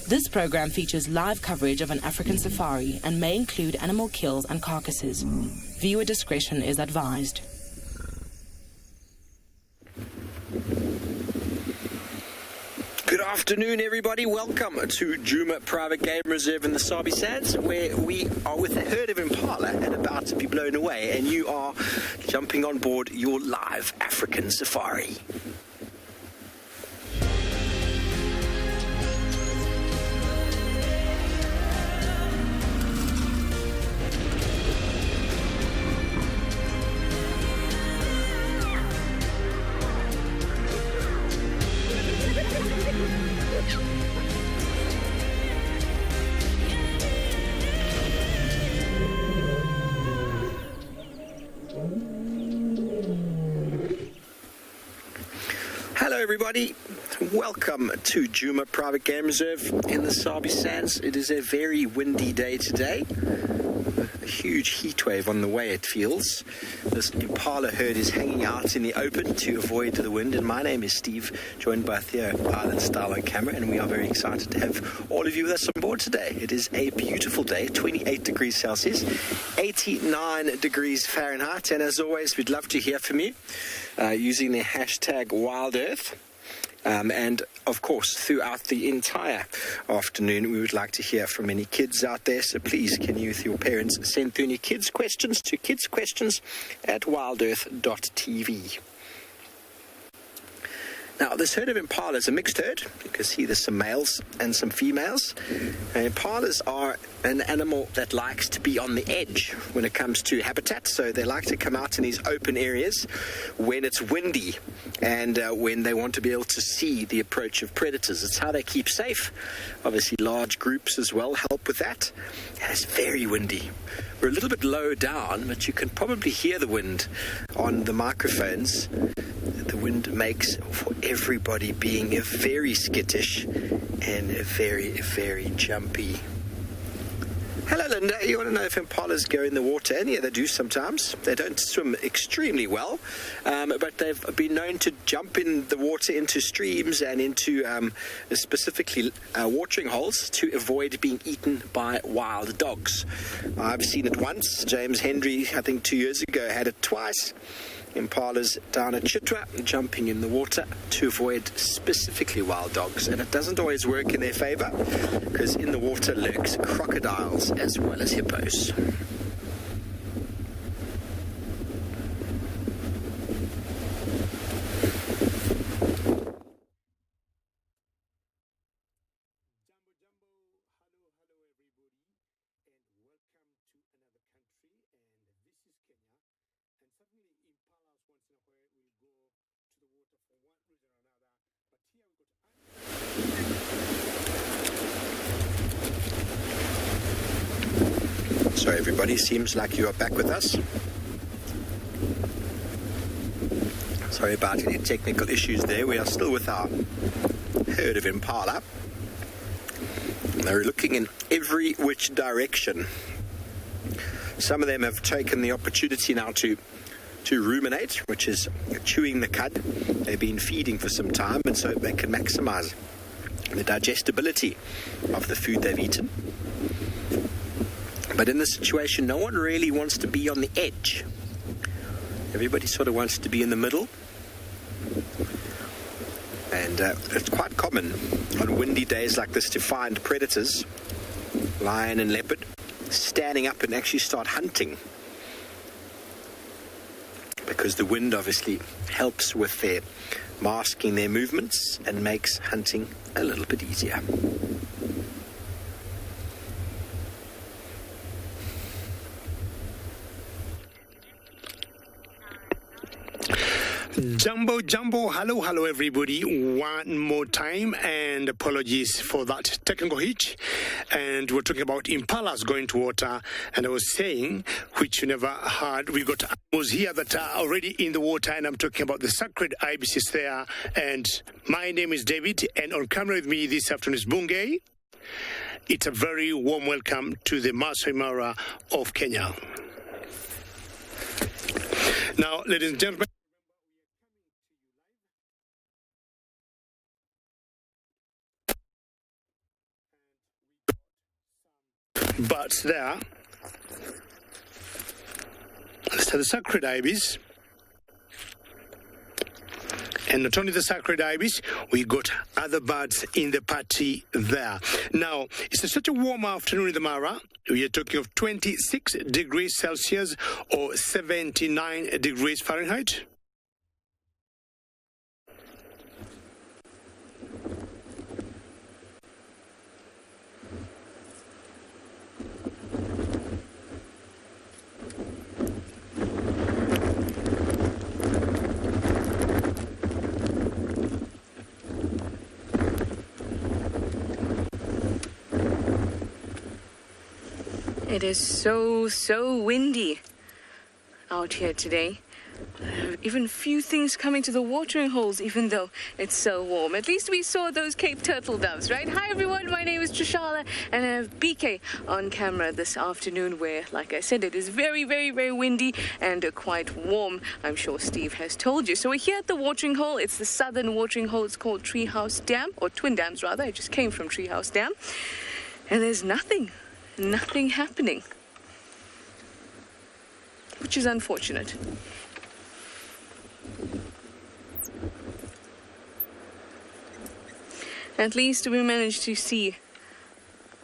This program features live coverage of an African safari and may include animal kills and carcasses. Viewer discretion is advised. Good afternoon, everybody. Welcome to Djuma Private Game Reserve in the SABI Sands, where we are with a herd of impala and about to be blown away, and you are jumping on board your live African safari. Hello everybody, welcome to Djuma Private Game Reserve in the SABI Sands. It is a very windy day today, a huge heat wave on the way it feels. This impala herd is hanging out in the open to avoid the wind, and my name is Steve, joined by Theo, pilot style on camera, and we are very excited to have all of you with us on board today. It is a beautiful day, 28 degrees Celsius, 89 degrees Fahrenheit, and as always we'd love to hear from you using the hashtag WildEarth. And of course, throughout the entire afternoon, we would like to hear from any kids out there. So please, can you, with your parents, send through any kids' questions to kidsquestions@wildearth.tv. Now, this herd of impala is a mixed herd. You can see there's some males and some females. And impalas are an animal that likes to be on the edge when it comes to habitat. So they like to come out in these open areas when it's windy and when they want to be able to see the approach of predators. It's how they keep safe. Obviously, large groups as well help with that. And it's very windy. We're a little bit low down, but you can probably hear the wind on the microphones. The wind makes for everybody being very skittish and very, very jumpy. Hello, Linda. You want to know if impalas go in the water? And yeah, they do sometimes. They don't swim extremely well, but they've been known to jump in the water into streams and into specifically watering holes to avoid being eaten by wild dogs. I've seen it once. James Hendry, I think 2 years ago, had it twice. Impalas down at Chitwa jumping in the water to avoid specifically wild dogs, and it doesn't always work in their favor because in the water lurks crocodiles as well as hippos. So everybody, seems like you are back with us. Sorry about any technical issues there. We are still with our herd of impala. They're looking in every which direction. Some of them have taken the opportunity now to ruminate, which is chewing the cud. They've been feeding for some time, and so they can maximize the digestibility of the food they've eaten. But in this situation, no one really wants to be on the edge. Everybody sort of wants to be in the middle. And it's quite common on windy days like this to find predators, lion and leopard, standing up and actually start hunting. Because the wind obviously helps with their masking their movements and makes hunting a little bit easier. Jumbo, hello everybody, one more time, and apologies for that technical hitch. And we're talking about impalas going to water, and I was saying, which you never heard, we got animals here that are already in the water, and I'm talking about the sacred ibises there. And my name is David, and on camera with me this afternoon is Bungei. It's a very warm welcome to the MAASAI Mara of Kenya. Now, ladies and gentlemen, birds there. So the sacred ibis. And not only the sacred ibis, we got other birds in the party there. Now, it's such a warm afternoon in the Mara. We are talking of 26 degrees Celsius or 79 degrees Fahrenheit. It is so windy out here today. Even few things coming to the watering holes, even though it's so warm. At least we saw those Cape turtle doves, right? Hi everyone, my name is Trishala and I have BK on camera this afternoon where, like I said, it is very windy and quite warm. I'm sure Steve has told you. So we're here at the watering hole. It's the southern watering hole. It's called Treehouse Dam, or Twin Dams rather. I just came from Treehouse Dam. And there's nothing happening, which is unfortunate. At least we managed to see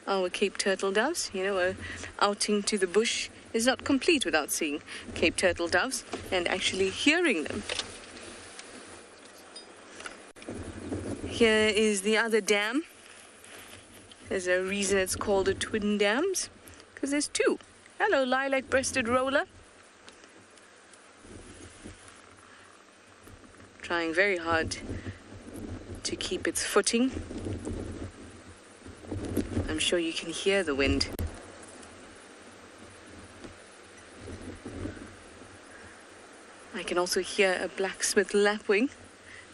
our Cape turtle doves. You know, an outing to the bush is not complete without seeing Cape turtle doves and actually hearing them. Here is the other dam. There's a reason it's called a Twin Dams, because there's two. Hello, lilac-breasted roller. Trying very hard to keep its footing. I'm sure you can hear the wind. I can also hear a blacksmith lapwing,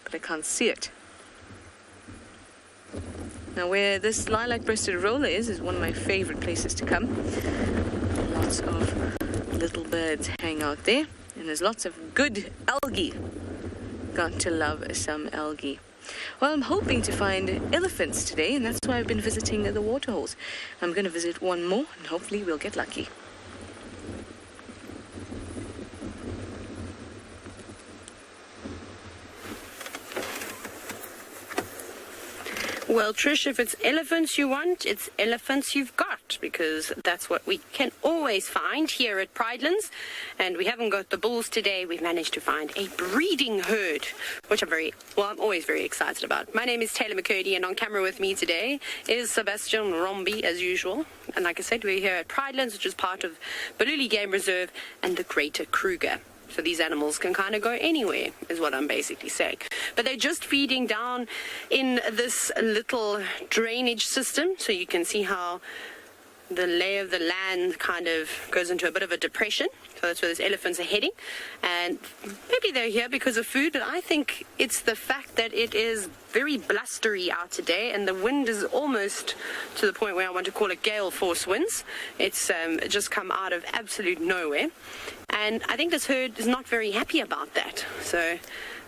but I can't see it. Now, where this lilac-breasted roller is one of my favorite places to come. Lots of little birds hang out there, and there's lots of good algae. Got to love some algae. Well, I'm hoping to find elephants today, and that's why I've been visiting the waterholes. I'm going to visit one more, and hopefully we'll get lucky. Well, Trish, if it's elephants you want, it's elephants you've got, because that's what we can always find here at PRIDELANDS. And we haven't got the bulls today. We've managed to find a breeding herd, which I'm always very excited about. My name is Taylor McCurdy, and on camera with me today is Sebastian Rombi, as usual. And like I said, we're here at PRIDELANDS, which is part of Baluli Game Reserve and the Greater Kruger. So these animals can kind of go anywhere, is what I'm basically saying. But they're just feeding down in this little drainage system. So you can see how the lay of the land kind of goes into a bit of a depression. So that's where those elephants are heading. And maybe they're here because of food, but I think it's the fact that it is very blustery out today, and the wind is almost to the point where I want to call it gale force winds. It's just come out of absolute nowhere. And I think this herd is not very happy about that. So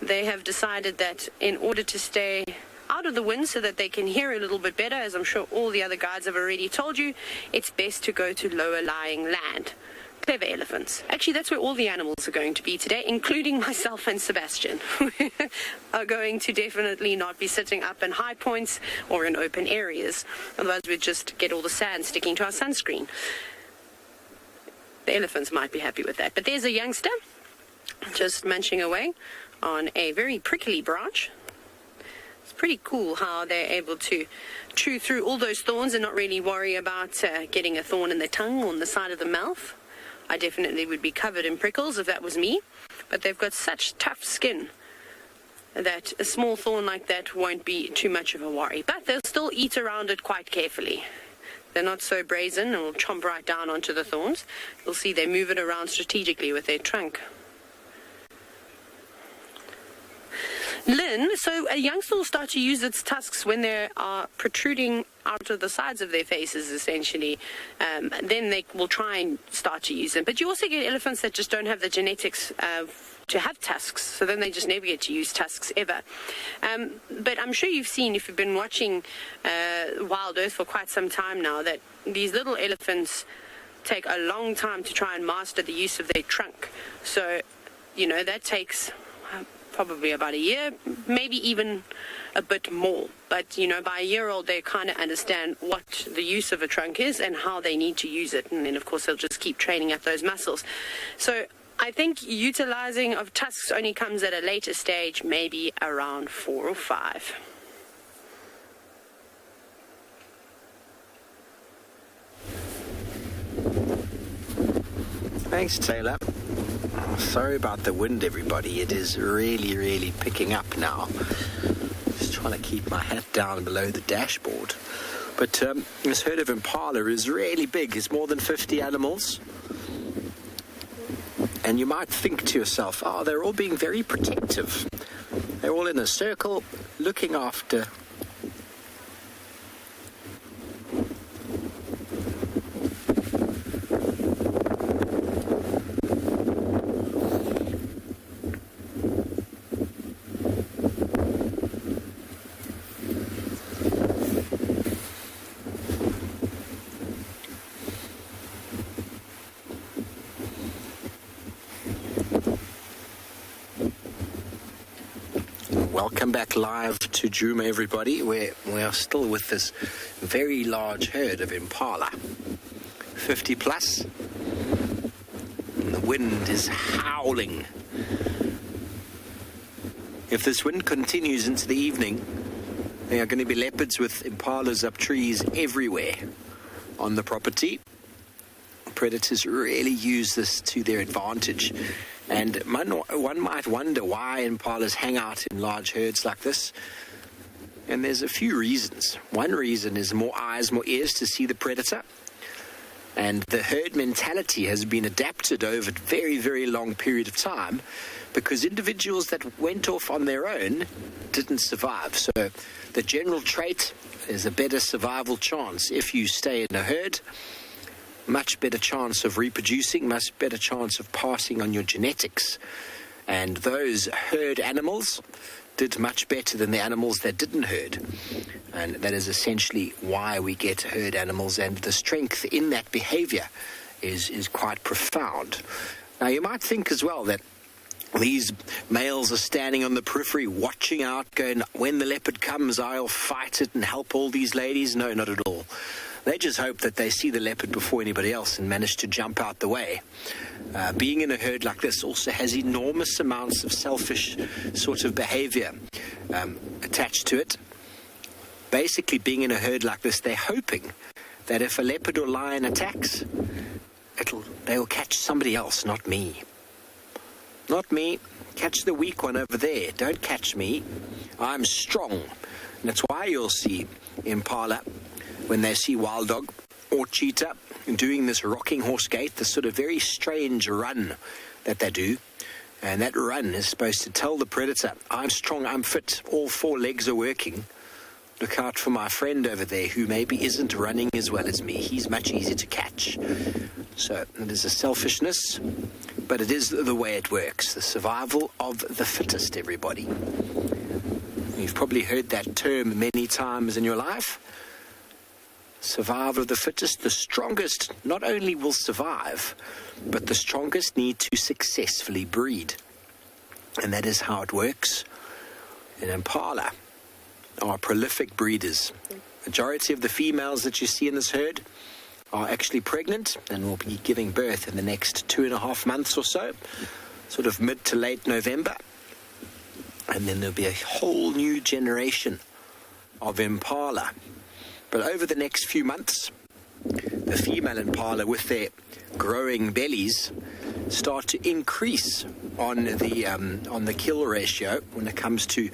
they have decided that in order to stay out of the wind so that they can hear a little bit better, as I'm sure all the other guides have already told you, it's best to go to lower lying land. Clever elephants. Actually, that's where all the animals are going to be today, including myself and Sebastian. Are going to definitely not be sitting up in high points or in open areas. Otherwise, we'd just get all the sand sticking to our sunscreen. The elephants might be happy with that. But there's a youngster just munching away on a very prickly branch. It's pretty cool how they're able to chew through all those thorns and not really worry about getting a thorn in the tongue or on the side of the mouth. I definitely would be covered in prickles if that was me. But they've got such tough skin that a small thorn like that won't be too much of a worry. But they'll still eat around it quite carefully. They're not so brazen and will chomp right down onto the thorns. You'll see they move it around strategically with their trunk. Lynn, so a youngster will start to use its tusks when they are protruding out of the sides of their faces, essentially. Then they will try and start to use them. But you also get elephants that just don't have the genetics to have tusks, so then they just never get to use tusks ever. But I'm sure you've seen, if you've been watching Wild Earth for quite some time now, that these little elephants take a long time to try and master the use of their trunk. So, that takes probably about a year, maybe even a bit more. But, by a year old, they kind of understand what the use of a trunk is and how they need to use it. And then, of course, they'll just keep training up those muscles. So I think utilizing of tusks only comes at a later stage, maybe around 4 or 5. Thanks, Taylor. Sorry about the wind, everybody. It is really, really picking up now. Just trying to keep my hat down below the dashboard. But this herd of impala is really big. It's more than 50 animals. And you might think to yourself, they're all being very protective. They're all in a circle looking after Welcome back live to Djuma, everybody. We are still with this very large herd of impala, 50 plus. And the wind is howling. If this wind continues into the evening, there are going to be leopards with impalas up trees everywhere on the property. Predators really use this to their advantage. And one might wonder why impalas hang out in large herds like this. And there's a few reasons. One reason is more eyes, more ears to see the predator. And the herd mentality has been adapted over a very, very long period of time because individuals that went off on their own didn't survive. So the general trait is a better survival chance if you stay in a herd. Much better chance of reproducing, much better chance of passing on your genetics. And those herd animals did much better than the animals that didn't herd. And that is essentially why we get herd animals, and the strength in that behavior is quite profound. Now, you might think as well that these males are standing on the periphery, watching out, going, when the leopard comes, I'll fight it and help all these ladies. No, not at all. They just hope that they see the leopard before anybody else and manage to jump out the way. Being in a herd like this also has enormous amounts of selfish sort of behavior attached to it. Basically, being in a herd like this, they're hoping that if a leopard or lion attacks, they will catch somebody else, not me. Not me. Catch the weak one over there. Don't catch me. I'm strong. And that's why you'll see impala, when they see wild dog or cheetah doing this rocking horse gait, this sort of very strange run that they do. And that run is supposed to tell the predator, I'm strong, I'm fit, all 4 legs are working. Look out for my friend over there who maybe isn't running as well as me. He's much easier to catch. So it is a selfishness, but it is the way it works. The survival of the fittest, everybody. You've probably heard that term many times in your life. Survival of the fittest. The strongest not only will survive, but the strongest need to successfully breed. And that is how it works. And impala are prolific breeders. Majority of the females that you see in this herd are actually pregnant and will be giving birth in the next 2.5 months or so, sort of mid to late November. And then there'll be a whole new generation of impala. But over the next few months, the female impala, with their growing bellies, start to increase on the kill ratio when it comes to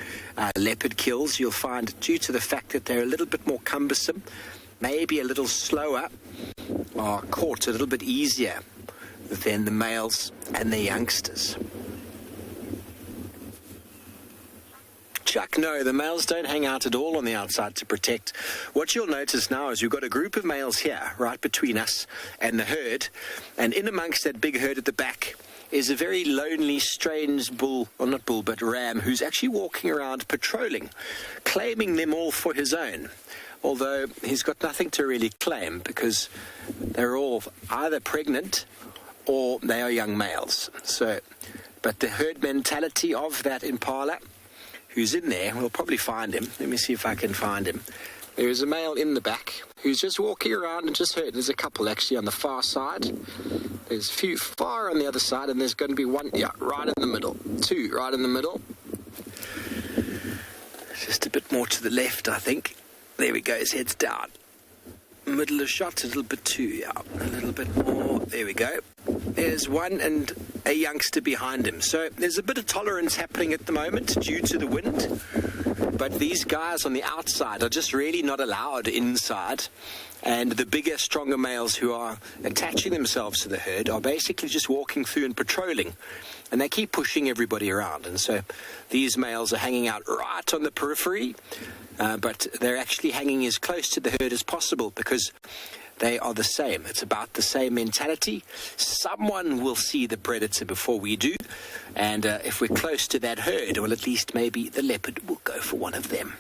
leopard kills. You'll find, due to the fact that they're a little bit more cumbersome, maybe a little slower, are caught a little bit easier than the males and the youngsters. Chuck, no, the males don't hang out at all on the outside to protect. What you'll notice now is we've got a group of males here, right between us and the herd, and in amongst that big herd at the back is a very lonely, strange bull, or not bull, but ram, who's actually walking around patrolling, claiming them all for his own. Although he's got nothing to really claim because they're all either pregnant or they are young males. So, but the herd mentality of that impala, who's in there, we'll probably find him. Let me see if I can find him. There is a male in the back who's just walking around and just herd. There's a couple actually on the far side. There's a few far on the other side, and there's going to be one, yeah, right in the middle. Two right in the middle. Just a bit more to the left, I think. There we go, his head's down. Middle of shot, a little bit too, yeah. A little bit more, there we go. There's one and a youngster behind him. So there's a bit of tolerance happening at the moment due to the wind. But these guys on the outside are just really not allowed inside. And the bigger, stronger males who are attaching themselves to the herd are basically just walking through and patrolling. And they keep pushing everybody around. And so these males are hanging out right on the periphery. But they're actually hanging as close to the herd as possible because they are the same. It's about the same mentality. Someone will see the predator before we do. And if we're close to that herd, or at least maybe the leopard will go for one of them.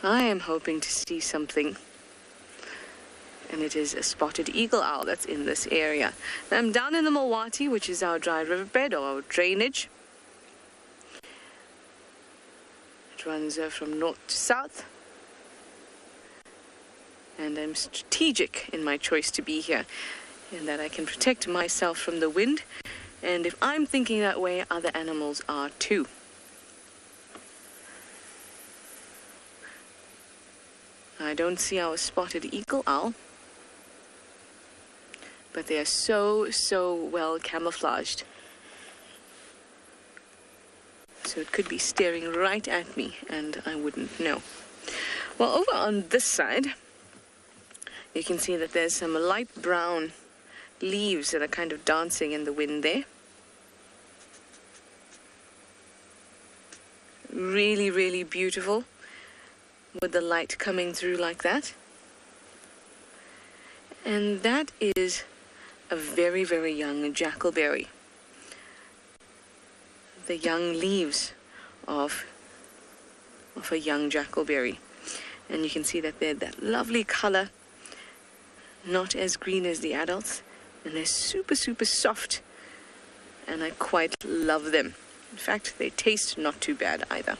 I am hoping to see something. And it is a spotted eagle owl that's in this area. Now, I'm down in the Mawati, which is our dry riverbed or our drainage. It runs from north to south. And I'm strategic in my choice to be here, in that I can protect myself from the wind. And if I'm thinking that way, other animals are too. I don't see our spotted eagle owl. But they are so well camouflaged. So it could be staring right at me and I wouldn't know. Well, over on this side, you can see that there's some light brown leaves that are kind of dancing in the wind there. Really, really beautiful with the light coming through like that. And that is a very, very young jackalberry. The young leaves of a young jackalberry. And you can see that they're that lovely color, not as green as the adults, and they're super soft, and I quite love them. In fact, they taste not too bad either.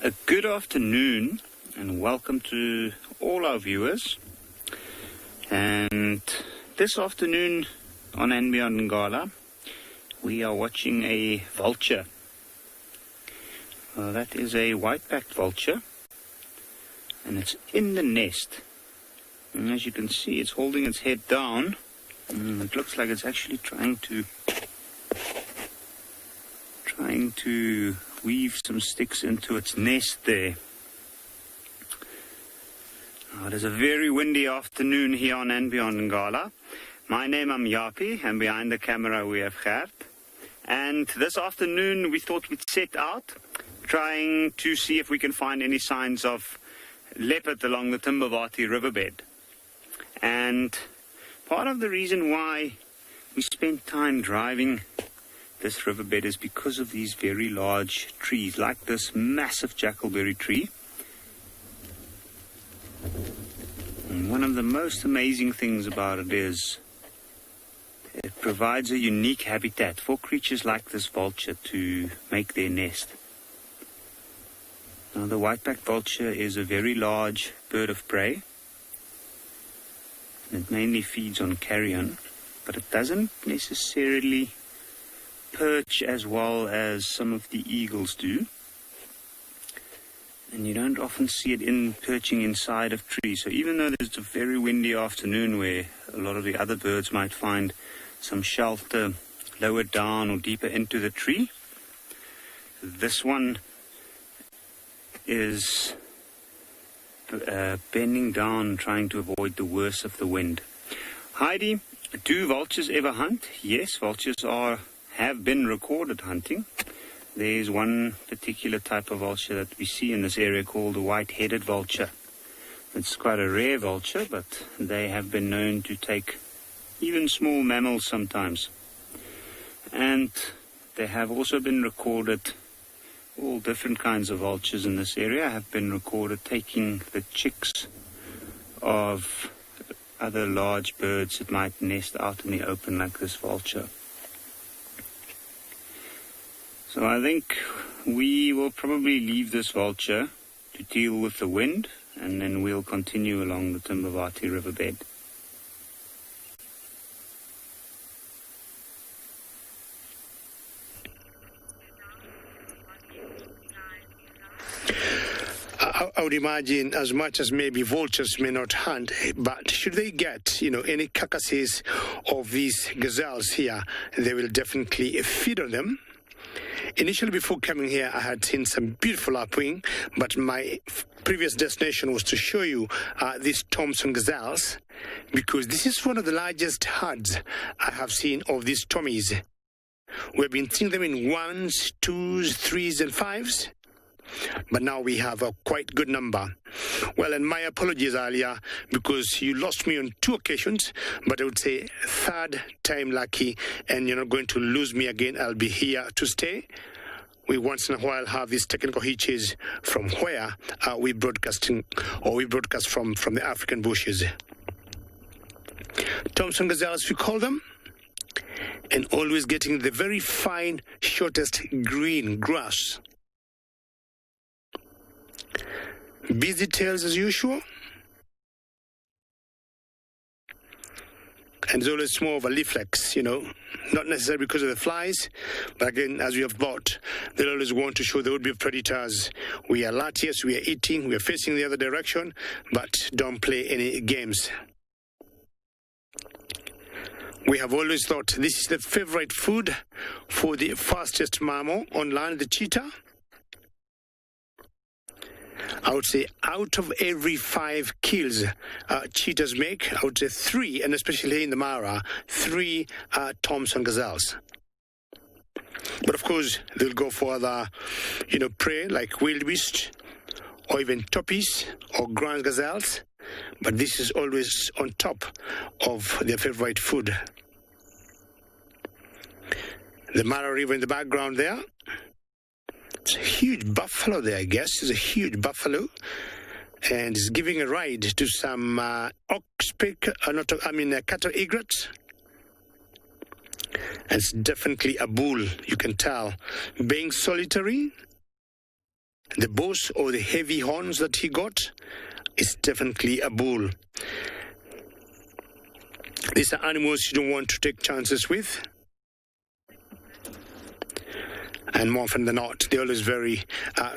A good afternoon and welcome to all our viewers. And this afternoon on And Beyond NGALA, we are watching a vulture. That is a white-backed vulture, and it's in the nest. And as you can see, it's holding its head down. It looks like it's actually trying to weave some sticks into its nest there. It is a very windy afternoon here on And Beyond NGALA. My name is Yapi, and behind the camera we have Gert. And this afternoon we thought we'd set out trying to see if we can find any signs of leopard along the Timbavati riverbed. And part of the reason why we spent time driving this riverbed is because of these very large trees, like this massive jackalberry tree. And one of the most amazing things about it is it provides a unique habitat for creatures like this vulture to make their nest. Now, the white-backed vulture is a very large bird of prey. It mainly feeds on carrion, but it doesn't necessarily perch as well as some of the eagles do. And you don't often see it perching inside of trees. So even though there's a very windy afternoon where a lot of the other birds might find some shelter lower down or deeper into the tree, this one is bending down, trying to avoid the worst of the wind. Heidi, Do vultures ever hunt? Yes, vultures have been recorded hunting. There's one particular type of vulture that we see in this area called the white-headed vulture. It's quite a rare vulture, but they have been known to take even small mammals sometimes. And there have also been recorded, all different kinds of vultures in this area have been recorded taking the chicks of other large birds that might nest out in the open like this vulture. So I think we will probably leave this vulture to deal with the wind, and then we'll continue along the Timbavati riverbed. I would imagine, as much as maybe vultures may not hunt, but should they get, any carcasses of these gazelles here, they will definitely feed on them. Initially, before coming here, I had seen some beautiful lapwing, but my previous destination was to show you these Thompson gazelles, because this is one of the largest herds I have seen of these Tommies. We've been seeing them in 1s, 2s, 3s, and 5s. But now we have a quite good number. Well, and my apologies earlier, because you lost me on 2 occasions, but I would say third time lucky, and you're not going to lose me again. I'll be here to stay. We once in a while have these technical hitches from where we broadcast from the African bushes. Thompson gazelles, we call them, and always getting the very fine, shortest green grass. Busy tails as usual, and it's always more of a reflex, not necessarily because of the flies, but again, as we have bought, they'll always want to show there would be predators. We are alert, yes, we are eating, we are facing the other direction, but don't play any games. We have always thought this is the favorite food for the fastest mammal on land, the cheetah. I would say out of every 5 kills cheetahs make, I would say 3, and especially in the Mara, 3 Thompson gazelles. But of course, they'll go for other, prey like wildebeest, or even toppies or grand gazelles. But this is always on top of their favorite food. The Mara River in the background there. It's a huge buffalo there, I guess. It's a huge buffalo. And it's giving a ride to some cattle egrets. And it's definitely a bull, you can tell. Being solitary, the boss or the heavy horns that he got is definitely a bull. These are animals you don't want to take chances with. And more often than not, they're always very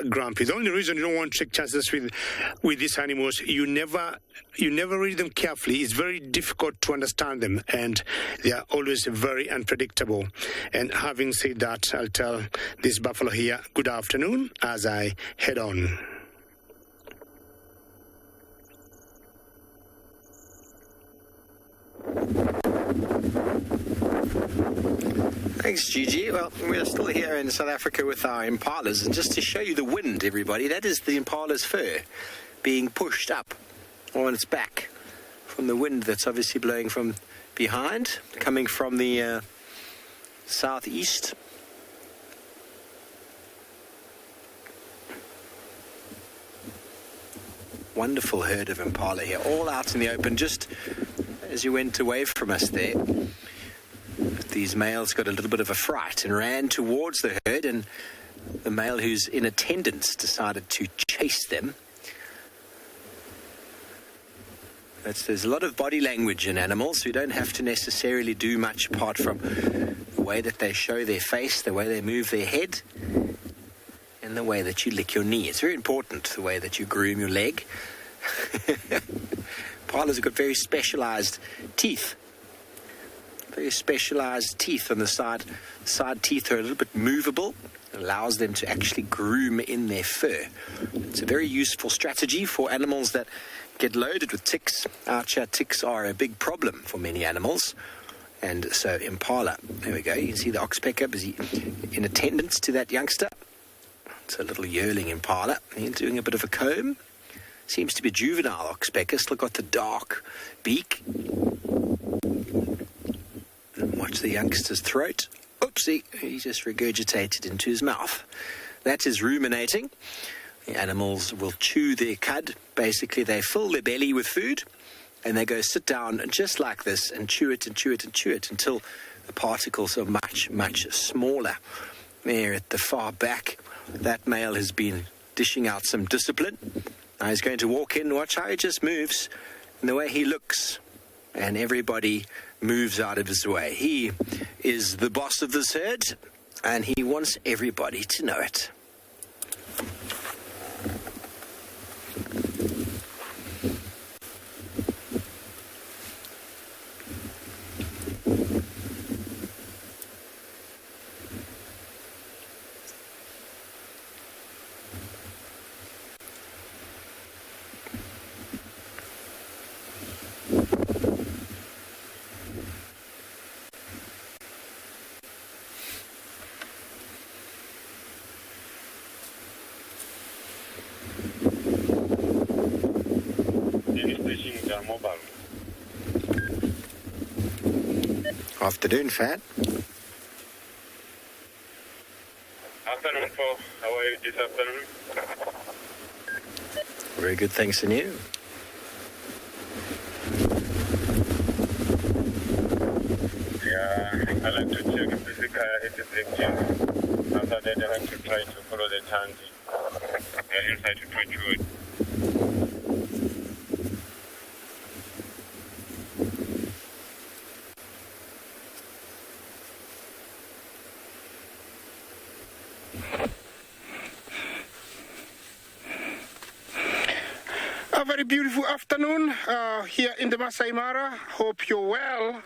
grumpy. The only reason you don't want to take chances with these animals, you never read them carefully. It's very difficult to understand them, and they are always very unpredictable. And having said that, I'll tell this buffalo here good afternoon as I head on. Thanks, Gigi. Well, we're still here in South Africa with our impalas, and just to show you the wind, everybody, that is the impala's fur being pushed up on its back from the wind that's obviously blowing from behind, coming from the southeast. Wonderful herd of impala here, all out in the open, just as you went away from us there. These males got a little bit of a fright and ran towards the herd, and the male who's in attendance decided to chase them. There's a lot of body language in animals who don't have to necessarily do much apart from the way that they show their face, the way they move their head, and the way that you lick your knee. It's very important, the way that you groom your leg. Impalas have got very specialized teeth. Very specialized teeth on the side. The side teeth are a little bit movable. It allows them to actually groom in their fur. It's a very useful strategy for animals that get loaded with ticks. Ticks are a big problem for many animals. And so Impala, there we go. You can see the oxpecker busy in attendance to that youngster. It's a little yearling Impala. He's doing a bit of a comb. Seems to be juvenile oxpecker. Still got the dark beak. And watch the youngster's throat. Oopsie, he just regurgitated into his mouth. That is ruminating. The animals will chew their cud. Basically, they fill their belly with food, and they go sit down just like this and chew it and chew it and chew it until the particles are much, much smaller. There at the far back, that male has been dishing out some discipline. Now he's going to walk in, watch how he just moves and the way he looks, and everybody moves out of his way. He is the boss of this herd, and he wants everybody to know it. Afternoon, Fat. Afternoon, Paul. How are you this afternoon? Very good, thanks, and you? Yeah, I like to check physically. I hit the break gym. After that, I have to try to follow the turns inside to touch wood. Very beautiful afternoon here in the Masai Mara. Hope you're well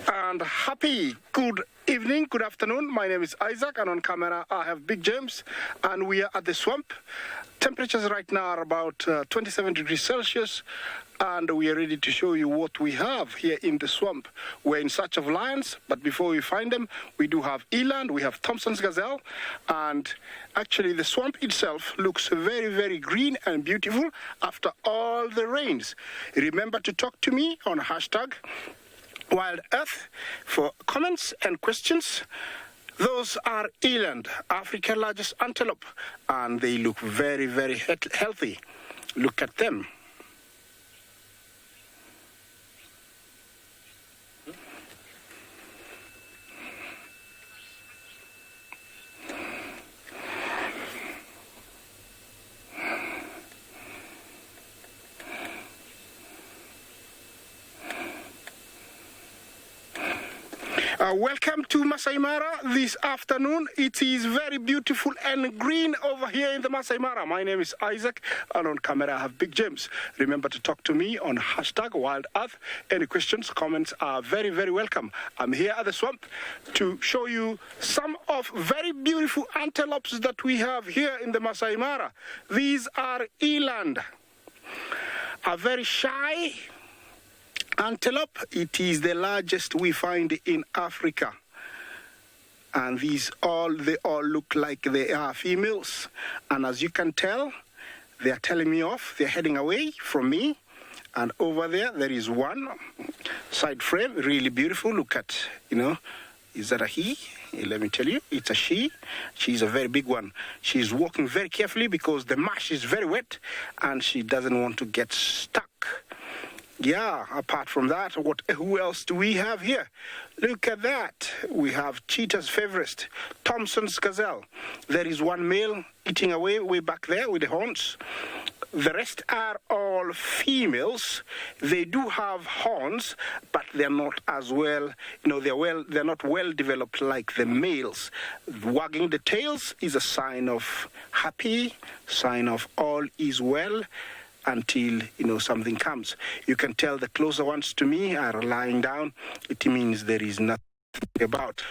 and happy. Good evening, good afternoon. My name is Isaac, and on camera I have Big James, and we are at the swamp. Temperatures right now are about 27 degrees Celsius, and we are ready to show you what we have here in the swamp. We're in search of lions, but before we find them, we do have eland, we have Thompson's gazelle, and actually the swamp itself looks very, very green and beautiful after all the rains. Remember to talk to me on hashtag Wild Earth for comments and questions. Those are eland, Africa's largest antelope, and they look very, very healthy. Look at them. Welcome to Masai Mara this afternoon. It is very beautiful and green over here in the Masai Mara. My name is Isaac, and on camera I have Big James. Remember to talk to me on hashtag Wild Earth. Any questions, comments are very, very welcome. I'm here at the swamp to show you some of very beautiful antelopes that we have here in the Masai Mara. These are eland, a very shy antelope. It is the largest we find in Africa, and they all look like they are females, and as you can tell, they are telling me off. They're heading away from me, and over there is one side frame, really beautiful. Look at, is that a he? Let me tell you, it's a she. She's a very big one. She's walking very carefully because the marsh is very wet and she doesn't want to get stuck. Yeah, apart from that, who else do we have here? Look at that. We have cheetah's favorite, Thompson's gazelle. There is one male eating away way back there with the horns. The rest are all females. They do have horns, but they're not as well, they're not well developed like the males. Wagging the tails is a sign of happy, sign of all is well, until something comes. You can tell the closer ones to me are lying down. It means there is nothing about.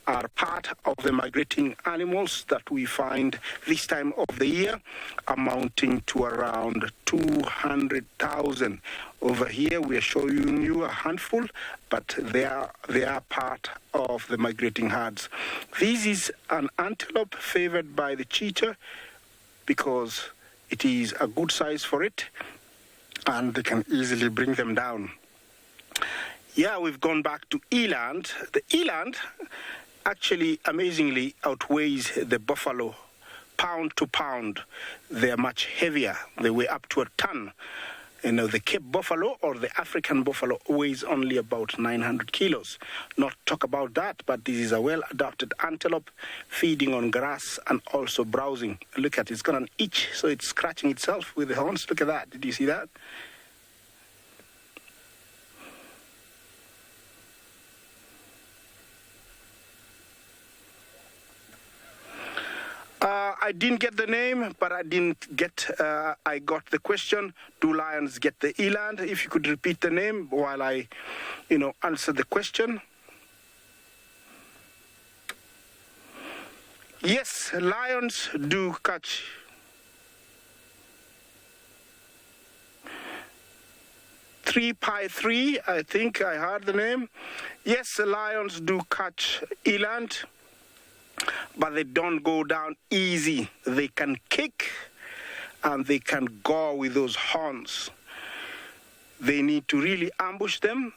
are part of the migrating animals that we find this time of the year, amounting to around 200,000. Over here, we are showing you a handful, but they are part of the migrating herds. This is an antelope favored by the cheetah because it is a good size for it, and they can easily bring them down. Yeah, we've gone back to eland. The eland actually amazingly outweighs the buffalo pound to pound. They're much heavier. They weigh up to a ton. You know, the Cape buffalo or the African buffalo weighs only about 900 kilos. Not talk about that, but this is a well-adapted antelope feeding on grass and also browsing. Look at it, it's got an itch, so it's scratching itself with the horns. Look at that. Did you see that? I didn't get the name, but I got the question. Do lions get the eland? If you could repeat the name while I, answer the question. Yes, lions do catch. Three Pi 3, I think I heard the name. Yes, the lions do catch eland, but they don't go down easy. They can kick and they can gore with those horns. They need to really ambush them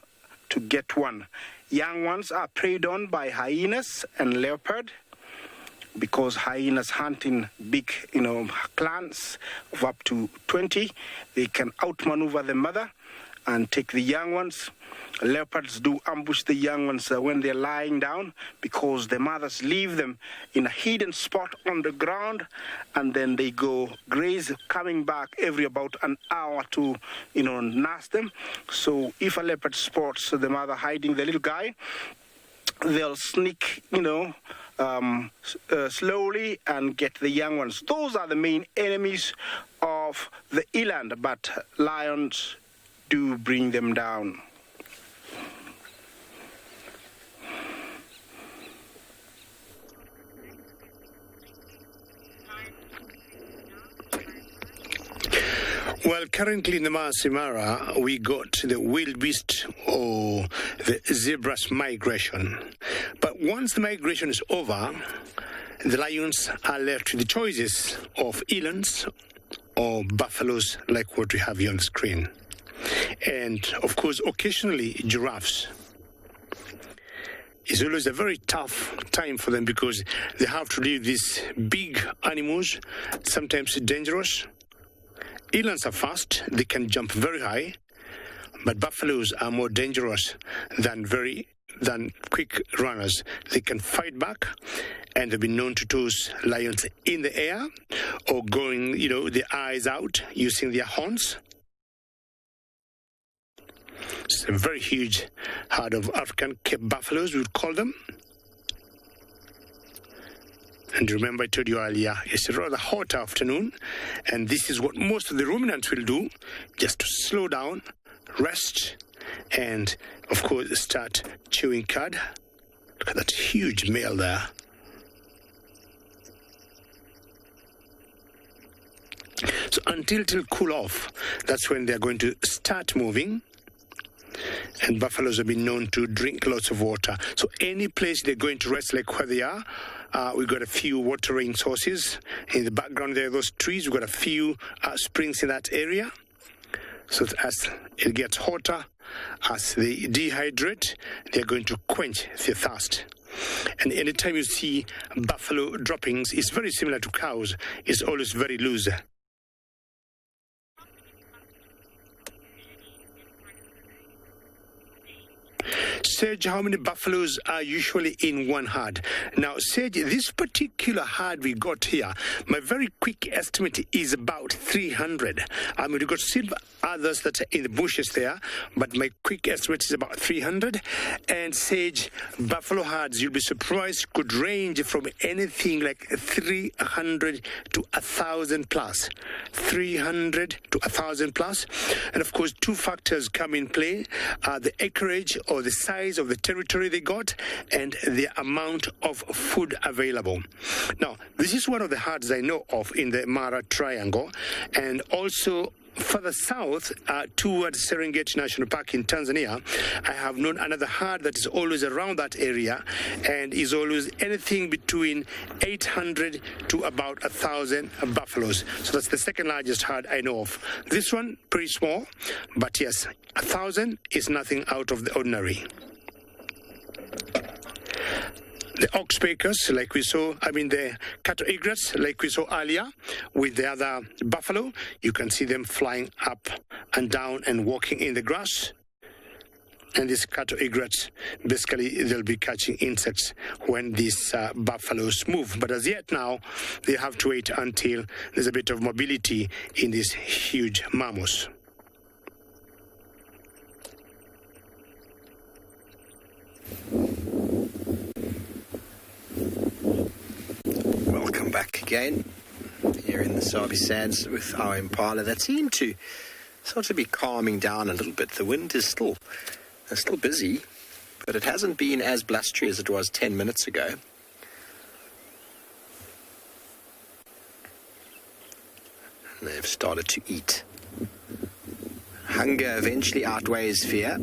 to get one. Young ones are preyed on by hyenas and leopard, because hyenas hunt in big, clans of up to 20. They can outmaneuver the mother and take the young ones. Leopards do ambush the young ones when they're lying down, because the mothers leave them in a hidden spot on the ground, and then they go graze, coming back every about an hour to, nurse them. So if a leopard spots the mother hiding the little guy, they'll sneak, slowly and get the young ones. Those are the main enemies of the eland, but lions do bring them down. Well, currently in the Maasai Mara, we got the wildebeest or the zebra's migration. But once the migration is over, the lions are left with the choices of elands or buffaloes, like what we have here on the screen. And, of course, occasionally giraffes. It's always a very tough time for them, because they have to live with these big animals, sometimes dangerous. Elands are fast, they can jump very high, but buffaloes are more dangerous than quick runners. They can fight back, and they've been known to toss lions in the air or going, their eyes out using their horns. It's a very huge herd of African Cape buffaloes, we would call them. And remember, I told you earlier, it's a rather hot afternoon, and this is what most of the ruminants will do, just to slow down, rest, and, of course, start chewing cud. Look at that huge male there. So until it'll cool off, that's when they're going to start moving. And buffaloes have been known to drink lots of water. So any place they're going to rest, like where they are, we've got a few watering sources. In the background there are those trees. We've got a few springs in that area. So as it gets hotter, as they dehydrate, they're going to quench their thirst. And anytime you see buffalo droppings, it's very similar to cows. It's always very loose. Sage, how many buffaloes are usually in one herd? Now, Sage, this particular herd we got here, my very quick estimate is about 300. I mean, we've got still others that are in the bushes there, but my quick estimate is about 300. And Sage, buffalo herds, you'll be surprised, could range from anything like 300 to 1,000 plus. 300 to 1,000 plus. And of course, two factors come in play, the acreage or the size size of the territory they got, and the amount of food available. Now, this is one of the herds I know of in the Mara Triangle, and also further south towards Serengeti National Park in Tanzania, I have known another herd that is always around that area and is always anything between 800 to about 1,000 buffaloes. So that's the second largest herd I know of. This one, pretty small, but yes, 1,000 is nothing out of the ordinary. The oxpeckers, like we saw, the cattle egrets, like we saw earlier with the other buffalo, you can see them flying up and down and walking in the grass. And these cattle egrets, basically, they'll be catching insects when these buffaloes move. But as yet now, they have to wait until there's a bit of mobility in these huge mammals. Welcome back again here in the SABI sands with our impala that seemed to sort of be calming down a little bit. The wind is still busy, but it hasn't been as blustery as it was 10 minutes ago. And they've started to eat. Hunger eventually outweighs fear.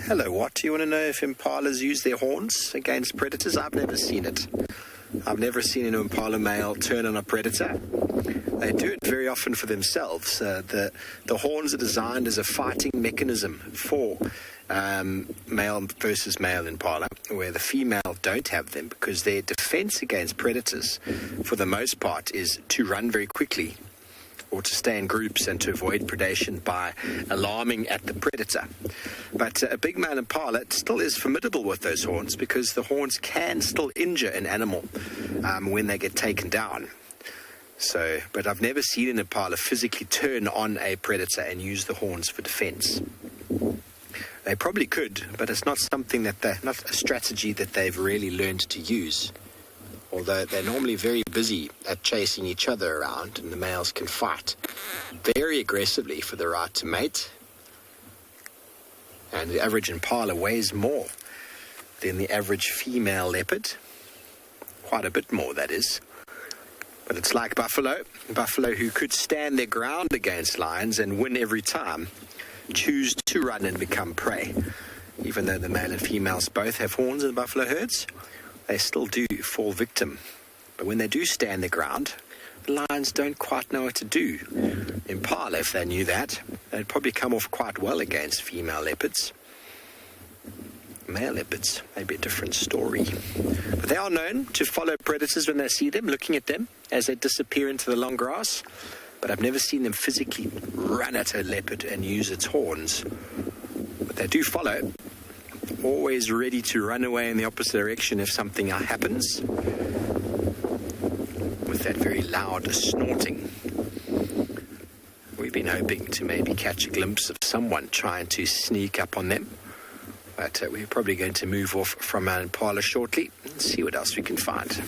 Hello, what? Do you want to know if impalas use their horns against predators? I've never seen it. I've never seen an impala male turn on a predator. They do it very often for themselves. The horns are designed as a fighting mechanism for male versus male impala, where the female don't have them because their defense against predators, for the most part, is to run very quickly or to stay in groups and to avoid predation by alarming at the predator. But a big male impala still is formidable with those horns because the horns can still injure an animal when they get taken down. So, but I've never seen an impala physically turn on a predator and use the horns for defense. They probably could, but it's not something that not a strategy that they've really learned to use. Although they're normally very busy at chasing each other around, and the males can fight very aggressively for the right to mate. And the average impala weighs more than the average female leopard. Quite a bit more, that is. But it's like buffalo who could stand their ground against lions and win every time, choose to run and become prey. Even though the male and females both have horns in the buffalo herds, they still do fall victim. But when they do stand their ground, the lions don't quite know what to do. Impala, if they knew that, they'd probably come off quite well against female leopards. Male leopards, maybe a different story. But they are known to follow predators when they see them, looking at them as they disappear into the long grass. But I've never seen them physically run at a leopard and use its horns. But they do follow, always ready to run away in the opposite direction if something happens, with that very loud snorting. We've been hoping to maybe catch a glimpse of someone trying to sneak up on them, but we're probably going to move off from our impala shortly and see what else we can find.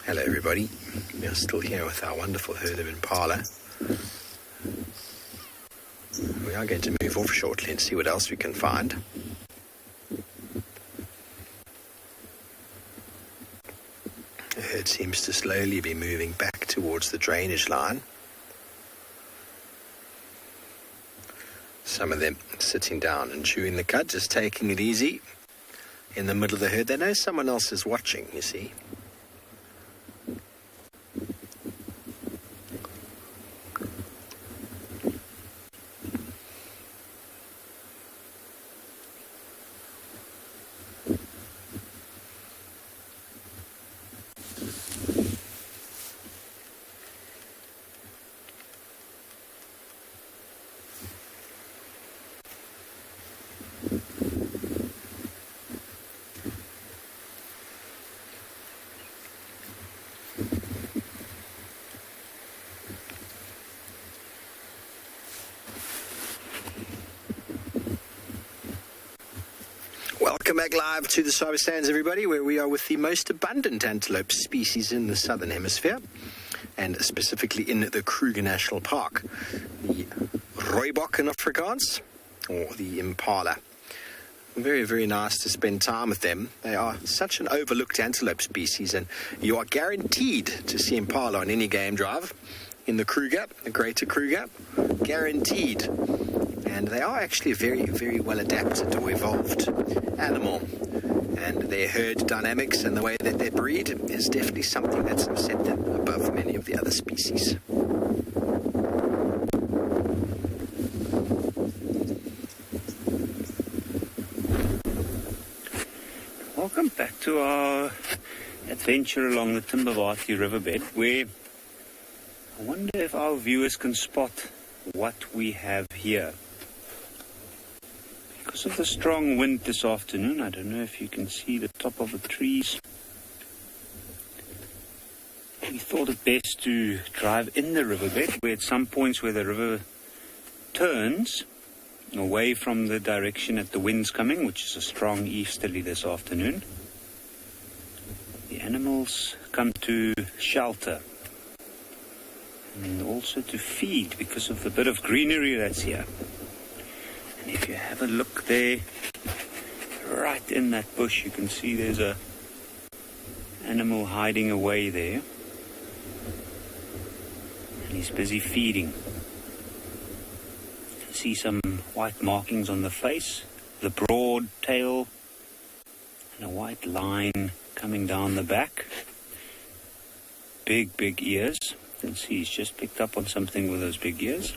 Hello everybody, we are still here with our wonderful herd of impala. We are going to move off shortly and see what else we can find. The herd seems to slowly be moving back towards the drainage line. Some of them sitting down and chewing the cud, just taking it easy in the middle of the herd. They know someone else is watching, you see. back live to the SABI stands, everybody, where we are with the most abundant antelope species in the southern hemisphere, and specifically in the Kruger National Park, the rooibok in Afrikaans, or the impala. Very, very nice to spend time with them. They are such an overlooked antelope species, and you are guaranteed to see impala on any game drive in the Kruger, the greater Kruger, guaranteed. And they are actually a very, very well adapted or evolved animal. And their herd dynamics and the way that they breed is definitely something that's set them above many of the other species. Welcome back to our adventure along the Timbavati riverbed, where I wonder if our viewers can spot what we have here. Because of the strong wind this afternoon, I don't know if you can see the top of the trees. We thought it best to drive in the riverbed, where at some points where the river turns away from the direction that the wind's coming, which is a strong easterly this afternoon, the animals come to shelter and also to feed because of the bit of greenery that's here. And if you have a look there, right in that bush, you can see there's a animal hiding away there. And he's busy feeding. You see some white markings on the face, the broad tail, and a white line coming down the back. Big, big ears. You can see he's just picked up on something with those big ears.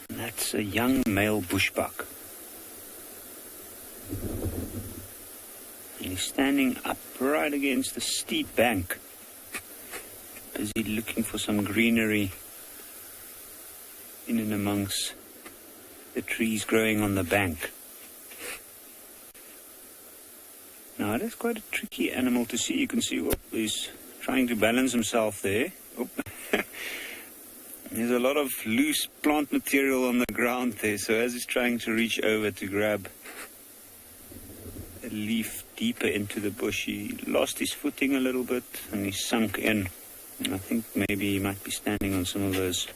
And that's a young male bushbuck. And he's standing up right against the steep bank, busy looking for some greenery in and amongst the trees growing on the bank. Now, it is quite a tricky animal to see. You can see he's trying to balance himself there. There's a lot of loose plant material on the ground there, so as he's trying to reach over to grab a leaf deeper into the bush, he lost his footing a little bit and he sunk in. And I think maybe he might be standing on some of those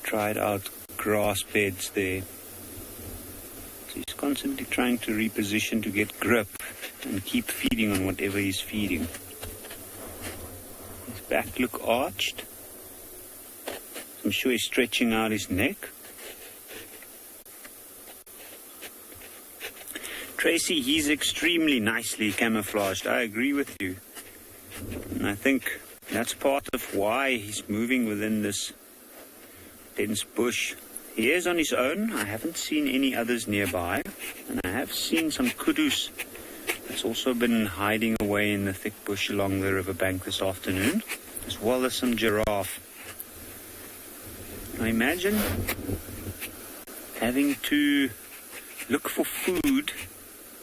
dried out grass beds there. So he's constantly trying to reposition to get grip and keep feeding on whatever he's feeding. His back look arched. I'm sure he's stretching out his neck. Tracy, he's extremely nicely camouflaged. I agree with you. And I think that's part of why he's moving within this dense bush. He is on his own. I haven't seen any others nearby. And I have seen some kudus that's also been hiding away in the thick bush along the riverbank this afternoon, as well as some giraffe. Now imagine having to look for food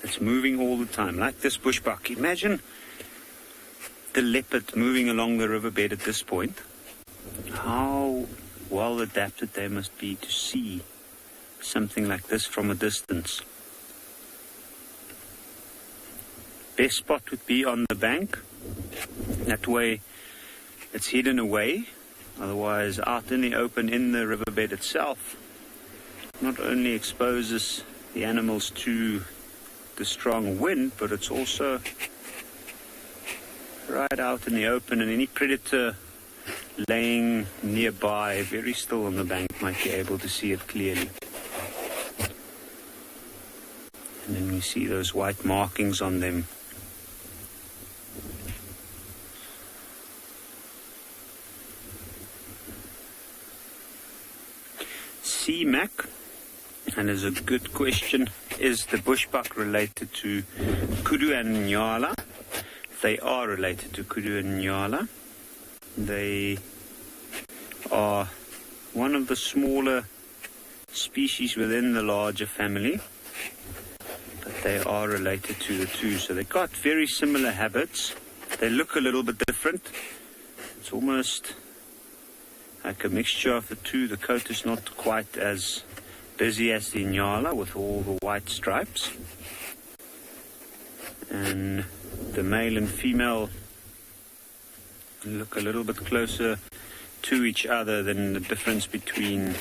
that's moving all the time, like this bushbuck. Imagine the leopard moving along the riverbed at this point. How well adapted they must be to see something like this from a distance. Best spot would be on the bank. That way it's hidden away. Otherwise, out in the open, in the riverbed itself, not only exposes the animals to the strong wind, but it's also right out in the open, and any predator laying nearby, very still on the bank, might be able to see it clearly. And then we see those white markings on them. C-Mac, and is a good question, is the bushbuck related to kudu and NGALA? They are related to kudu and NGALA. They are one of the smaller species within the larger family, but they are related to the two. So they've got very similar habits. They look a little bit different. It's almost like a mixture of the two. The coat is not quite as busy as the NGALA with all the white stripes. And the male and female look a little bit closer to each other than the difference between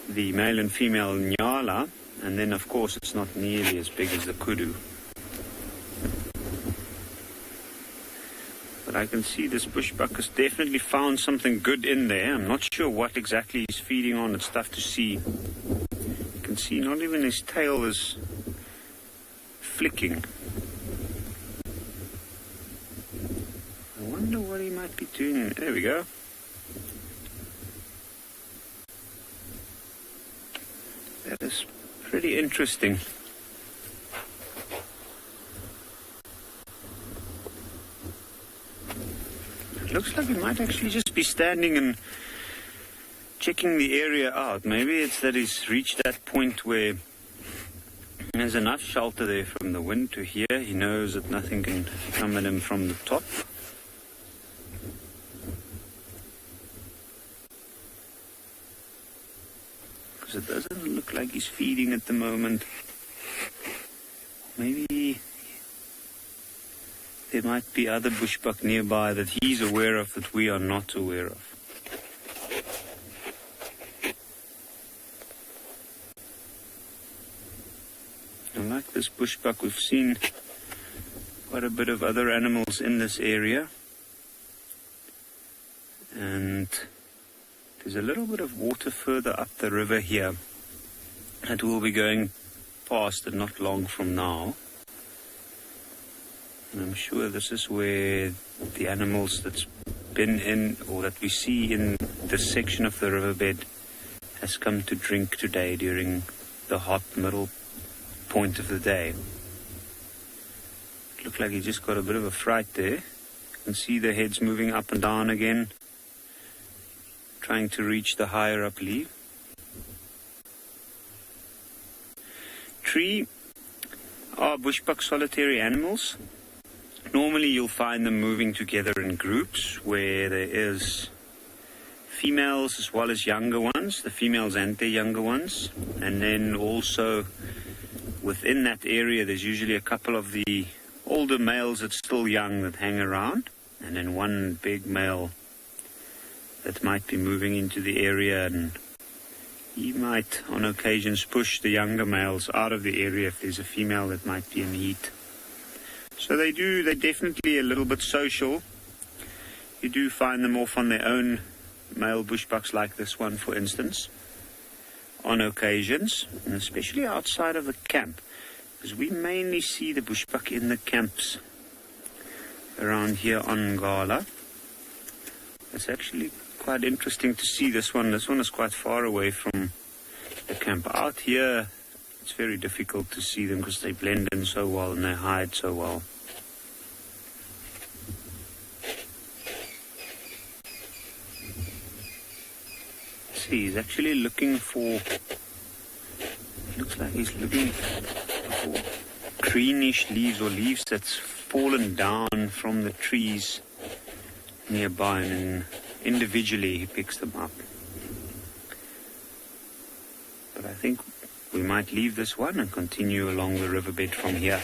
the male and female NGALA. And then, of course, it's not nearly as big as the kudu. But I can see this bushbuck has definitely found something good in there. I'm not sure what exactly he's feeding on. It's tough to see. You can see not even his tail is flicking. I wonder what he might be doing. There we go. That is pretty interesting. It looks like he might actually just be standing and checking the area out. Maybe it's that he's reached that point where there's enough shelter there from the wind to hear. He knows that nothing can come at him from the top. Because it doesn't look like he's feeding at the moment. Maybe there might be other bushbuck nearby that he's aware of that we are not aware of. And like this bushbuck, we've seen quite a bit of other animals in this area. And there's a little bit of water further up the river here that we'll be going past and not long from now. And I'm sure this is where the animals that's been in, or that we see in this section of the riverbed, has come to drink today during the hot middle point of the day. It looked like he just got a bit of a fright there. You can see the heads moving up and down again, trying to reach the higher up leaf. Tree are bushbuck solitary animals. Normally you'll find them moving together in groups where there is females as well as younger ones, the females and their younger ones. And then also within that area there's usually a couple of the older males that's still young that hang around. And then one big male that might be moving into the area, and he might on occasions push the younger males out of the area if there's a female that might be in heat. So they're definitely a little bit social. You do find them off on their own, male bushbucks like this one, for instance, on occasions, and especially outside of the camp, because we mainly see the bushbuck in the camps around here on NGALA. It's actually quite interesting to see this one. This one is quite far away from the camp. Out here, it's very difficult to see them because they blend in so well and they hide so well. See, he's actually looking for, looks like he's looking for greenish leaves or leaves that's fallen down from the trees nearby, and individually he picks them up. But I think we might leave this one and continue along the riverbed from here.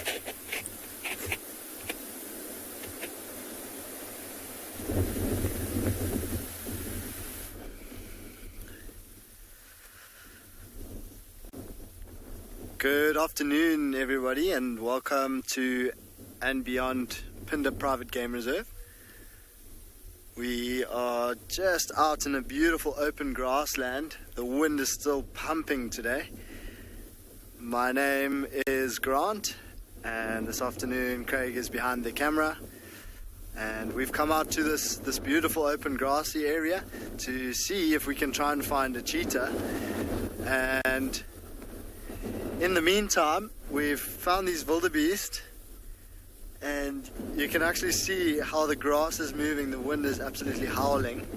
Good afternoon, everybody, and welcome to and Beyond PHINDA Private Game Reserve. We are just out in a beautiful open grassland. The wind is still pumping today. My name is Grant, and this afternoon Craig is behind the camera. And we've come out to this beautiful open grassy area to see if we can try and find a cheetah. And in the meantime, we've found these wildebeest, and you can actually see how the grass is moving. The wind is absolutely howling.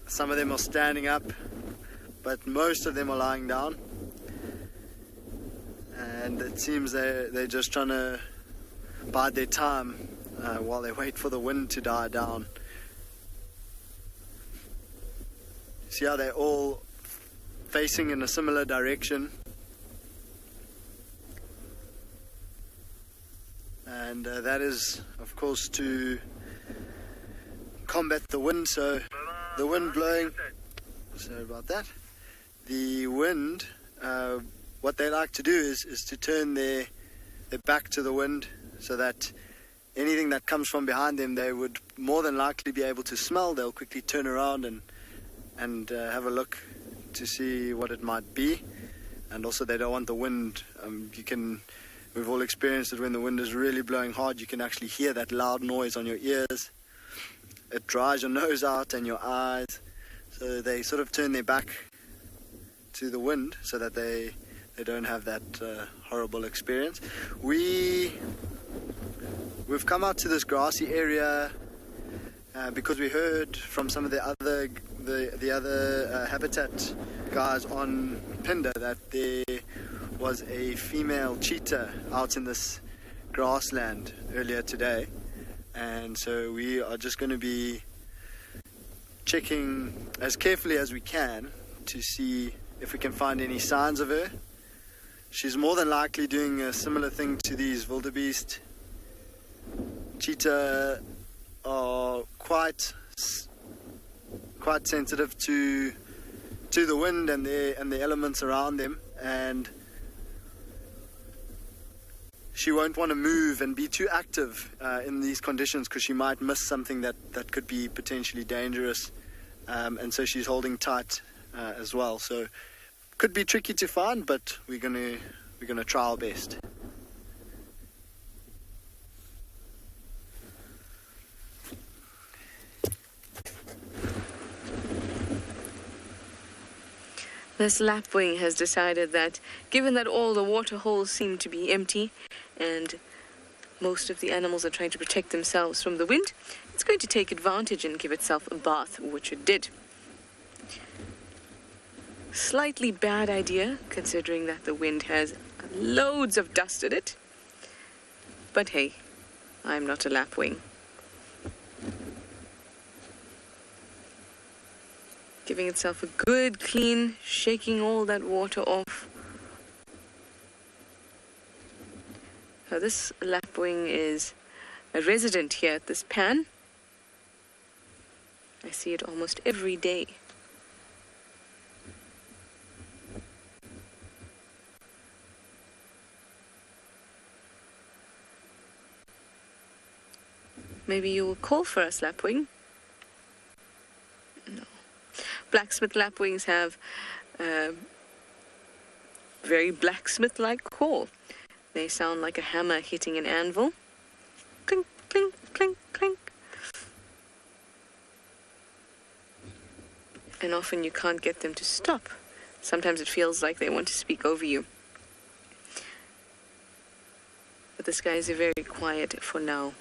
Some of them are standing up, but most of them are lying down. And it seems they're just trying to bide their time while they wait for the wind to die down. See how they're all facing in a similar direction. And that is, of course, to combat the wind. So the wind blowing, sorry about that. The wind, what they like to do is to turn their back to the wind, so that anything that comes from behind them, they would more than likely be able to smell. They'll quickly turn around and have a look to see what it might be. And also they don't want the wind. We've all experienced it when the wind is really blowing hard. You can actually hear that loud noise on your ears. It dries your nose out and your eyes. So they sort of turn their back to the wind so that they don't have that horrible experience. We've come out to this grassy area because we heard from some of the other habitat guys on PHINDA that there was a female cheetah out in this grassland earlier today, and so we are just going to be checking as carefully as we can to see if we can find any signs of her. She's more than likely doing a similar thing to these wildebeest. Cheetah are quite sensitive to the wind and the elements around them, and she won't want to move and be too active in these conditions because she might miss something that could be potentially dangerous, and so she's holding tight as well. So could be tricky to find, but we're gonna try our best. This lapwing has decided that, given that all the water holes seem to be empty and most of the animals are trying to protect themselves from the wind, it's going to take advantage and give itself a bath, which it did. Slightly bad idea, considering that the wind has loads of dust in it. But hey, I'm not a lapwing. Giving itself a good clean, shaking all that water off. Now this lapwing is a resident here at this pan. I see it almost every day. Maybe you will call for us, lapwing? No. Blacksmith lapwings have very blacksmith-like call. They sound like a hammer hitting an anvil. Clink, clink, clink, clink. And often you can't get them to stop. Sometimes it feels like they want to speak over you. But this guy is very quiet for now.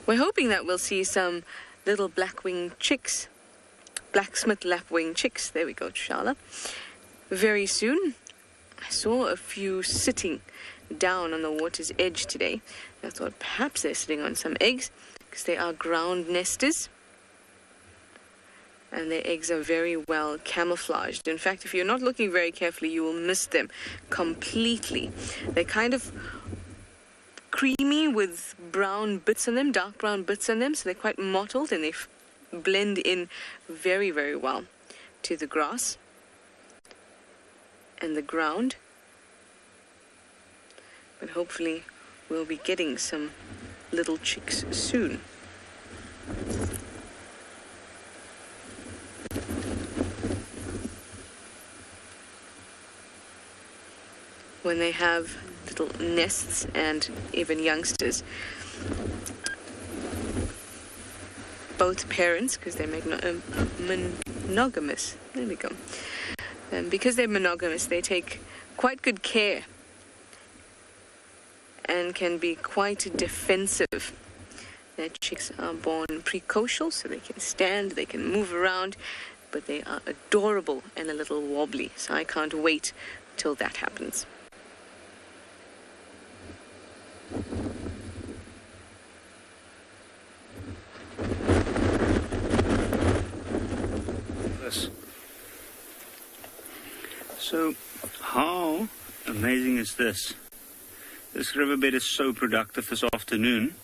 We're hoping that we'll see some little blackwing chicks, blacksmith lapwing chicks, there we go, Shala, very soon. I saw a few sitting down on the water's edge today. I thought perhaps they're sitting on some eggs, because they are ground nesters. And their eggs are very well camouflaged. In fact, if you're not looking very carefully, you will miss them completely. They're kind of creamy with brown bits on them, dark brown bits on them, so they're quite mottled and they blend in very, very well to the grass and the ground. But hopefully we'll be getting some little chicks soon. When they have little nests and even youngsters, both parents, because they're monogamous, there we go, because they're monogamous, they take quite good care and can be quite defensive. Their chicks are born precocial, so they can stand, they can move around, but they are adorable and a little wobbly, so I can't wait till that happens. How amazing is this? This riverbed is so productive this afternoon.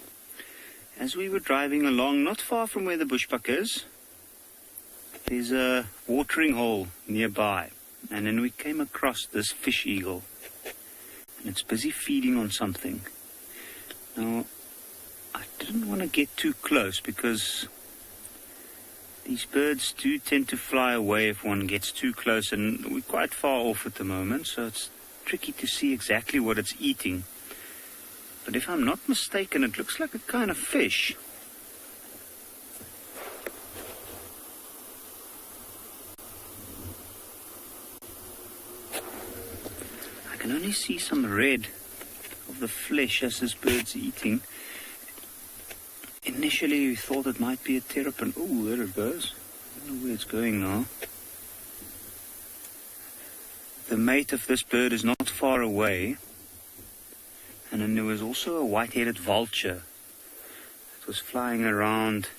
As we were driving along, not far from where the bushbuck is, there's a watering hole nearby. And then we came across this fish eagle. And it's busy feeding on something. Now, I didn't want to get too close because these birds do tend to fly away if one gets too close, and we're quite far off at the moment, so it's tricky to see exactly what it's eating. But if I'm not mistaken, it looks like a kind of fish. I can only see some red of the flesh as this bird's eating. Initially, we thought it might be a terrapin. Oh, there it goes. I don't know where it's going now. The mate of this bird is not far away. And then there was also a white-headed vulture that was flying around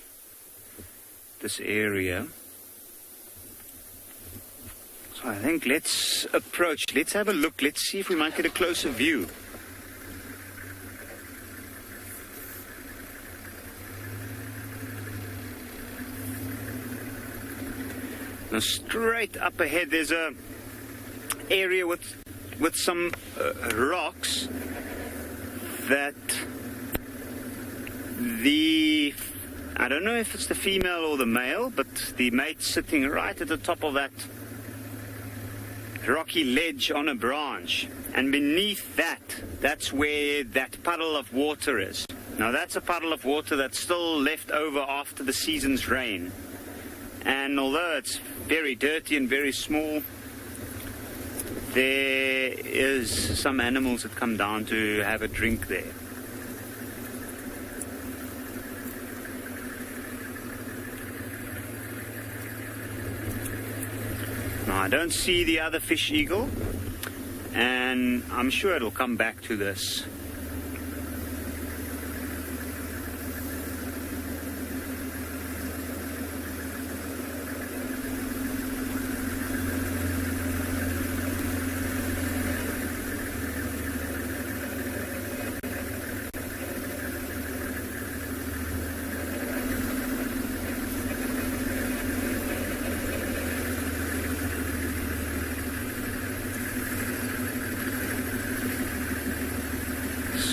this area. So I think let's approach. Let's have a look. Let's see if we might get a closer view. Now, straight up ahead, there's a area with some rocks that I don't know if it's the female or the male, but the mate's sitting right at the top of that rocky ledge on a branch. And beneath that's where that puddle of water is. Now, that's a puddle of water that's still left over after the season's rain. And although it's very dirty and very small, there is some animals that come down to have a drink there. Now, I don't see the other fish eagle, and I'm sure it'll come back to this.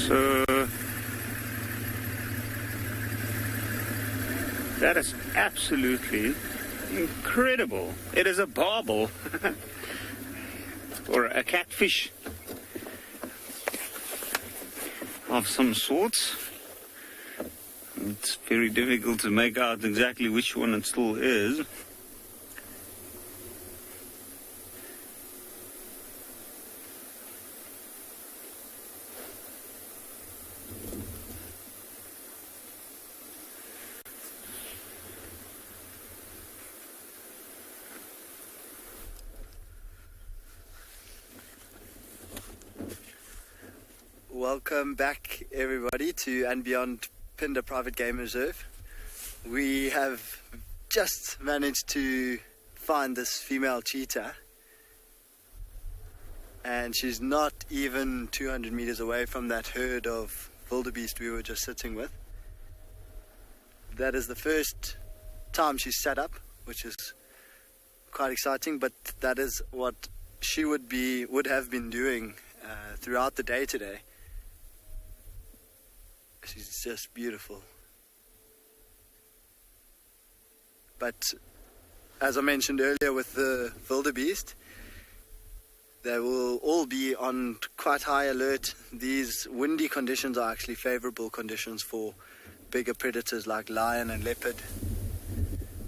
So that is absolutely incredible. It is a barbel or a catfish of some sorts. It's very difficult to make out exactly which one it still is. Welcome back, everybody, to and beyond PHINDA Private Game Reserve. We have just managed to find this female cheetah, and she's not even 200 meters away from that herd of wildebeest we were just sitting with. That is the first time she's sat up, which is quite exciting, but that is what she would have been doing throughout the day today. She's just beautiful. But as I mentioned earlier with the wildebeest, they will all be on quite high alert. These windy conditions are actually favorable conditions for bigger predators like lion and leopard.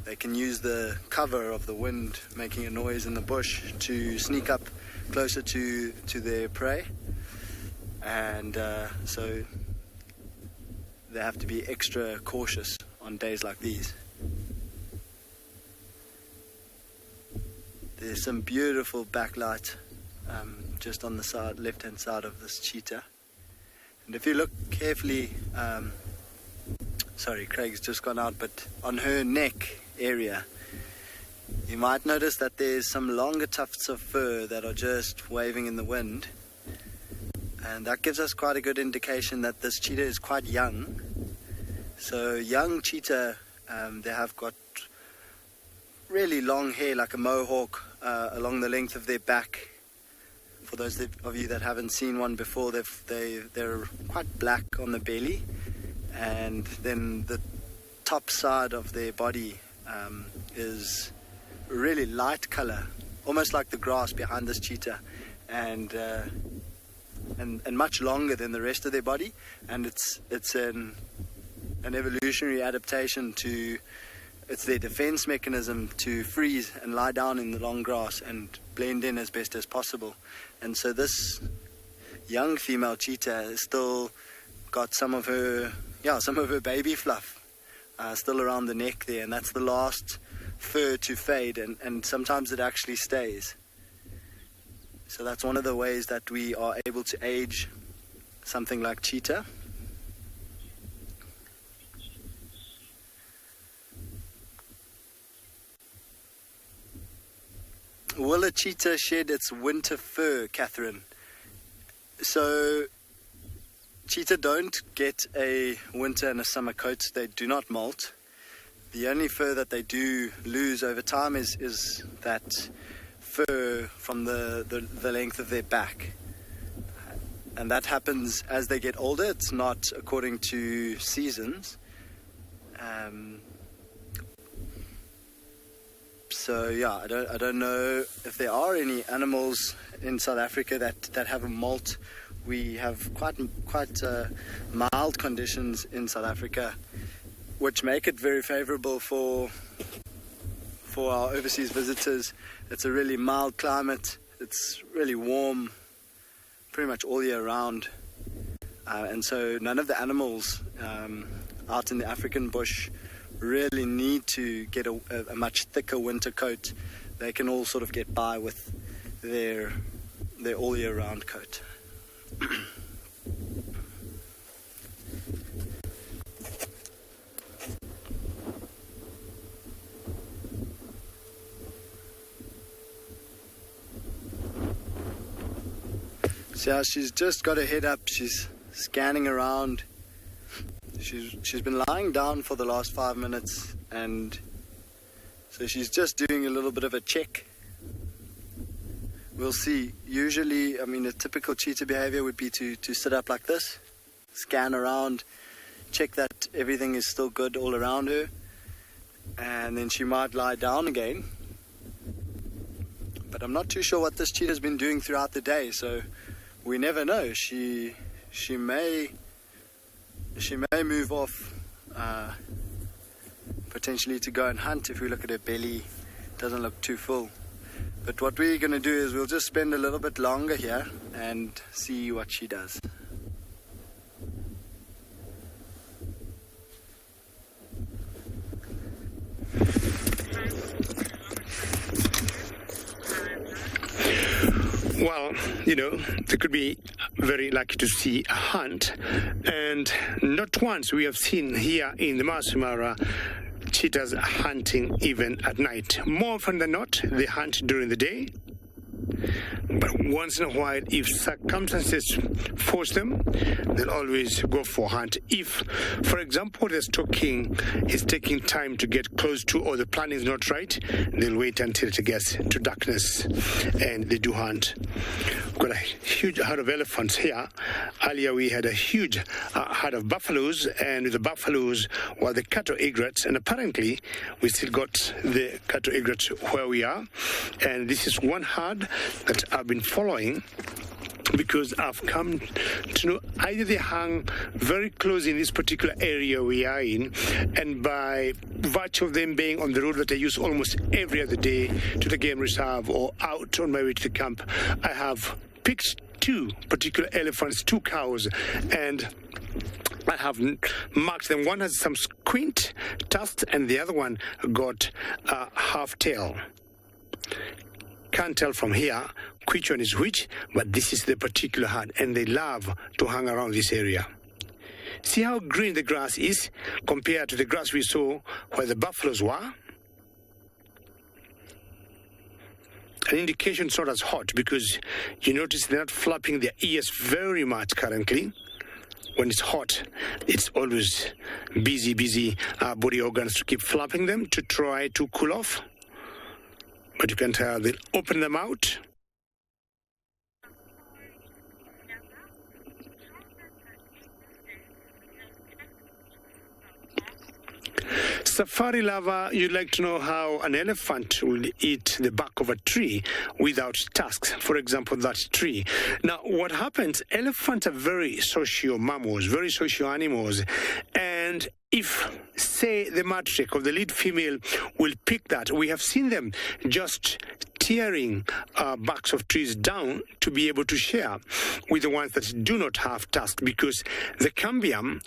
They can use the cover of the wind making a noise in the bush to sneak up closer to their prey. And so they have to be extra cautious on days like these. There's some beautiful backlight just on the left-hand side of this cheetah. And if you look carefully, sorry, Craig's just gone out, but on her neck area, You might notice that there's some longer tufts of fur that are just waving in the wind. And that gives us quite a good indication that this cheetah is quite young. So young cheetah, they have got really long hair like a mohawk along the length of their back. For those of you that haven't seen one before, they're quite black on the belly. And then the top side of their body is really light color, almost like the grass behind this cheetah. And much longer than the rest of their body, and it's an evolutionary adaptation to, it's their defense mechanism to freeze and lie down in the long grass and blend in as best as possible. And so this young female cheetah has still got some of her baby fluff still around the neck there, and that's the last fur to fade, and sometimes it actually stays. So that's one of the ways that we are able to age something like cheetah. Will a cheetah shed its winter fur, Catherine? So cheetah don't get a winter and a summer coat. They do not molt. The only fur that they do lose over time is that fur from the length of their back, and that happens as they get older. It's not according to seasons. So yeah, I don't know if there are any animals in South Africa that have a molt. We have quite mild conditions in South Africa, which make it very favorable for our overseas visitors. It's a really mild climate. It's really warm pretty much all year round. And so none of the animals out in the African bush really need to get a much thicker winter coat. They can all sort of get by with their all year round coat. So she's just got her head up. She's scanning around. She's been lying down for the last 5 minutes, and so she's just doing a little bit of a check. We'll see. Usually, I mean, a typical cheetah behavior would be to sit up like this, scan around, check that everything is still good all around her, and then she might lie down again. But I'm not too sure what this cheetah's been doing throughout the day, so we never know. She may move off potentially to go and hunt. If we look at her belly, it doesn't look too full. But what we're going to do is we'll just spend a little bit longer here and see what she does. Well, they could be very lucky to see a hunt, and not once we have seen here in the Masai Mara cheetahs hunting even at night. More often than not, they hunt during the day. But once in a while, if circumstances force them, they'll always go for a hunt. If, for example, the stalking is taking time to get close to, or the plan is not right, they'll wait until it gets to darkness and they do hunt. We've got a huge herd of elephants here. Earlier we had a huge herd of buffaloes, and with the buffaloes were the cattle egrets, and apparently we still got the cattle egrets where we are. And this is one herd that I've been following, because I've come to know either they hang very close in this particular area we are in, and by virtue of them being on the road that I use almost every other day to the game reserve or out on my way to the camp, I have picked two particular elephants, two cows, and I have marked them. One has some squint tuft, and the other one got a half tail. Can't tell from here which one is which, but this is the particular herd, and they love to hang around this area. See how green the grass is compared to the grass we saw where the buffaloes were? an indication it's not as hot, because you notice they're not flapping their ears very much currently. When it's hot, it's always busy body organs to keep flapping them to try to cool off. But you can tell they'll open them out. Safari lover, you'd like to know how an elephant will eat the bark of a tree without tusks, for example, that tree. Now, what happens, elephants are very social mammals, very social animals, and if, say, the matriarch or the lead female will pick that, we have seen them just tearing barks of trees down to be able to share with the ones that do not have tusks, because the cambium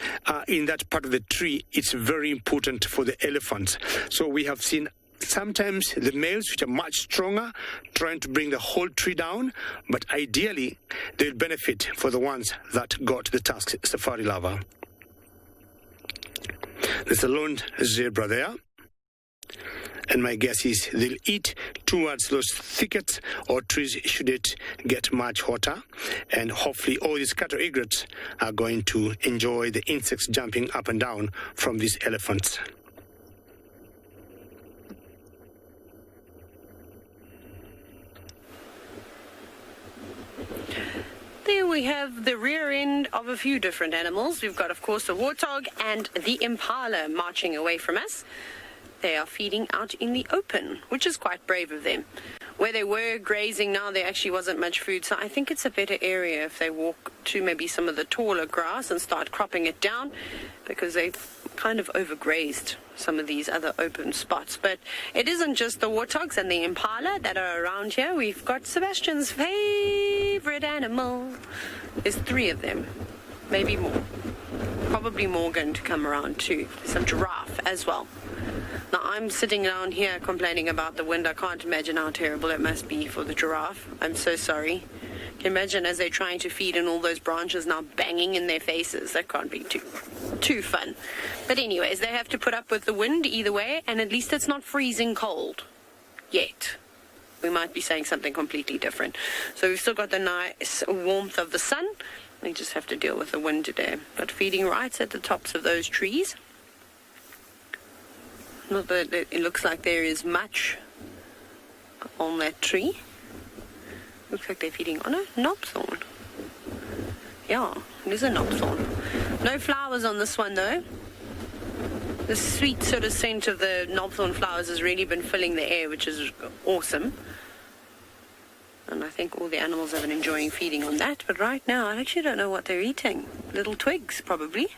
in that part of the tree is very important for the elephants. So we have seen sometimes the males, which are much stronger, trying to bring the whole tree down, but ideally they'll benefit for the ones that got the tusks, safari lover. There's a lone zebra there. And my guess is they'll eat towards those thickets or trees should it get much hotter. And hopefully all these cattle egrets are going to enjoy the insects jumping up and down from these elephants. There we have the rear end of a few different animals. We've got, of course, the warthog and the impala marching away from us. They are feeding out in the open, which is quite brave of them. Where they were grazing now, there actually wasn't much food, so I think it's a better area if they walk to maybe some of the taller grass and start cropping it down, because they've kind of overgrazed some of these other open spots. But it isn't just the warthogs and the impala that are around here. We've got Sebastian's favorite animal. There's 3 of them, maybe more. Probably more going to come around too. There's some giraffe as well. Now, I'm sitting down here complaining about the wind. I can't imagine how terrible it must be for the giraffe. I'm so sorry. Can you imagine as they're trying to feed and all those branches now banging in their faces? That can't be too fun. But anyways, they have to put up with the wind either way, and at least it's not freezing cold yet. We might be saying something completely different. So we've still got the nice warmth of the sun. We just have to deal with the wind today. But feeding right at the tops of those trees. Not that it looks like there is much on that tree. Looks like they're feeding on a knobthorn. Yeah, it is a knobthorn. No flowers on this one though. The sweet sort of scent of the knobthorn flowers has really been filling the air, which is awesome. And I think all the animals have been enjoying feeding on that. But right now, I actually don't know what they're eating. Little twigs, probably.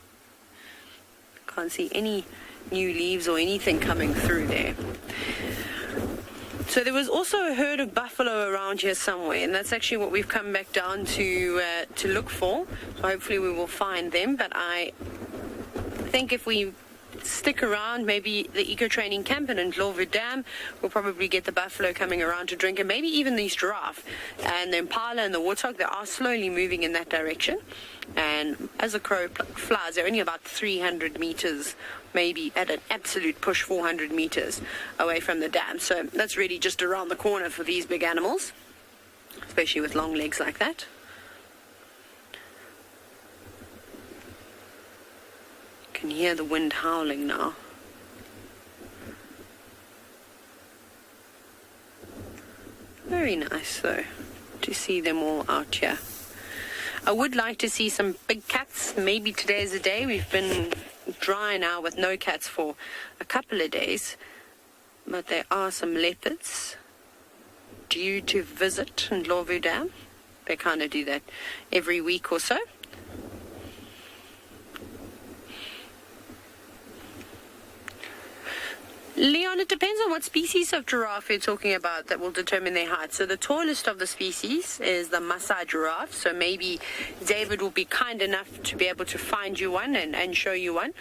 Can't see any new leaves or anything coming through there. So there was also a herd of buffalo around here somewhere, and that's actually what we've come back down to look for. So hopefully we will find them. But I think if we stick around, maybe the eco-training camp in Ndlovu Dam, we'll probably get the buffalo coming around to drink, and maybe even these giraffe. And the impala and the warthog, they are slowly moving in that direction. And as the crow flies, they're only about 300 meters, maybe at an absolute push 400 meters away from the dam. So that's really just around the corner for these big animals, especially with long legs like that. You can hear the wind howling now. Very nice though to see them all out here. I would like to see some big cats. Maybe today's the day. We've been dry now with no cats for a couple of days. But there are some leopards due to visit Ndlovu Dam. They kind of do that every week or so. Leon, it depends on what species of giraffe you're talking about that will determine their height. So the tallest of the species is the MAASAI giraffe. So maybe David will be kind enough to be able to find you one and show you one.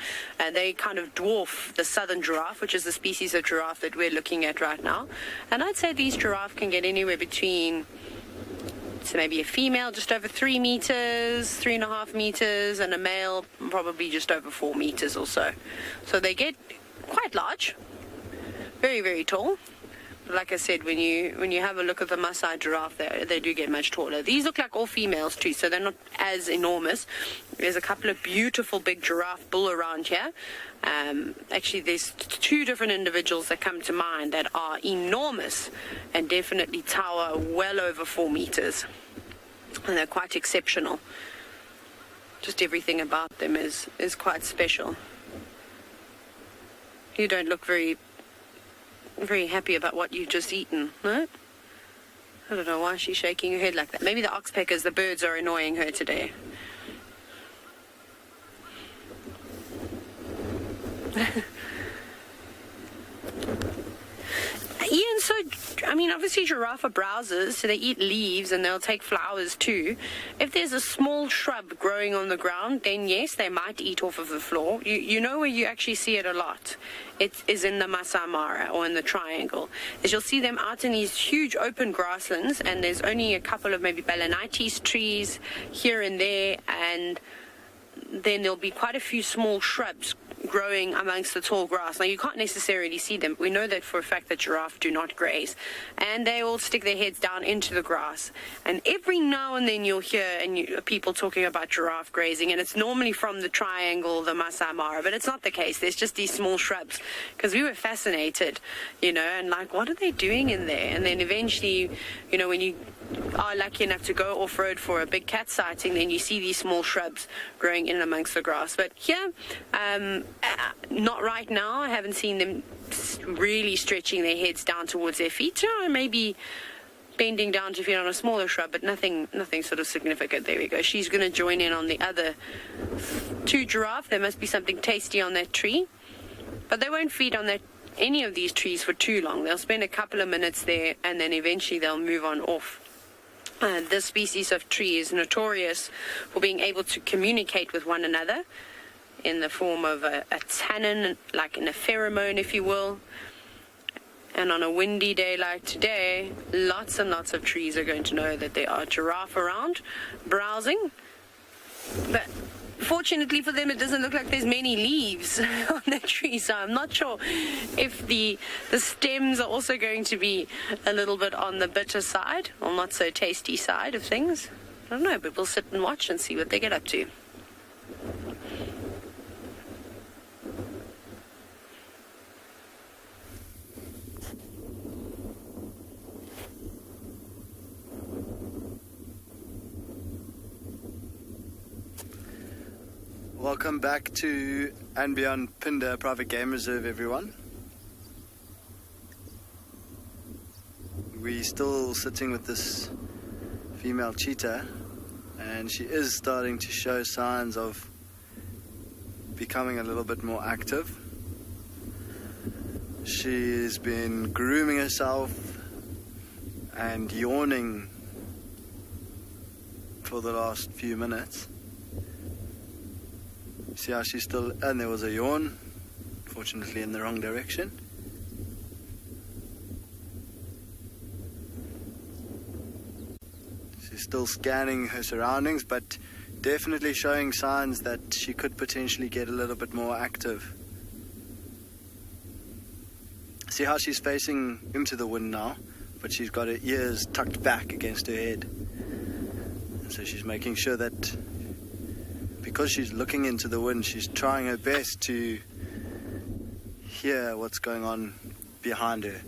They kind of dwarf the southern giraffe, which is the species of giraffe that we're looking at right now. And I'd say these giraffe can get anywhere between, so maybe a female just over 3 meters, 3.5 meters, and a male probably just over 4 meters or so. So they get quite large. Very, very tall. like I said, when you have a look at the Maasai giraffe, they do get much taller. These look like all females too, so they're not as enormous. There's a couple of beautiful big giraffe bull around here. Actually, there's two different individuals that come to mind that are enormous and definitely tower well over 4 meters. And they're quite exceptional. Just everything about them is quite special. You don't look very happy about what you've just eaten, no? I don't know why she's shaking her head like that. Maybe the oxpeckers, the birds, are annoying her today. Ian, so, I mean, obviously giraffe are browsers, so they eat leaves and they'll take flowers too. If there's a small shrub growing on the ground, then yes, they might eat off of the floor. You know where you actually see it a lot? It is in the MAASAI Mara, or in the triangle. As you'll see them out in these huge open grasslands, and there's only a couple of maybe balanitis trees here and there, and then there'll be quite a few small shrubs growing amongst the tall grass. Now, you can't necessarily see them. We know that for a fact that giraffe do not graze, and they all stick their heads down into the grass. And every now and then you'll hear people talking about giraffe grazing, and it's normally from the triangle, the MAASAI Mara, but it's not the case. There's just these small shrubs, because we were fascinated, and like, what are they doing in there? And then eventually, when you are lucky enough to go off-road for a big cat sighting, then you see these small shrubs growing in amongst the grass. But here, not right now. I haven't seen them really stretching their heads down towards their feet. Maybe bending down to feed on a smaller shrub, but nothing sort of significant. There we go. She's going to join in on the other 2 giraffe. There must be something tasty on that tree, but they won't feed on any of these trees for too long. They'll spend a couple of minutes there, and then eventually they'll move on off. This species of tree is notorious for being able to communicate with one another in the form of a tannin, like in a pheromone, if you will. And on a windy day like today, lots and lots of trees are going to know that there are giraffe around browsing. But fortunately for them, it doesn't look like there's many leaves on the tree, so I'm not sure if the stems are also going to be a little bit on the bitter side, or not so tasty side of things. I don't know, but we'll sit and watch and see what they get up to. Welcome back to and beyond PHINDA Private Game Reserve, everyone. We're still sitting with this female cheetah, and she is starting to show signs of becoming a little bit more active. She's been grooming herself and yawning for the last few minutes. See how she's still, and there was a yawn, fortunately in the wrong direction. She's still scanning her surroundings, but definitely showing signs that she could potentially get a little bit more active. See how she's facing into the wind now, but she's got her ears tucked back against her head. And so she's making sure that because she's looking into the wind, she's trying her best to hear what's going on behind her.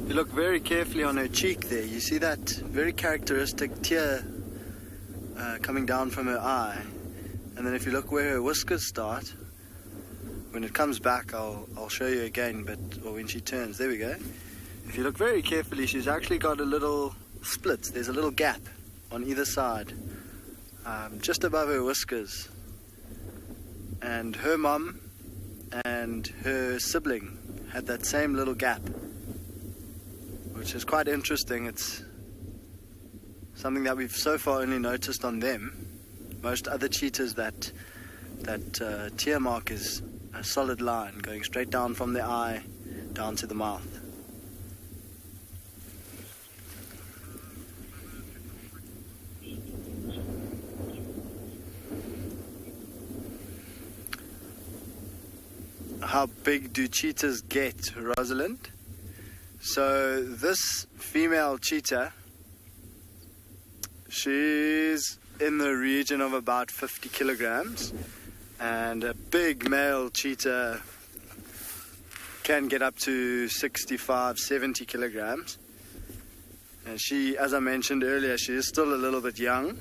You look very carefully on her cheek there. You see that very characteristic tear coming down from her eye. And then if you look where her whiskers start, when it comes back, I'll show you again, or when she turns, there we go. If you look very carefully, she's actually got a little split. There's a little gap on either side, just above her whiskers. And her mum and her sibling had that same little gap, which is quite interesting. It's something that we've so far only noticed on them. Most other cheetahs, that tear mark is a solid line going straight down from the eye down to the mouth. how big do cheetahs get, Rosalind? So this female cheetah, she's in the region of about 50 kilograms, and a big male cheetah can get up to 65, 70 kilograms. And she, as I mentioned earlier, she is still a little bit young,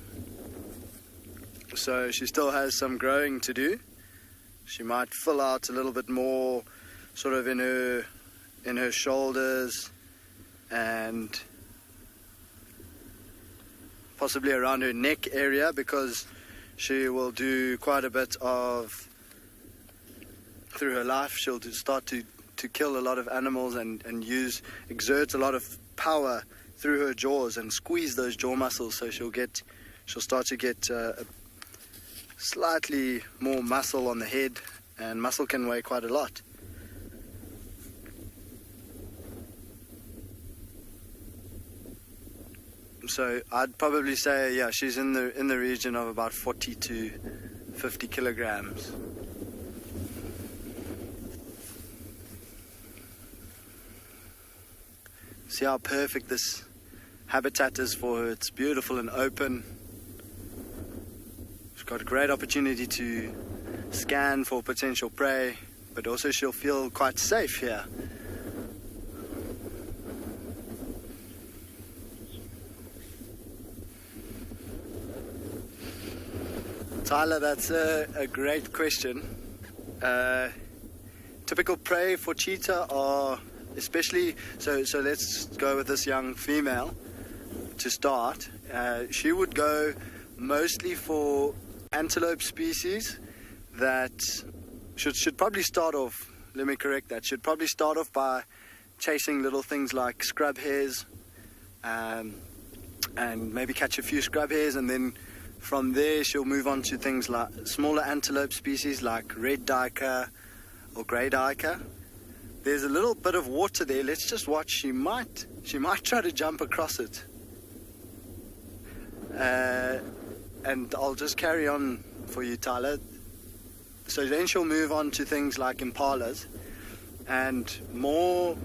so she still has some growing to do. She might fill out a little bit more sort of in her shoulders and possibly around her neck area, because she will do quite a bit of, through her life, she'll start to kill a lot of animals and exert a lot of power through her jaws and squeeze those jaw muscles, so she'll start to get slightly more muscle on the head, and muscle can weigh quite a lot. So I'd probably say, yeah, she's in the region of about 40 to 50 kilograms. See how perfect this habitat is for her. It's beautiful and open. She's got a great opportunity to scan for potential prey, but also she'll feel quite safe here. Tyler, that's a great question. Typical prey for cheetah are, especially, so let's go with this young female to start. She would go mostly for antelope species that should probably start off, let me correct that, should probably start off by chasing little things like scrub hares, and maybe catch a few scrub hares, and then from there she'll move on to things like smaller antelope species like red duiker or grey duiker. There's a little bit of water there. Let's just watch. She might try to jump across it. And I'll just carry on for you, Tyler. So then she'll move on to things like impalas, and more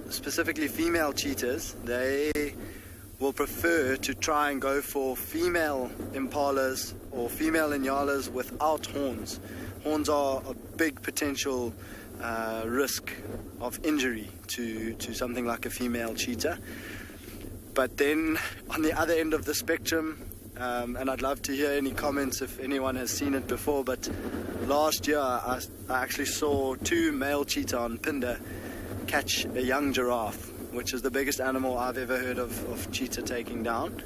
specifically female cheetahs. They will prefer to try and go for female impalas or female NGALAs without horns. Horns are a big potential risk of injury to something like a female cheetah. But then on the other end of the spectrum, and I'd love to hear any comments if anyone has seen it before, but last year I actually saw 2 male cheetah on PHINDA catch a young giraffe, which is the biggest animal I've ever heard of cheetah taking down.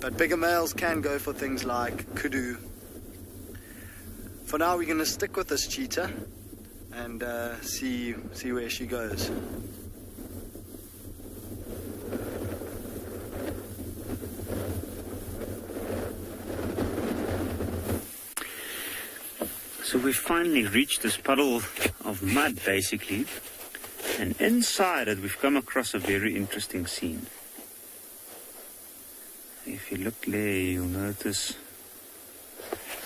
But bigger males can go for things like kudu. For now, we're going to stick with this cheetah and see where she goes. So we've finally reached this puddle of mud, basically, and inside it we've come across a very interesting scene. If you look there, you'll notice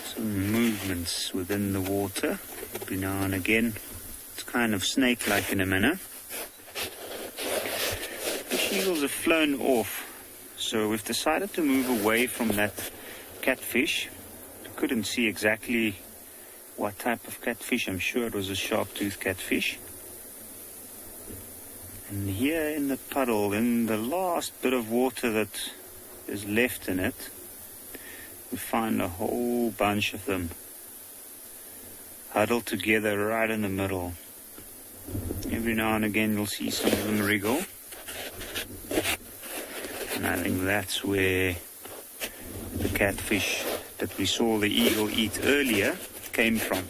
some movements within the water every now and again. It's kind of snake-like in a manner. The eagles have flown off, so we've decided to move away from that catfish. We couldn't see exactly what type of catfish. I'm sure it was a sharp-toothed catfish. And here in the puddle, in the last bit of water that is left in it, we find a whole bunch of them huddled together right in the middle. Every now and again you'll see some of them wriggle. And I think that's where the catfish that we saw the eagle eat earlier came from.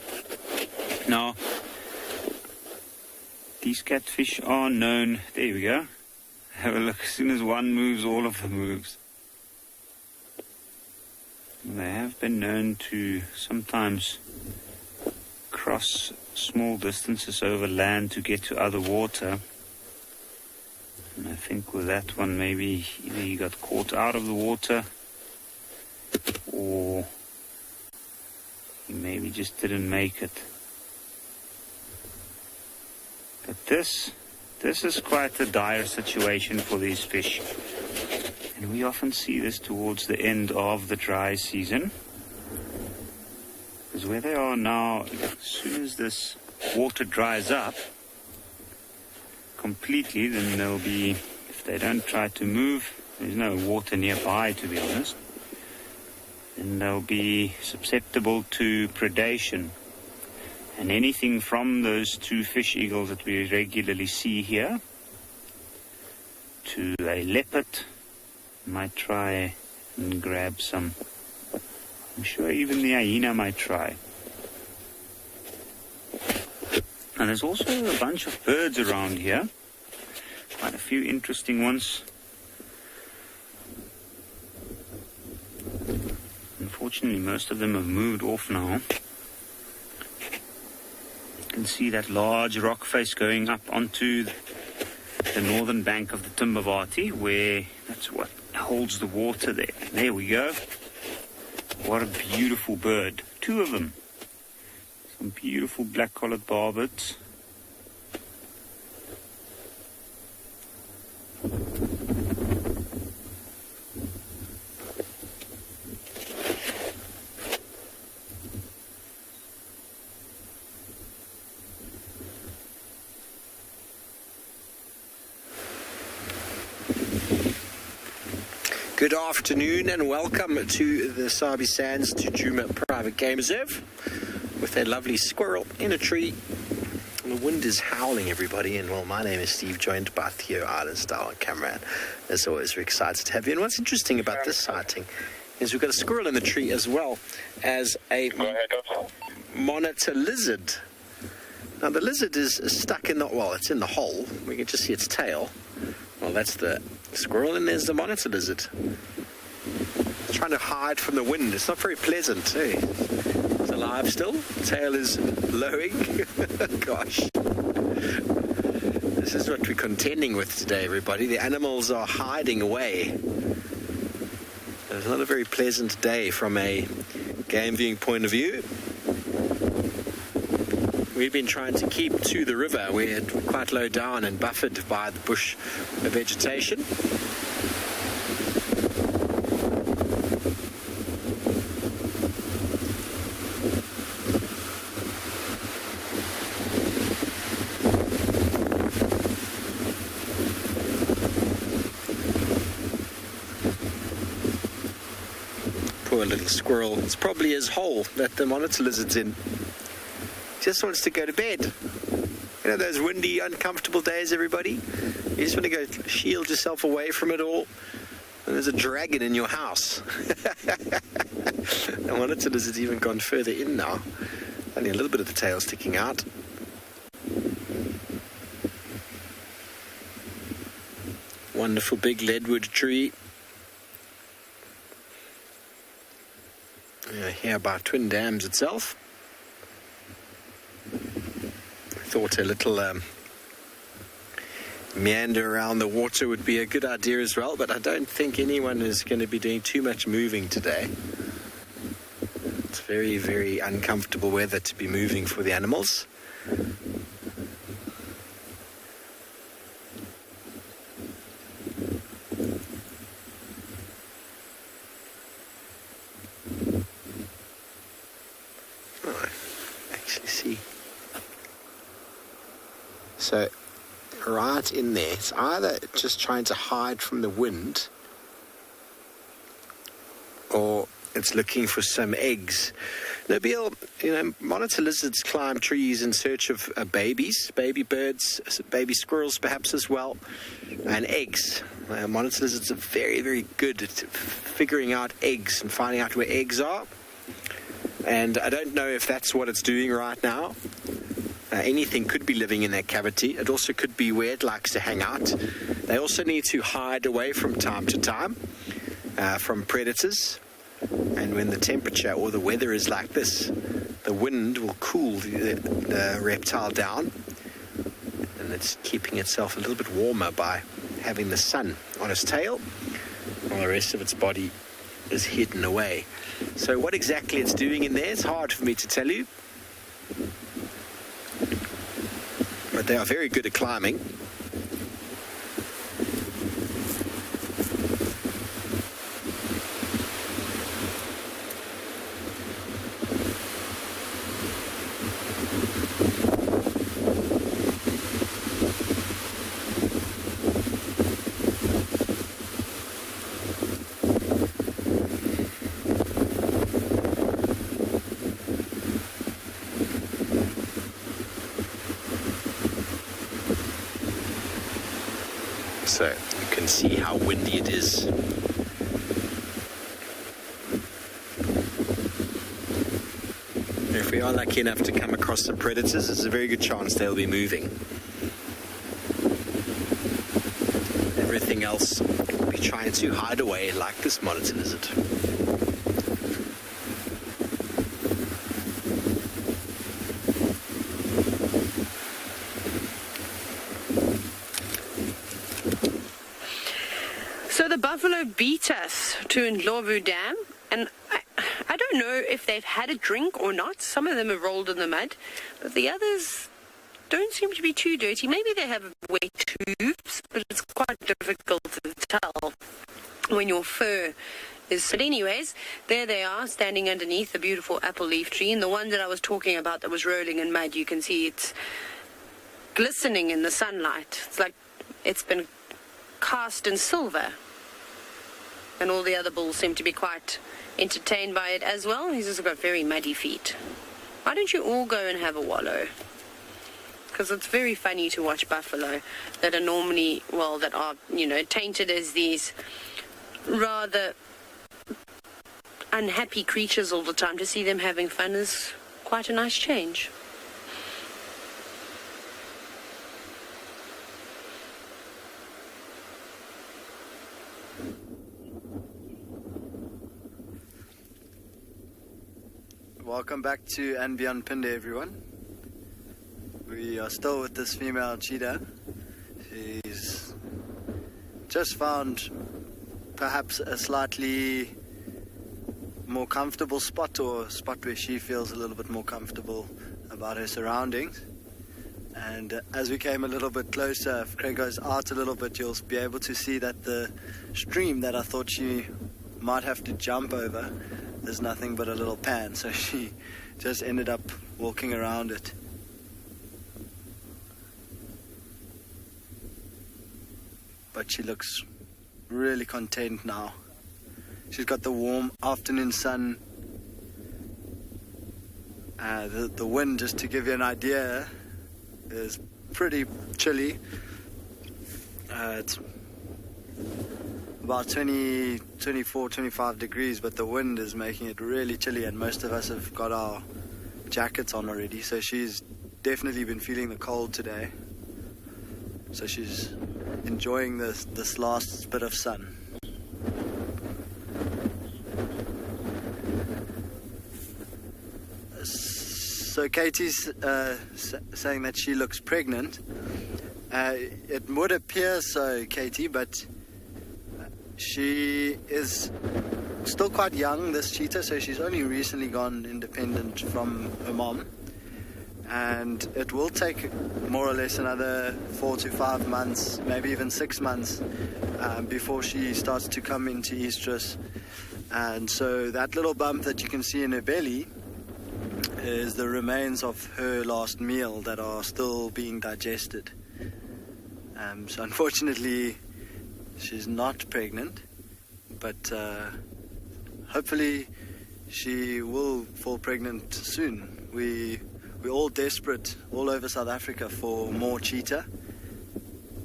Now, these catfish are known. There we go. Have a look. As soon as one moves, all of them moves. They have been known to sometimes cross small distances over land to get to other water. And I think with that one, maybe either he got caught out of the water, or he maybe just didn't make it. But this is quite a dire situation for these fish. And we often see this towards the end of the dry season. Because where they are now, as soon as this water dries up completely, then they'll be, if they don't try to move, there's no water nearby, to be honest, then they'll be susceptible to predation. And anything from those two fish eagles that we regularly see here to a leopard might try and grab some. I'm sure even the hyena might try. And there's also a bunch of birds around here. Quite a few interesting ones. Unfortunately, most of them have moved off now. You can see that large rock face going up onto the northern bank of the Timbavati, where that's what holds the water there. There we go. What a beautiful bird. Two of them. Some beautiful black-collared barbets. Good afternoon and welcome to the SABI Sands to Juma Private Game Reserve with a lovely squirrel in a tree. And the wind is howling, everybody, and well, my name is Steve, joined by Theo Island-style camera. And as always, we're excited to have you. And what's interesting about this sighting is we've got a squirrel in the tree as well as a monitor lizard. Now the lizard is stuck in the, well, it's in the hole. We can just see its tail. Well, that's the squirrel, and there's the monitor lizard. It's trying to hide from the wind. It's not very pleasant, eh? It's alive still. Tail is blowing. Gosh. This is what we're contending with today, everybody. The animals are hiding away. It's not a very pleasant day from a game viewing point of view. We've been trying to keep to the river. We're quite low down and buffered by the bush vegetation. Poor little squirrel. It's probably his hole that the monitor lizard's in. Just wants to go to bed. You know those windy, uncomfortable days, everybody? You just want to go shield yourself away from it all. And there's a dragon in your house. I wanted to, has it even gone further in now? Only a little bit of the tail sticking out. Wonderful big leadwood tree. Here by Twin Dams itself. Thought a little meander around the water would be a good idea as well, but I don't think anyone is going to be doing too much moving today. It's very, very uncomfortable weather to be moving for the animals. Oh, I actually see. So, right in there, it's either just trying to hide from the wind, or it's looking for some eggs. Nabil, you know, monitor lizards climb trees in search of babies, baby birds, baby squirrels perhaps as well, and eggs. Monitor lizards are very, very good at figuring out eggs and finding out where eggs are. And I don't know if that's what it's doing right now. Anything could be living in that cavity. It also could be where it likes to hang out. They also need to hide away from time to time from predators. And when the temperature or the weather is like this, the wind will cool the reptile down. And it's keeping itself a little bit warmer by having the sun on its tail, while the rest of its body is hidden away. So what exactly it's doing in there, it's hard for me to tell you. But They are very good at climbing. So you can see how windy it is. If we are lucky enough to come across some predators, there's a very good chance they'll be moving. Everything else will be trying to hide away like this monitor lizard. So the buffalo beat us to Ndlovu Dam, and I don't know if they've had a drink or not. Some of them have rolled in the mud, but the others don't seem to be too dirty. Maybe they have wet hooves, but it's quite difficult to tell when your fur is... But anyways, there they are, standing underneath the beautiful apple leaf tree, and the one that I was talking about that was rolling in mud, you can see it's glistening in the sunlight. It's like it's been cast in silver. And all the other bulls seem to be quite entertained by it as well. He's also got very muddy feet. Why don't you all go and have a wallow? Because it's very funny to watch buffalo that are normally, well, that are, you know, tainted as these rather unhappy creatures all the time. To see them having fun is quite a nice change. Welcome back to and beyond PHINDA, everyone. We are still with this female cheetah. She's just found perhaps a slightly more comfortable spot, or a spot where she feels a little bit more comfortable about her surroundings. And as we came a little bit closer, if Craig goes out a little bit, you'll be able to see that the stream that I thought she might have to jump over is nothing but a little pan, so she just ended up walking around it. But she looks really content now. She's got the warm afternoon sun. The wind, just to give you an idea, is pretty chilly. It's about 24, 25 degrees, but the wind is making it really chilly, and most of us have got our jackets on already, so she's definitely been feeling the cold today. So she's enjoying this last bit of sun. So Katie's saying that she looks pregnant. It would appear so, Katie, but she is still quite young, this cheetah, so she's only recently gone independent from her mom. And it will take more or less another 4 to 5 months, maybe even 6 months, before she starts to come into estrus. And so that little bump that you can see in her belly is the remains of her last meal that are still being digested. So unfortunately, she's not pregnant, but hopefully she will fall pregnant soon. We're all desperate all over South Africa for more cheetah,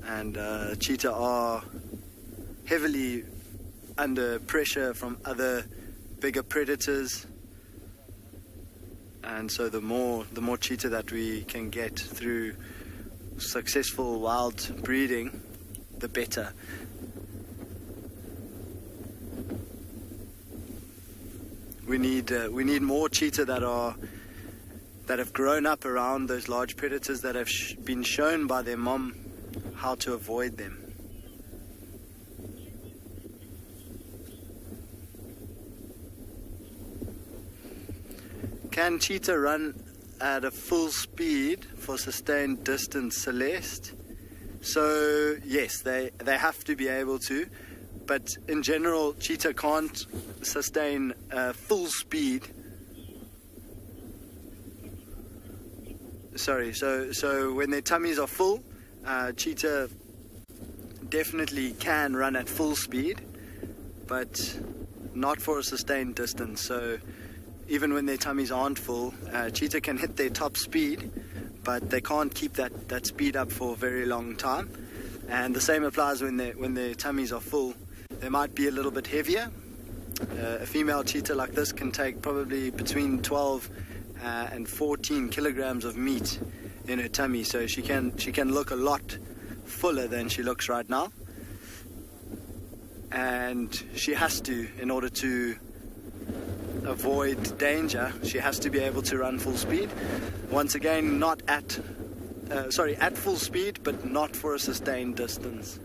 and cheetah are heavily under pressure from other bigger predators, and so the more cheetah that we can get through successful wild breeding, the better. We need more cheetah that have grown up around those large predators, that have been shown by their mom how to avoid them. Can cheetah run at a full speed for sustained distance, Celeste. So yes, they have to be able to, but in general, cheetah can't sustain full speed. Sorry, so when their tummies are full, cheetah definitely can run at full speed, but not for a sustained distance. So even when their tummies aren't full, cheetah can hit their top speed, but they can't keep that speed up for a very long time. And the same applies when their tummies are full. They might be a little bit heavier. A female cheetah like this can take probably between 12 and 14 kilograms of meat in her tummy, so she can look a lot fuller than she looks right now. And she has to, in order to avoid danger, she has to be able to run full speed. Once again, not at full speed, but not for a sustained distance.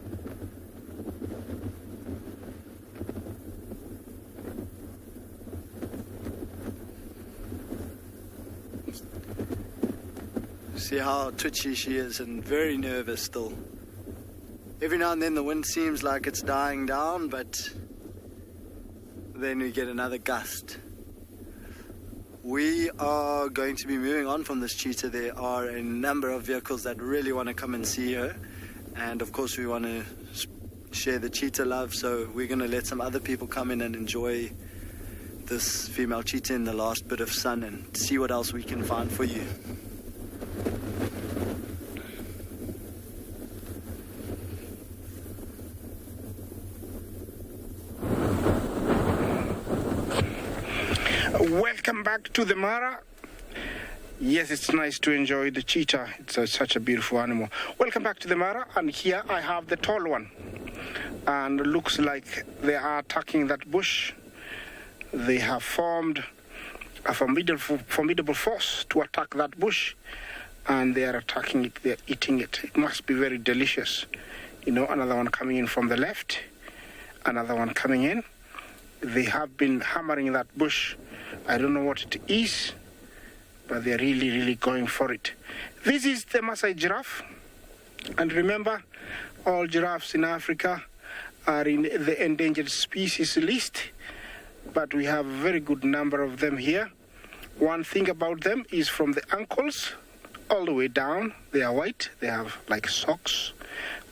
See how twitchy she is and very nervous still. Every now and then the wind seems like it's dying down, but then we get another gust. We are going to be moving on from this cheetah. There are a number of vehicles that really want to come and see her, and of course we want to share the cheetah love, so we're going to let some other people come in and enjoy this female cheetah in the last bit of sun and see what else we can find for you. Welcome back to the Mara. Yes, it's nice to enjoy the cheetah. It's such a beautiful animal. Welcome back to the Mara, and here I have the tall one. And it looks like they are attacking that bush. They have formed a formidable force to attack that bush, and they are attacking it, they're eating it. It must be very delicious. You know, another one coming in from the left, another one coming in. They have been hammering that bush. I don't know what it is, but they're really going for it. This is the MAASAI giraffe. And remember, all giraffes in Africa are in the endangered species list, but we have a very good number of them here. One thing about them is from the ankles all the way down, they are white. They have like socks.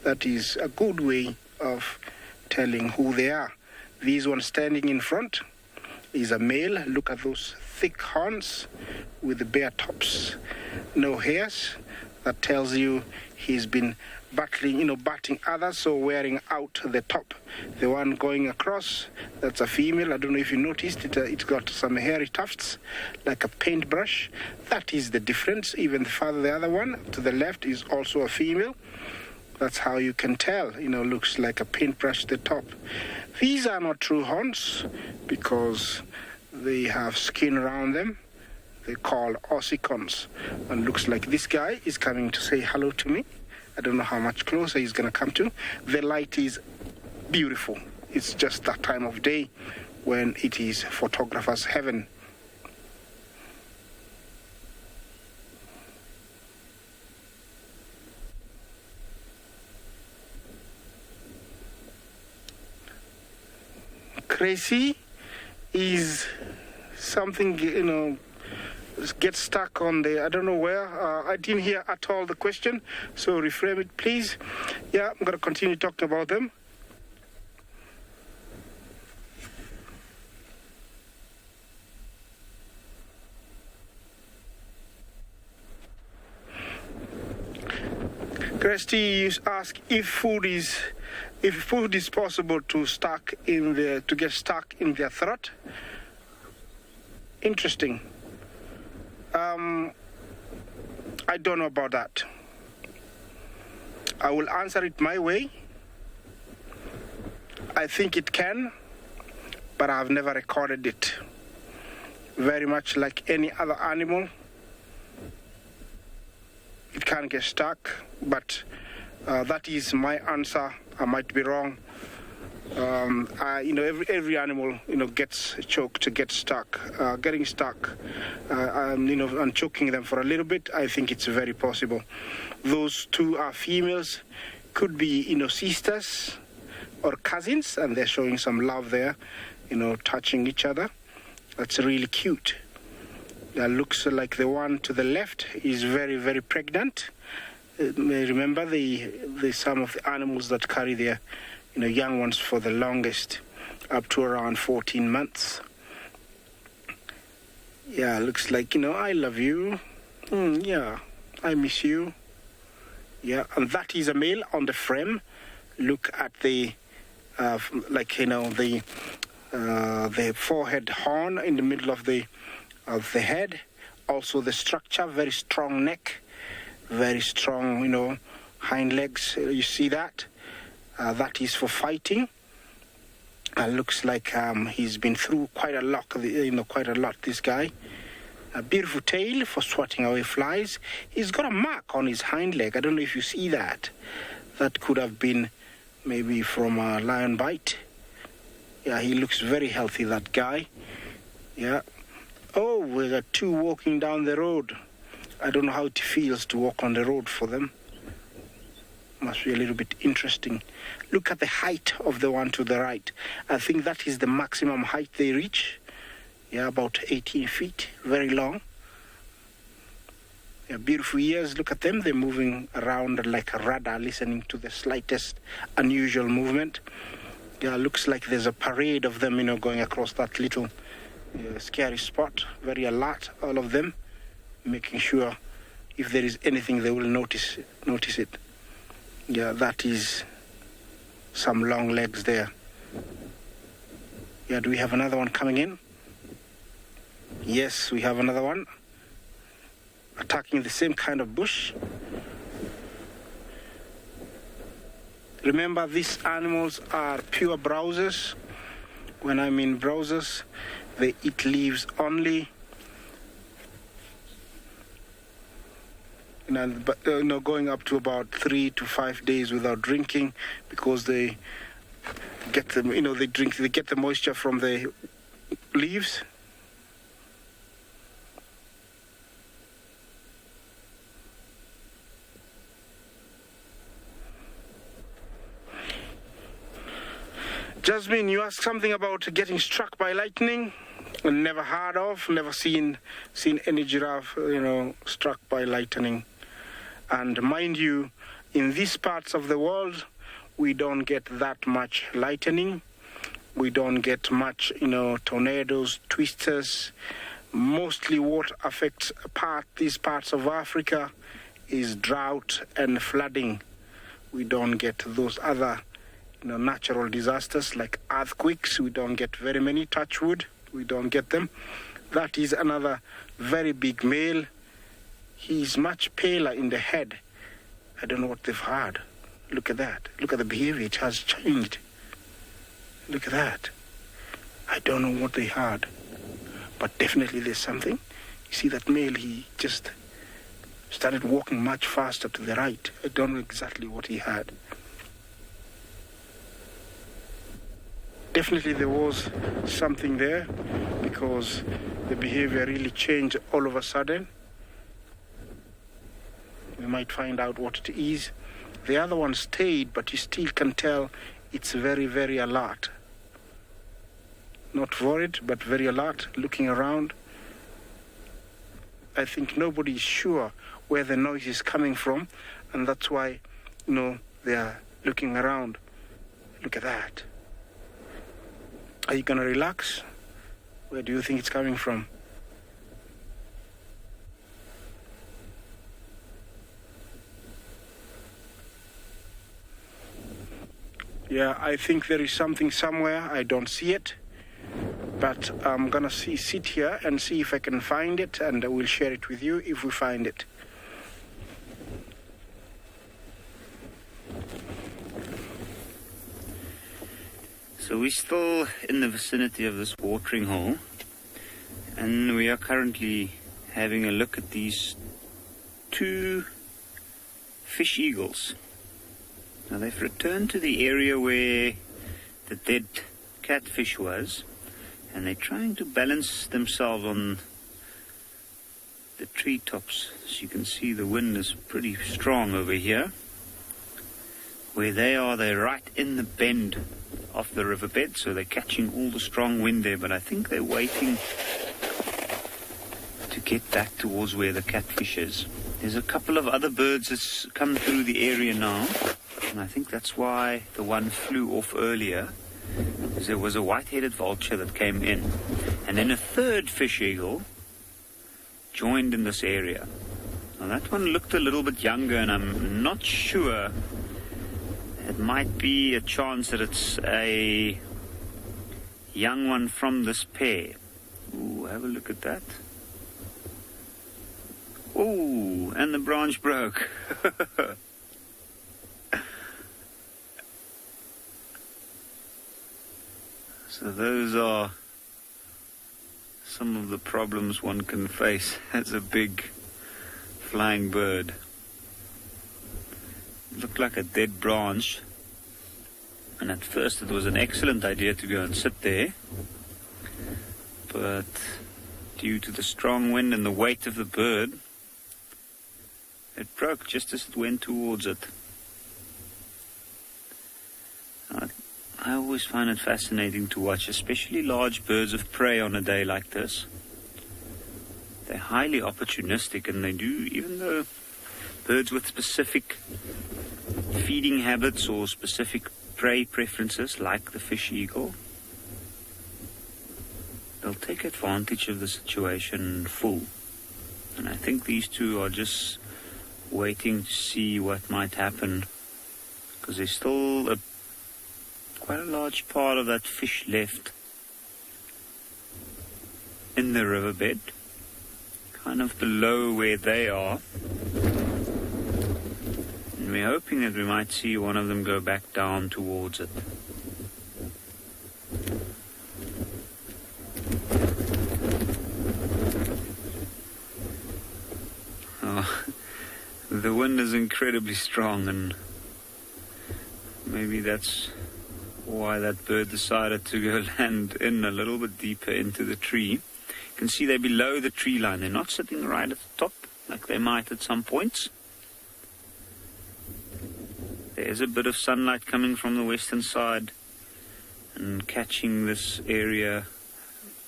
That is a good way of telling who they are. This one standing in front is a male. Look at those thick horns with the bare tops, no hairs. That tells you he's been batting others, so wearing out the top. The one going across, that's a female. I don't know if you noticed it. It's got some hairy tufts, like a paintbrush. That is the difference. Even further, the other one to the left is also a female. That's how you can tell. Looks like a paintbrush, the top. These are not true horns because they have skin around them. They're called ossicons. And looks like this guy is coming to say hello to me. I don't know how much closer he's going to come to. The light is beautiful. It's just that time of day when it is photographer's heaven. Crazy is something, gets stuck on the, I don't know where. I didn't hear at all the question, so reframe it, please. Yeah, I'm going to continue talking about them. Kirsty asked if food is possible to get stuck in their throat. Interesting. I don't know about that. I will answer it my way. I think it can, but I've never recorded it. Very much like any other animal, it can get stuck, but that is my answer. I might be wrong. Every animal, gets choked, gets stuck. Getting stuck, and choking them for a little bit, I think it's very possible. Those two are females, could be, sisters or cousins, and they're showing some love there, touching each other. That's really cute. That looks like the one to the left is very, very pregnant. Remember some of the animals that carry their young ones for the longest, up to around 14 months. Yeah, looks like, I love you. Yeah, I miss you. Yeah, and that is a male on the frame. Look at the, the forehead horn in the middle of the head. Also the structure, very strong neck, very strong, hind legs. You see that? That is for fighting. Looks like he's been through quite a lot, this guy. A beautiful tail for swatting away flies. He's got a mark on his hind leg. I don't know if you see that. That could have been maybe from a lion bite. Yeah, he looks very healthy, that guy. Yeah. Oh, we got two walking down the road. I don't know how it feels to walk on the road for them. Must be a little bit interesting. Look at the height of the one to the right. I think that is the maximum height they reach. Yeah, about 18 feet, very long. Yeah, beautiful ears. Look at them. They're moving around like a radar, listening to the slightest unusual movement. Yeah, looks like there's a parade of them, going across that little scary spot. Very alert, all of them, making sure if there is anything they will notice it. Yeah, that is some long legs there. Yeah, do we have another one coming in? Yes, we have another one attacking the same kind of bush. Remember, these animals are pure browsers. When I mean browsers, they eat leaves only. Going up to about 3 to 5 days without drinking, because they get them, they get the moisture from the leaves. Jasmine, you asked something about getting struck by lightning. Never heard of, never seen any giraffe, struck by lightning. And mind you, in these parts of the world, we don't get that much lightning. We don't get much, tornadoes, twisters. Mostly what affects these parts of Africa is drought and flooding. We don't get those other, natural disasters like earthquakes. We don't get very many, touch wood. We don't get them. That is another very big male. He's much paler in the head. I don't know what they've had. Look at that. Look at the behavior. It has changed. Look at that. I don't know what they had. But definitely there's something. You see that male, he just started walking much faster to the right. I don't know exactly what he had. Definitely there was something there, because the behavior really changed all of a sudden. We might find out what it is. The other one stayed, but you still can tell it's very, very alert. Not worried, but very alert, looking around. I think nobody is sure where the noise is coming from, and that's why, they are looking around. Look at that. Are you going to relax? Where do you think it's coming from? Yeah, I think there is something somewhere. I don't see it. But I'm going to sit here and see if I can find it, and I will share it with you if we find it. So we're still in the vicinity of this watering hole, and we are currently having a look at these two fish eagles. Now they've returned to the area where the dead catfish was, and they're trying to balance themselves on the treetops. As you can see, the wind is pretty strong over here. Where they are, they're right in the bend of the riverbed, so they're catching all the strong wind there, but I think they're waiting to get back towards where the catfish is. There's a couple of other birds that's come through the area now, and I think that's why the one flew off earlier, because there was a white-headed vulture that came in, and then a third fish eagle joined in this area. Now that one looked a little bit younger, and I'm not sure. It might be a chance that it's a young one from this pair. Ooh, have a look at that. Ooh, and the branch broke. So those are some of the problems one can face as a big flying bird. It looked like a dead branch, and at first it was an excellent idea to go and sit there, but due to the strong wind and the weight of the bird, it broke just as it went towards it. I always find it fascinating to watch, especially large birds of prey on a day like this. They're highly opportunistic, and they do, even though birds with specific feeding habits or specific prey preferences, like the fish eagle, they'll take advantage of the situation full. And I think these two are just waiting to see what might happen, because there's still quite a large part of that fish left in the riverbed, kind of below where they are. And we're hoping that we might see one of them go back down towards it. Oh, the wind is incredibly strong, and maybe that's why that bird decided to go land in a little bit deeper into the tree. You can see they're below the tree line. They're not sitting right at the top like they might at some points. There's a bit of sunlight coming from the western side and catching this area,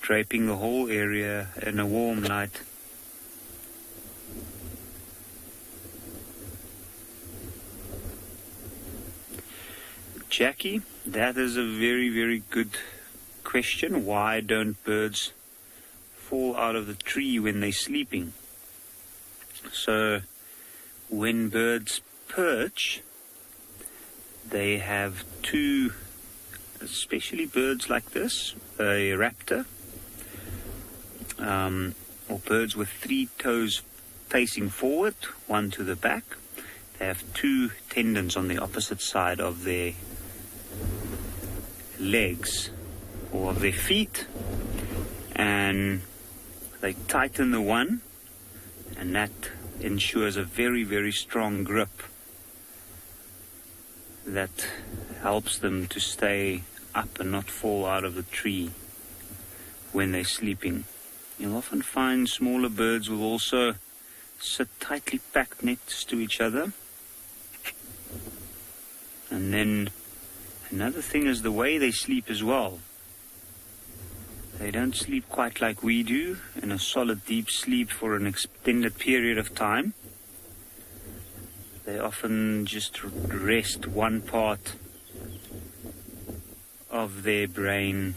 draping the whole area in a warm light. Jackie, that is a very, very good question. Why don't birds fall out of the tree when they're sleeping? So, when birds perch, they have two, especially birds like this, a raptor, or birds with three toes facing forward, one to the back. They have two tendons on the opposite side of their legs or of their feet, and they tighten the one, and that ensures a very, very strong grip that helps them to stay up and not fall out of the tree when they're sleeping. You'll often find smaller birds will also sit tightly packed next to each other. And then another thing is the way they sleep as well. They don't sleep quite like we do, in a solid deep sleep for an extended period of time. They often just rest one part of their brain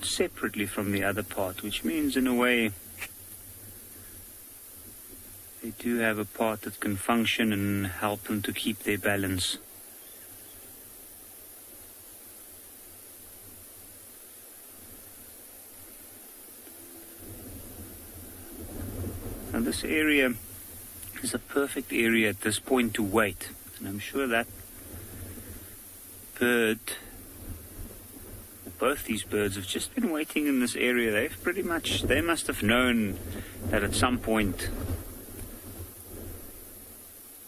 separately from the other part, which means in a way they do have a part that can function and help them to keep their balance. Now this area is a perfect area at this point to wait, and I'm sure that bird, both these birds, have just been waiting in this area. They must have known that at some point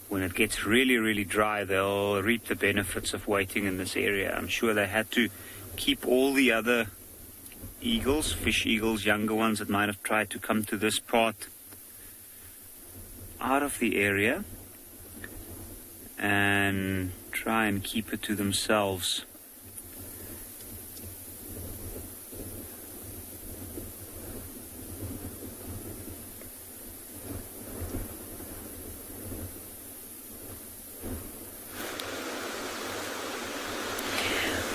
when it gets really, really dry, they'll reap the benefits of waiting in this area. I'm sure they had to keep all the other eagles, fish eagles, younger ones that might have tried to come to this part, out of the area and try and keep it to themselves.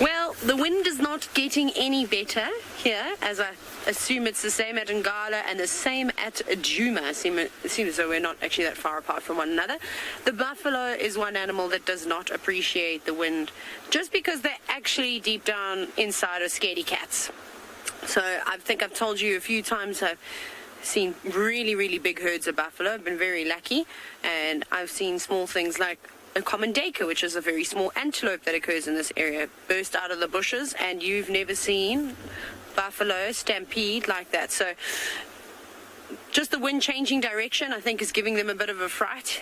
Well, the wind is not getting any better here, as I assume it's the same at NGALA and the same at Djuma. It seems as though we're not actually that far apart from one another. The buffalo is one animal that does not appreciate the wind, just because they're actually deep down inside are scaredy cats. So I think I've told you a few times I've seen really, really big herds of buffalo. I've been very lucky, and I've seen small things like a common daker, which is a very small antelope that occurs in this area, burst out of the bushes, and you've never seen buffalo stampede like that. So just the wind changing direction, I think, is giving them a bit of a fright.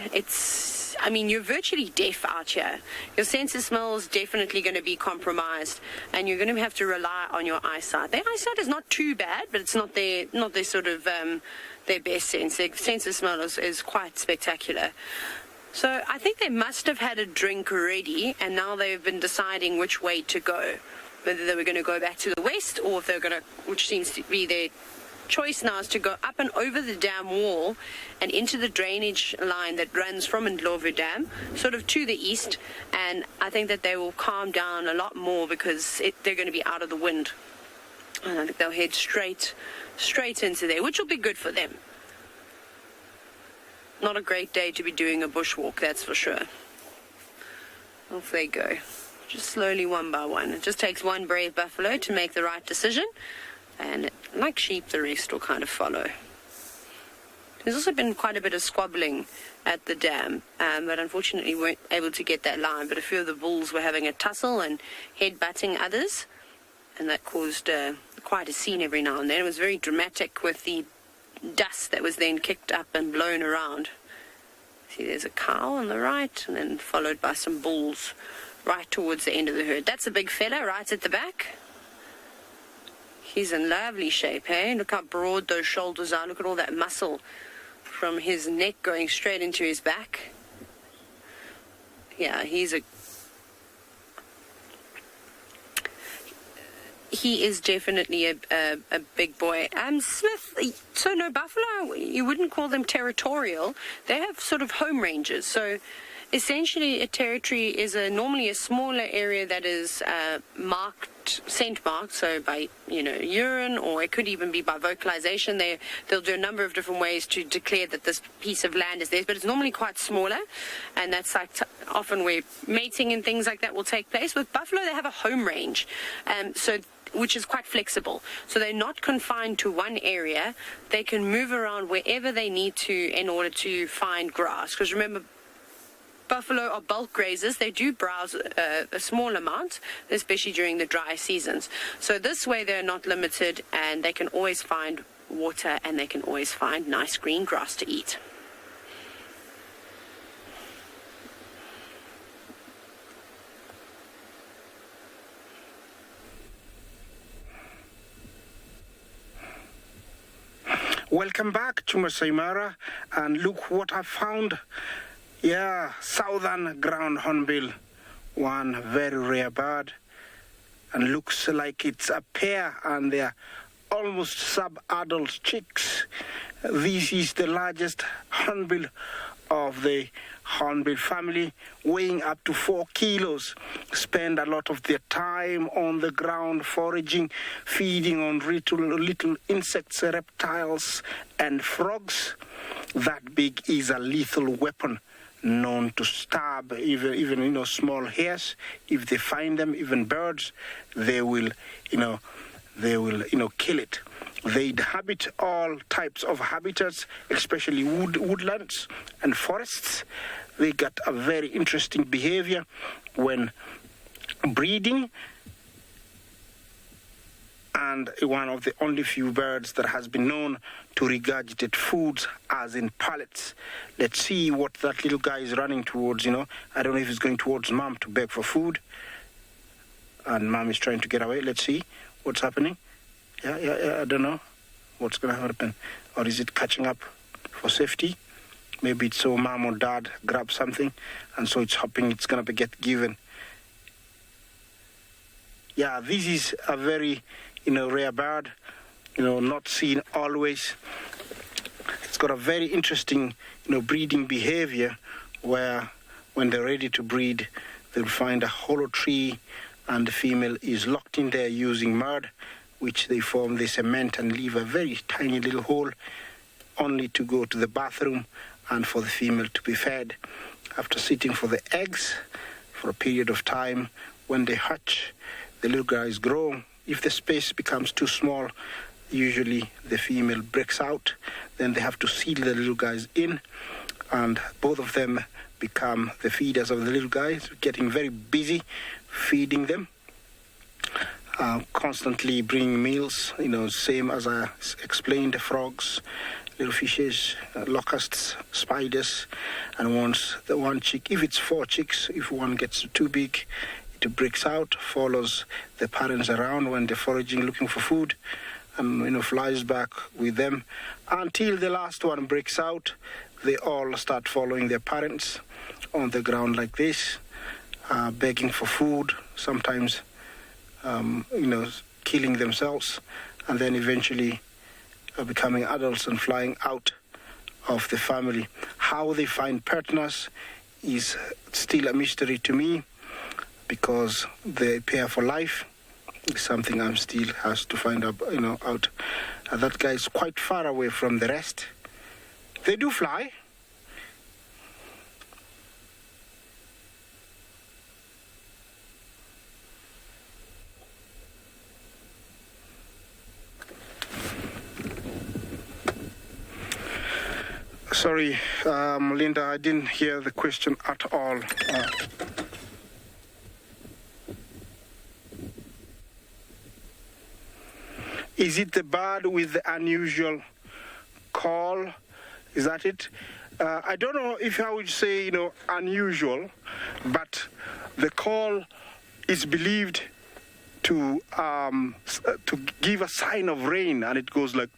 I mean, you're virtually deaf out here. Your sense of smell is definitely going to be compromised, and you're going to have to rely on your eyesight. Their eyesight is not too bad, but it's not their sort of their best sense. Their sense of smell is quite spectacular. So I think they must have had a drink already, and now they've been deciding which way to go. Whether they were going to go back to the west, or if they're going to, which seems to be their choice now, is to go up and over the dam wall and into the drainage line that runs from Ndlovu Dam, sort of to the east. And I think that they will calm down a lot more because they're going to be out of the wind. And I think they'll head straight into there, which will be good for them. Not a great day to be doing a bushwalk, that's for sure. Off they go. Just slowly, one by one. It just takes one brave buffalo to make the right decision, and like sheep, the rest will kind of follow. There's also been quite a bit of squabbling at the dam, but unfortunately we weren't able to get that line. But a few of the bulls were having a tussle and head-butting others, and that caused quite a scene every now and then. It was very dramatic with the dust that was then kicked up and blown around. See, there's a cow on the right, and then followed by some bulls right towards the end of the herd. That's a big fella right at the back. He's in lovely shape, hey? Look how broad those shoulders are. Look at all that muscle from his neck going straight into his back. Yeah, he is definitely a big boy. Smith, so no buffalo, you wouldn't call them territorial. They have sort of home ranges. So essentially a territory is normally a smaller area that is scent marked, so by urine, or it could even be by vocalization. They'll do a number of different ways to declare that this piece of land is theirs, but it's normally quite smaller, and that's like often where mating and things like that will take place. With buffalo, they have a home range, which is quite flexible. So they're not confined to one area. They can move around wherever they need to in order to find grass. Because remember, buffalo are bulk grazers. They do browse a small amount, especially during the dry seasons. So this way they're not limited, and they can always find water, and they can always find nice green grass to eat. Welcome back to Masai Mara, and look what I found. Yeah, southern ground hornbill, one very rare bird, and looks like it's a pair, and they're almost sub-adult chicks. This is the largest hornbill of the hornbill family, weighing up to 4 kilos, spend a lot of their time on the ground foraging, feeding on little insects, reptiles, and frogs. That big is a lethal weapon, known to stab even small hares. If they find them, even birds, they will kill it. They inhabit all types of habitats, especially woodlands and forests. They got a very interesting behavior when breeding, and one of the only few birds that has been known to regurgitate foods as in pellets. Let's see what that little guy is running towards, I don't know if he's going towards mom to beg for food. And mom is trying to get away. Let's see what's happening. Yeah, I don't know what's going to happen. Or is it catching up for safety? Maybe it's so mom or dad grab something, and so it's hopping, it's going to get given. Yeah, this is a very, rare bird, not seen always. It's got a very interesting, breeding behavior where when they're ready to breed, they'll find a hollow tree and the female is locked in there using mud, which they cement and leave a very tiny little hole only to go to the bathroom and for the female to be fed. After sitting for the eggs for a period of time, when they hatch, the little guys grow. If the space becomes too small, usually the female breaks out. Then they have to seal the little guys in, and both of them become the feeders of the little guys, getting very busy feeding them, constantly bringing meals, same as I explained, frogs, little fishes, locusts, spiders, and once the one chick, if it's 4 chicks, if one gets too big, it breaks out, follows the parents around when they're foraging, looking for food, and flies back with them until the last one breaks out. They all start following their parents on the ground like this, begging for food, sometimes killing themselves, and then eventually becoming adults and flying out of the family. How they find partners is still a mystery to me, because they pair for life is something I'm still has to find out. That guy is quite far away from the rest. They do fly. Sorry, Linda, I didn't hear the question at all. Is it the bird with the unusual call? Is that it? I don't know if I would say, unusual, but the call is believed to give a sign of rain, and it goes like...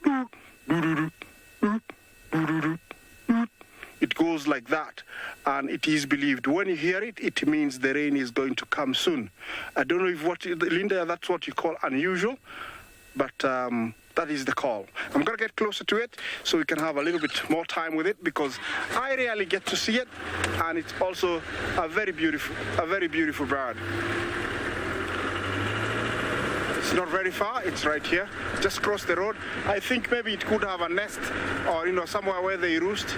It goes like that, and it is believed when you hear it, it means the rain is going to come soon. I don't know if Linda, that's what you call unusual, but that is the call. I'm going to get closer to it so we can have a little bit more time with it, because I rarely get to see it, and it's also a very beautiful bird. It's not very far, it's right here, just across the road. I think maybe it could have a nest or, somewhere where they roost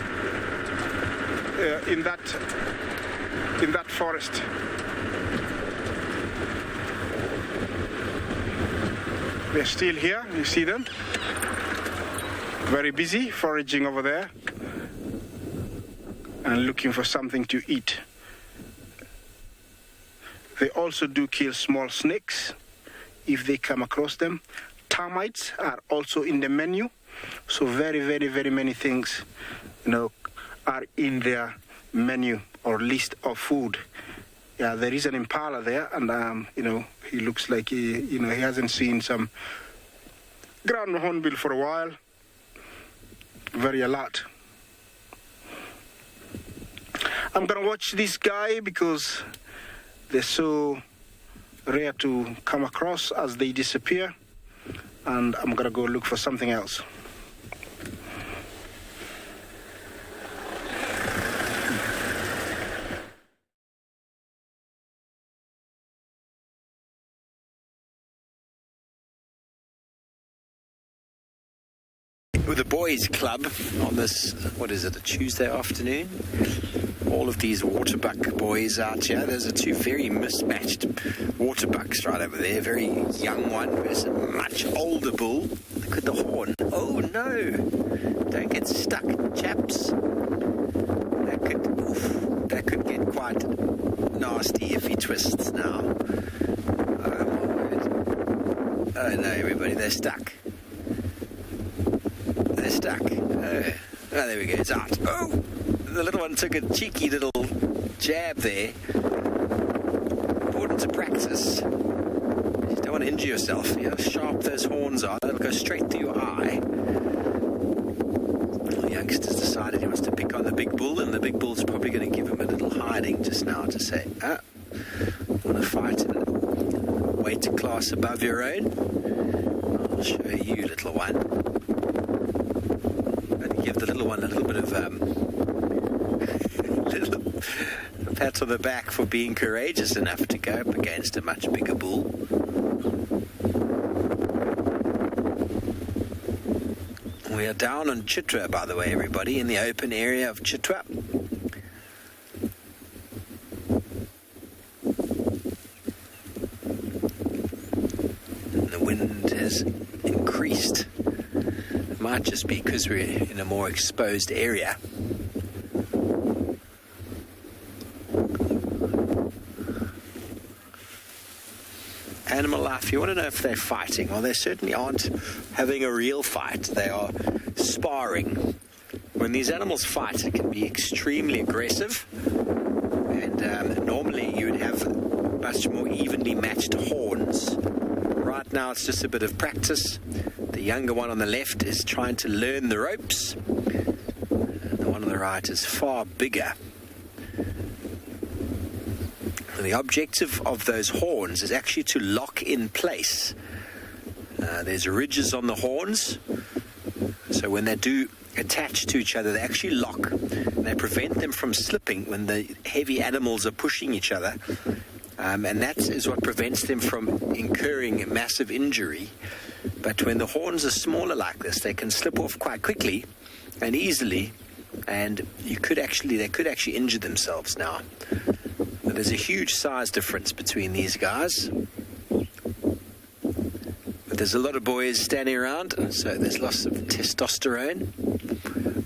in that forest. They're still here, you see them? Very busy foraging over there and looking for something to eat. They also do kill small snakes if they come across them. Termites are also in the menu. So very many things, are in their menu or list of food. Yeah, there is an impala there, and he looks like he hasn't seen some ground hornbill for a while. Very alert. I'm gonna watch this guy because they're so rare to come across as they disappear, and I'm gonna go look for something else. With the boys' club on this, what is it, a Tuesday afternoon? All of these waterbuck boys out here. Those are 2 very mismatched waterbucks right over there. Very young one versus a much older bull. Look at the horn. Oh no! Don't get stuck, chaps. That could get quite nasty if he twists now. Oh my word. Oh no, everybody, they're stuck. They're stuck. Oh, there we go, it's out. Oh, the little one took a cheeky little jab there. Important to practice. You don't want to injure yourself. You know how sharp those horns are. They'll go straight through your eye. The youngster's decided he wants to pick on the big bull, and the big bull's probably going to give him a little hiding just now to say, I want to fight in a weight class above your own. I'll show you, little one. And give the little one a little bit of little pat on the back for being courageous enough to go up against a much bigger bull. We are down on Chitwa, by the way, everybody, in the open area of Chitwa. And the wind has increased. It might just be because we're in a more exposed area. Animal life, you want to know if they're fighting. Well, they certainly aren't having a real fight. They are sparring. When these animals fight, it can be extremely aggressive. And normally you would have much more evenly matched horns. Right now it's just a bit of practice. The younger one on the left is trying to learn the ropes. And the one on the right is far bigger. And the objective of those horns is actually to lock in place. There's ridges on the horns, so when they do attach to each other, they actually lock. And they prevent them from slipping when the heavy animals are pushing each other. And that is what prevents them from incurring massive injury. But when the horns are smaller like this, they can slip off quite quickly and easily, and they could actually injure themselves now. There's a huge size difference between these guys. But there's a lot of boys standing around, and so there's lots of testosterone.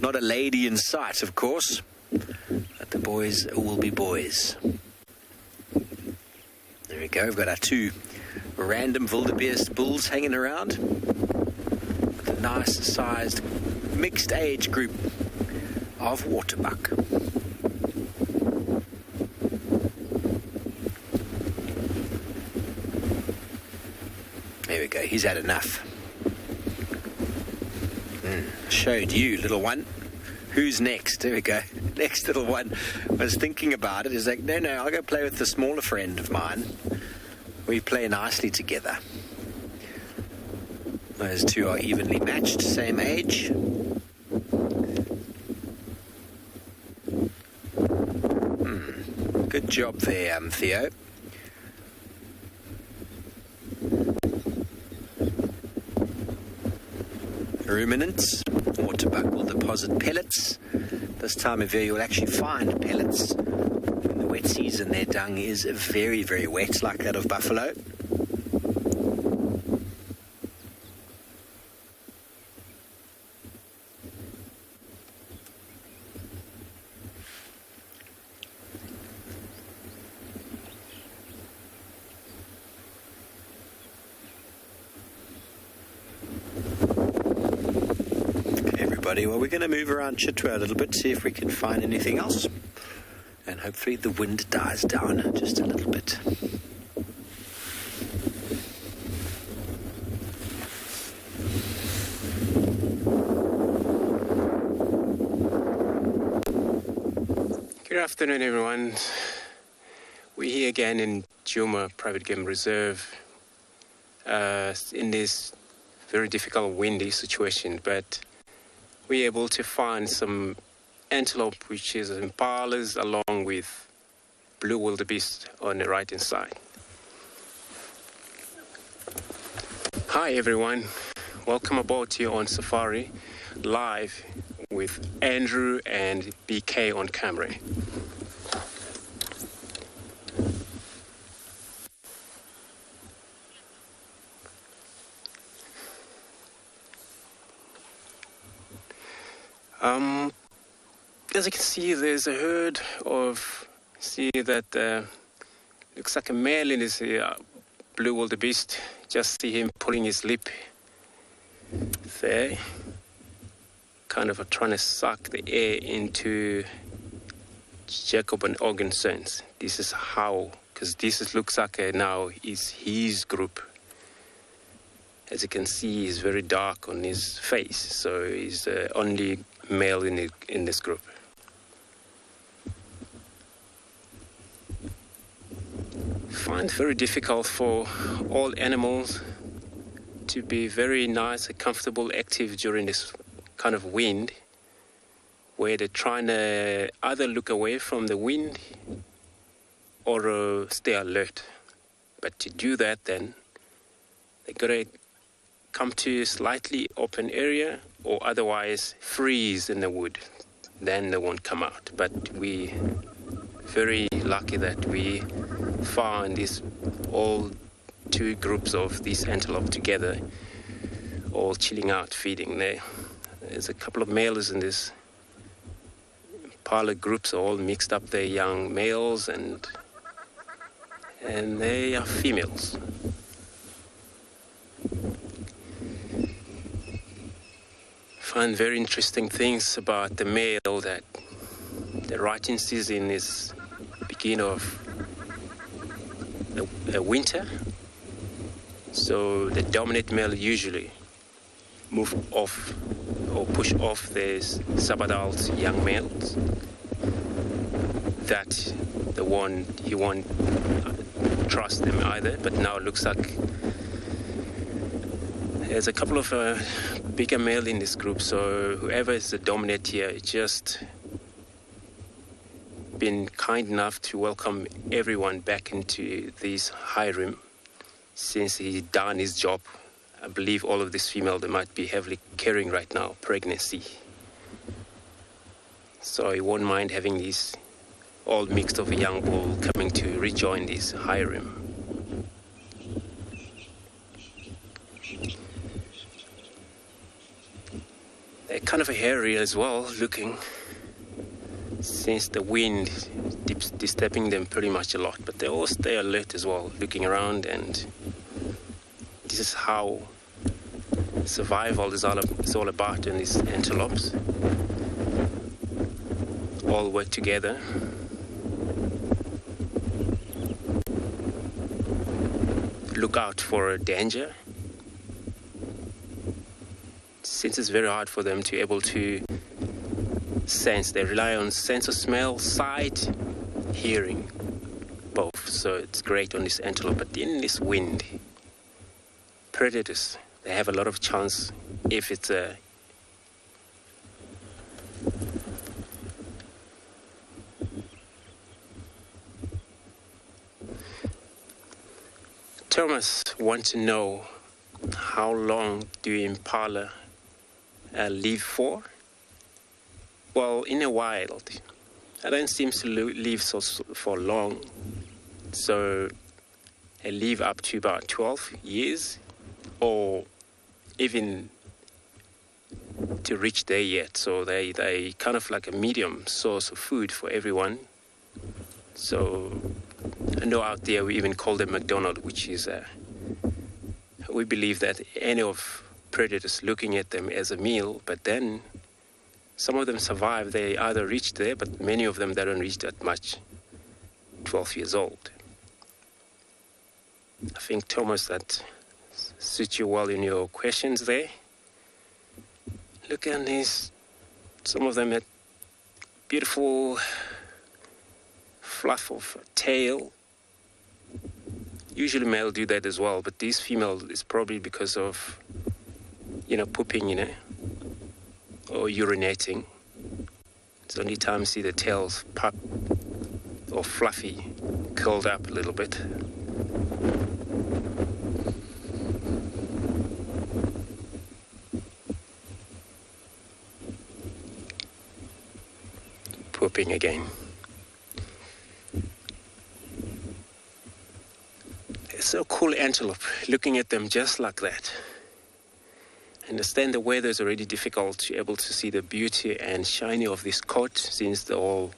Not a lady in sight, of course, but the boys will be boys. There we go, we've got our two random wildebeest bulls hanging around. With a nice sized mixed age group of waterbuck. There we go, he's had enough. Showed you, little one. Who's next? There we go. Next little one. I was thinking about it. He's like, no, I'll go play with the smaller friend of mine. We play nicely together. Those two are evenly matched, same age. Good job there, Theo. Ruminants, waterbuck will deposit pellets. This time of year you'll actually find pellets. In the wet season their dung is very, very wet, like that of buffalo. Well, we're going to move around Chitwa a little bit, see if we can find anything else. And hopefully the wind dies down just a little bit. Good afternoon, everyone. We're here again in Djuma Private Game Reserve in this very difficult windy situation, but we're able to find some antelope, which is impalas, along with blue wildebeest on the right hand side. Hi everyone, welcome aboard here on Safari, live with Andrew and BK on camera. As you can see, there's a herd of, looks like a male in this blue wildebeest. Just see him pulling his lip there, kind of trying to suck the air into Jacob and Orgensons. This is how, because this looks like now is his group. As you can see, he's very dark on his face, so he's the only male in this group. Find it very difficult for all animals to be very nice and comfortable, active during this kind of wind, where they're trying to either look away from the wind or stay alert. But to do that, then they gotta come to a slightly open area or otherwise freeze in the wood. Then they won't come out. But we very lucky that we found these all two groups of these antelope together, all chilling out, feeding there. There's a couple of males in this pilot groups, all mixed up. Their young males and they are females. Find very interesting things about the male, that the writing season is beginning of the winter, so the dominant male usually move off or push off the subadult young males. That he won't trust them either, but now it looks like there's a couple of bigger male in this group, so whoever is the dominant here just been kind enough to welcome everyone back into this harem since he's done his job. I believe all of these females, they might be heavily carrying right now pregnancy, so he won't mind having these all mixed of a young bull coming to rejoin this harem. They're kind of hairy as well looking, since the wind is disturbing them pretty much a lot, but they all stay alert as well, looking around, and this is how survival is all about in these antelopes. All work together. Look out for danger, since it's very hard for them to be able to sense. They rely on sense of smell, sight, hearing, both. So it's great on this antelope. But in this wind, predators, they have a lot of chance if it's a Thomas wants to know, how long do impala live for? Well, in the wild, I don't seem to live for long. So they live up to about 12 years, or even to reach there yet. So they kind of like a medium source of food for everyone. So I know out there we even call them McDonald's, which is we believe that any of predators looking at them as a meal, but then some of them survive. They either reach there, but many of them, they don't reach that much, 12 years old. I think, Thomas, that suits you well in your questions there. Look at these, some of them have beautiful fluff of tail. Usually male do that as well, but this female is probably because of, pooping, or urinating. It's the only time you see the tails pop or fluffy, curled up a little bit. Pooping again. It's so cool antelope, looking at them just like that. I understand the weather is already difficult to be able to see the beauty and shiny of this coat, since they're all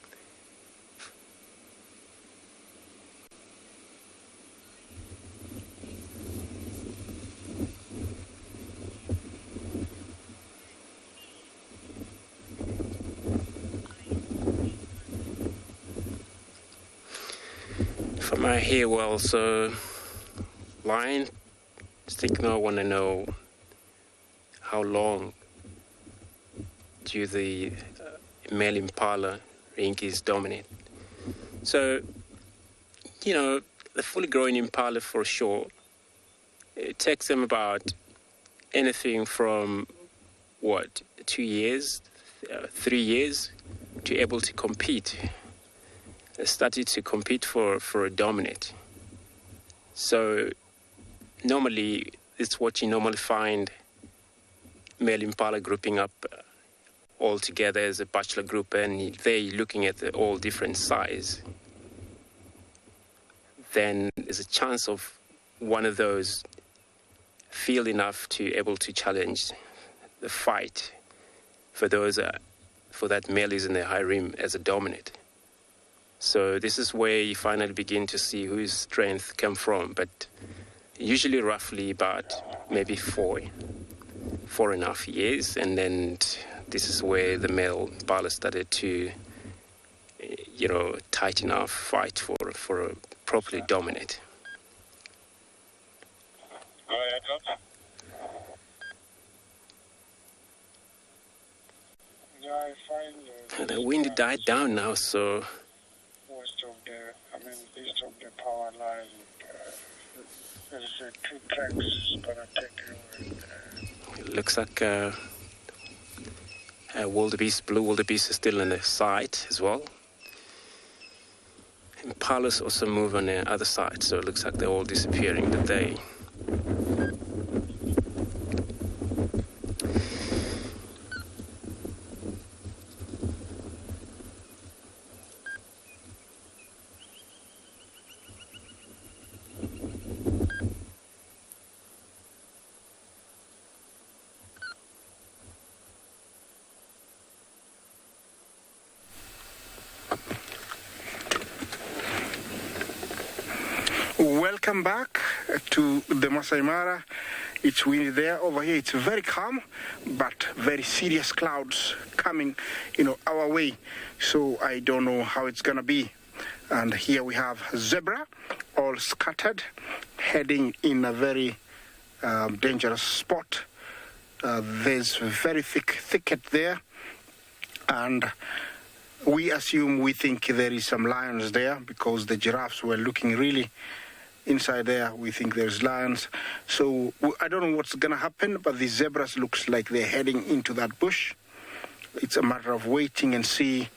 From our hair, well, so lion, I want to know how long do the male impala rinkies dominate. So, the fully grown impala for sure, it takes them about anything from 2 years, 3 years to able to compete. They started to compete for a dominate. So normally, it's what you normally find male impala grouping up all together as a bachelor group, and they're looking at all different size. Then there's a chance of one of those feel enough to able to challenge the fight for that male is in the high rim as a dominant. So this is where you finally begin to see whose strength come from, but usually roughly about maybe 4.5 years, and then this is where the male impala started to, tighten up, fight for a properly dominate. Yeah, I find The wind died down now, so most of east of the power line, there's 2 tracks gonna take you. it looks like blue wildebeest is still on the side as well. Impalas also move on the other side, so it looks like they're all disappearing today. Welcome back to the Masai Mara. It's windy there. Over here it's very calm, but very serious clouds coming, our way. So I don't know how it's gonna be. And here we have zebra, all scattered, heading in a very dangerous spot. There's a very thick thicket there, and we think there is some lions there because the giraffes were looking really inside there. We think there's lions. So I don't know what's going to happen, but the zebras looks like they're heading into that bush. It's a matter of waiting and see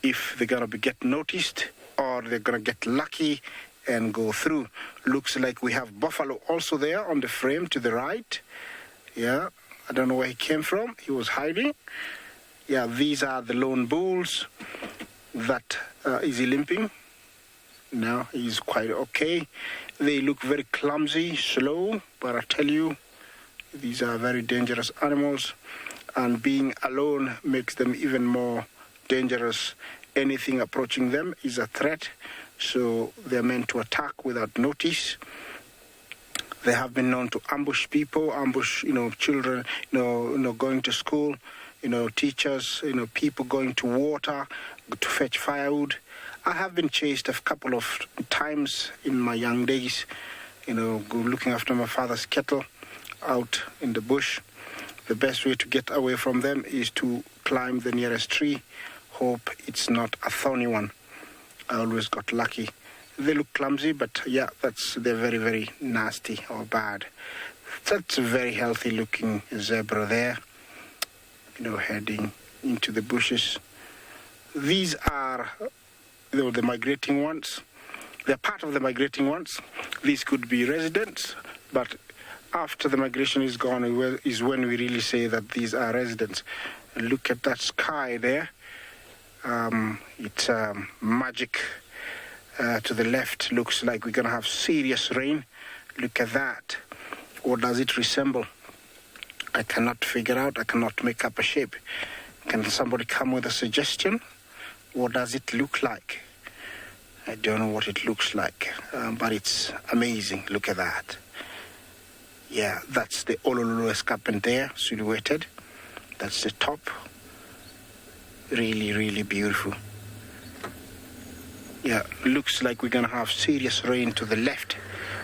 if they're going to get noticed or they're going to get lucky and go through. Looks like we have buffalo also there on the frame to the right. Yeah, I don't know where he came from. He was hiding. Yeah, these are the lone bulls. That is he limping? No, he's quite okay. They look very clumsy, slow, but I tell you, these are very dangerous animals, and being alone makes them even more dangerous. Anything approaching them is a threat, so they're meant to attack without notice. They have been known to ambush people, children, going to school, teachers, people going to water, to fetch firewood. I have been chased a couple of times in my young days, looking after my father's cattle out in the bush. The best way to get away from them is to climb the nearest tree, hope it's not a thorny one. I always got lucky. They look clumsy, but yeah, they're very, very nasty or bad. That's a very healthy looking zebra there, heading into the bushes. These are the migrating ones. They're part of the migrating ones. These could be residents, but after the migration is gone is when we really say that these are residents. Look at that sky there. It's magic. To the left looks like we're going to have serious rain. Look at that. What does it resemble? I cannot figure out. I cannot make up a shape. Can somebody come with a suggestion? What does it look like? I don't know what it looks like, but it's amazing. Look at that. Yeah, that's the Olololo escarpment there, silhouetted. That's the top. Really, really beautiful. Yeah, looks like we're going to have serious rain to the left,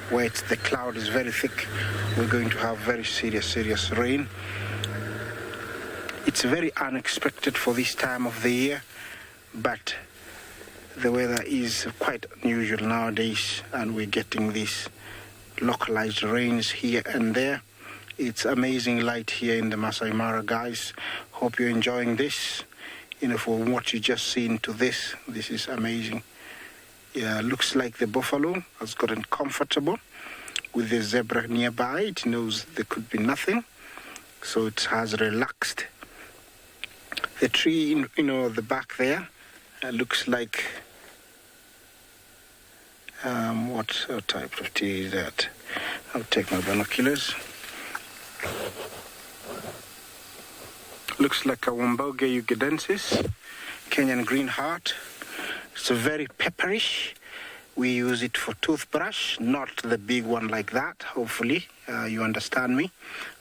where the cloud is very thick. We're going to have very serious rain. It's very unexpected for this time of the year, but the weather is quite unusual nowadays, and we're getting these localized rains here and there. It's amazing light here in the Masai Mara, guys. Hope you're enjoying this. From what you just seen to this is amazing. Yeah, looks like the buffalo has gotten comfortable with the zebra nearby. It knows there could be nothing, so it has relaxed. The tree, the back there, looks like what type of tree is that? I'll take my binoculars. Looks like a Womboge ugandensis, Kenyan green heart. It's very pepperish. We use it for toothbrush, not the big one like that, hopefully. You understand me.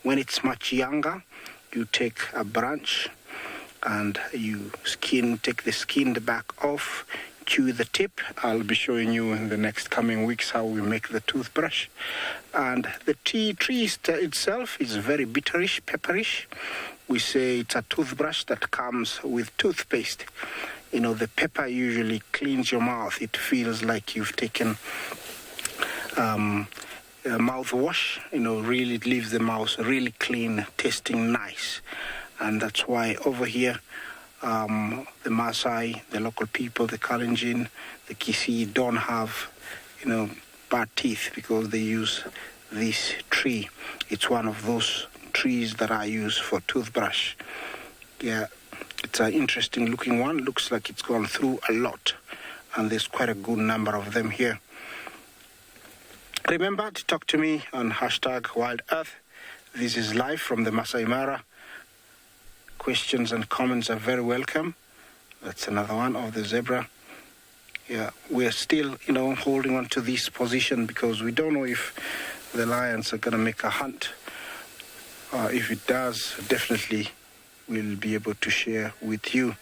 When it's much younger, you take a branch and you take the skin, the back off, chew the tip. I'll be showing you in the next coming weeks how we make the toothbrush. And the tree itself is very bitterish, pepperish. We say it's a toothbrush that comes with toothpaste. The pepper usually cleans your mouth. It feels like you've taken mouthwash. Really it leaves the mouth really clean, tasting nice. And that's why over here, the Maasai, the local people, the Kalenjin, the Kisii don't have, bad teeth because they use this tree. It's one of those trees that I use for toothbrush. Yeah, it's an interesting looking one. Looks like it's gone through a lot, and there's quite a good number of them here. Remember to talk to me on #WildEarth. This is live from the Masai Mara. Questions and comments are very welcome. That's another one of the zebra. Yeah, we're still, holding on to this position because we don't know if the lions are going to make a hunt. If it does, definitely we'll be able to share with you.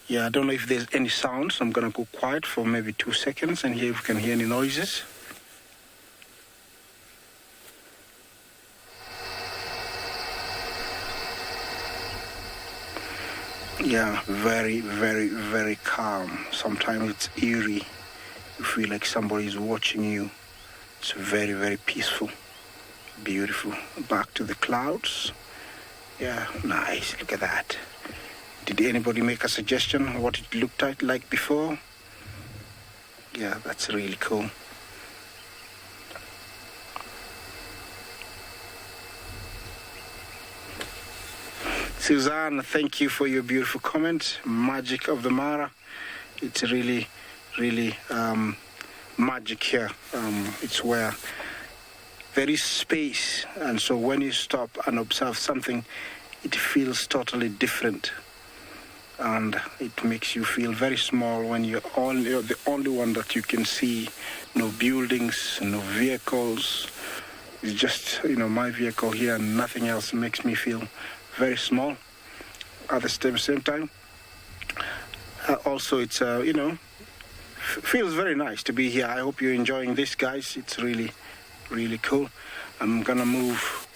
Yeah, I don't know if there's any sounds. I'm going to go quiet for maybe 2 seconds and hear if we can hear any noises. Yeah, very, very, very calm. Sometimes it's eerie. You feel like somebody's watching you. It's very, very peaceful. Beautiful. Back to the clouds. Yeah, nice. Look at that. Did anybody make a suggestion of what it looked like before? Yeah, that's really cool. Suzanne, thank you for your beautiful comment. Magic of the Mara. It's really, really magic here. It's where there is space, and so when you stop and observe something, it feels totally different, and it makes you feel very small when you're the only one that you can see. No buildings, no vehicles. It's just my vehicle here and nothing else. Makes me feel very small. At the same time, also it's feels very nice to be here. I hope you're enjoying this, guys. It's really, really cool. I'm gonna move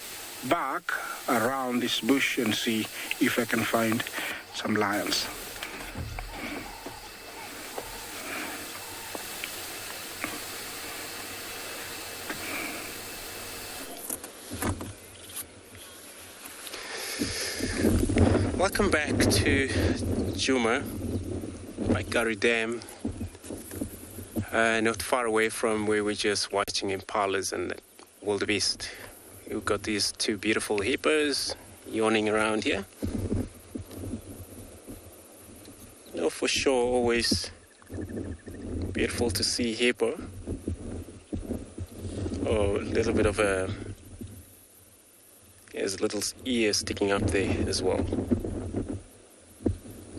back around this bush and see if I can find some lions. Welcome back to Juma by Gari Dam. Not far away from where we're just watching impalas and wildebeest. We've got these two beautiful hippos yawning around here. For sure, always beautiful to see hippo. Oh, a little bit of there's a little ear sticking up there as well.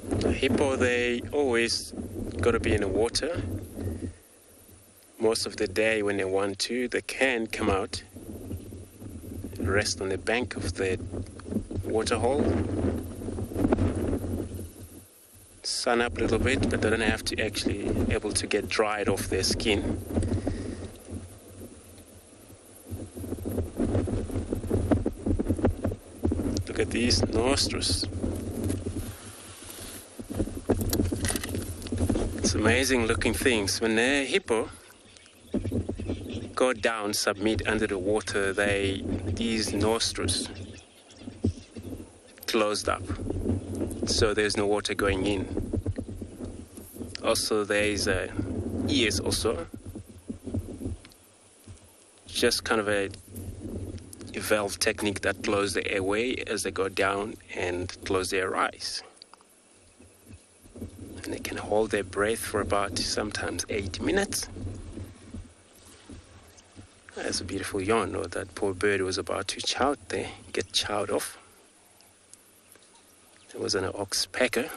The hippo, they always got to be in the water. Most of the day when they want to, they can come out, rest on the bank of the waterhole. sun up a little bit, but they don't have to actually able to get dried off their skin. Look at these nostrils. It's amazing looking things. When a hippo go down, submit under the water, these nostrils closed up, so there's no water going in. Also, there's ears also, just kind of a valve technique that close the airway as they go down and close their eyes. And they can hold their breath for about sometimes 8 minutes. That's a beautiful yawn. Oh, that poor bird was about to chow there, get chowed off. There was an oxpecker.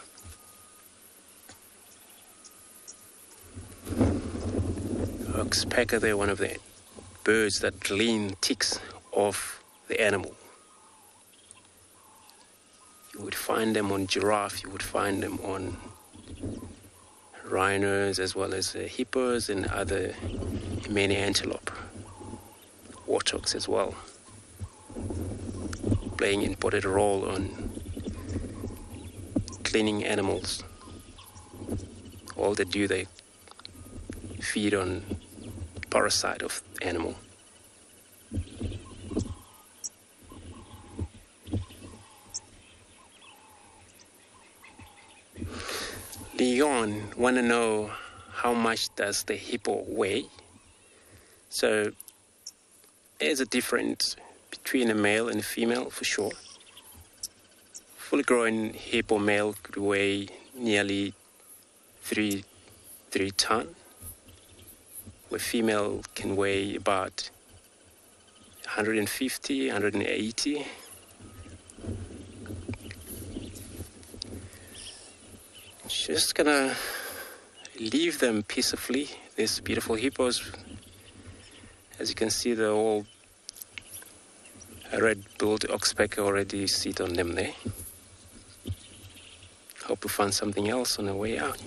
Oxpecker, they're one of the birds that clean ticks off the animal. You would find them on giraffe, you would find them on rhinos, as well as hippos and other many antelope. Warthogs as well, playing an important role on cleaning animals. All they do, they feed on parasite of animal. Leon want to know how much does the hippo weigh. So there's a difference between a male and a female for sure. Fully grown hippo male could weigh nearly 3 tons, where female can weigh about 150, 180. Just gonna leave them peacefully. These beautiful hippos. As you can see, they're all red-billed oxpecker already sit on them there. Hope we find something else on the way out.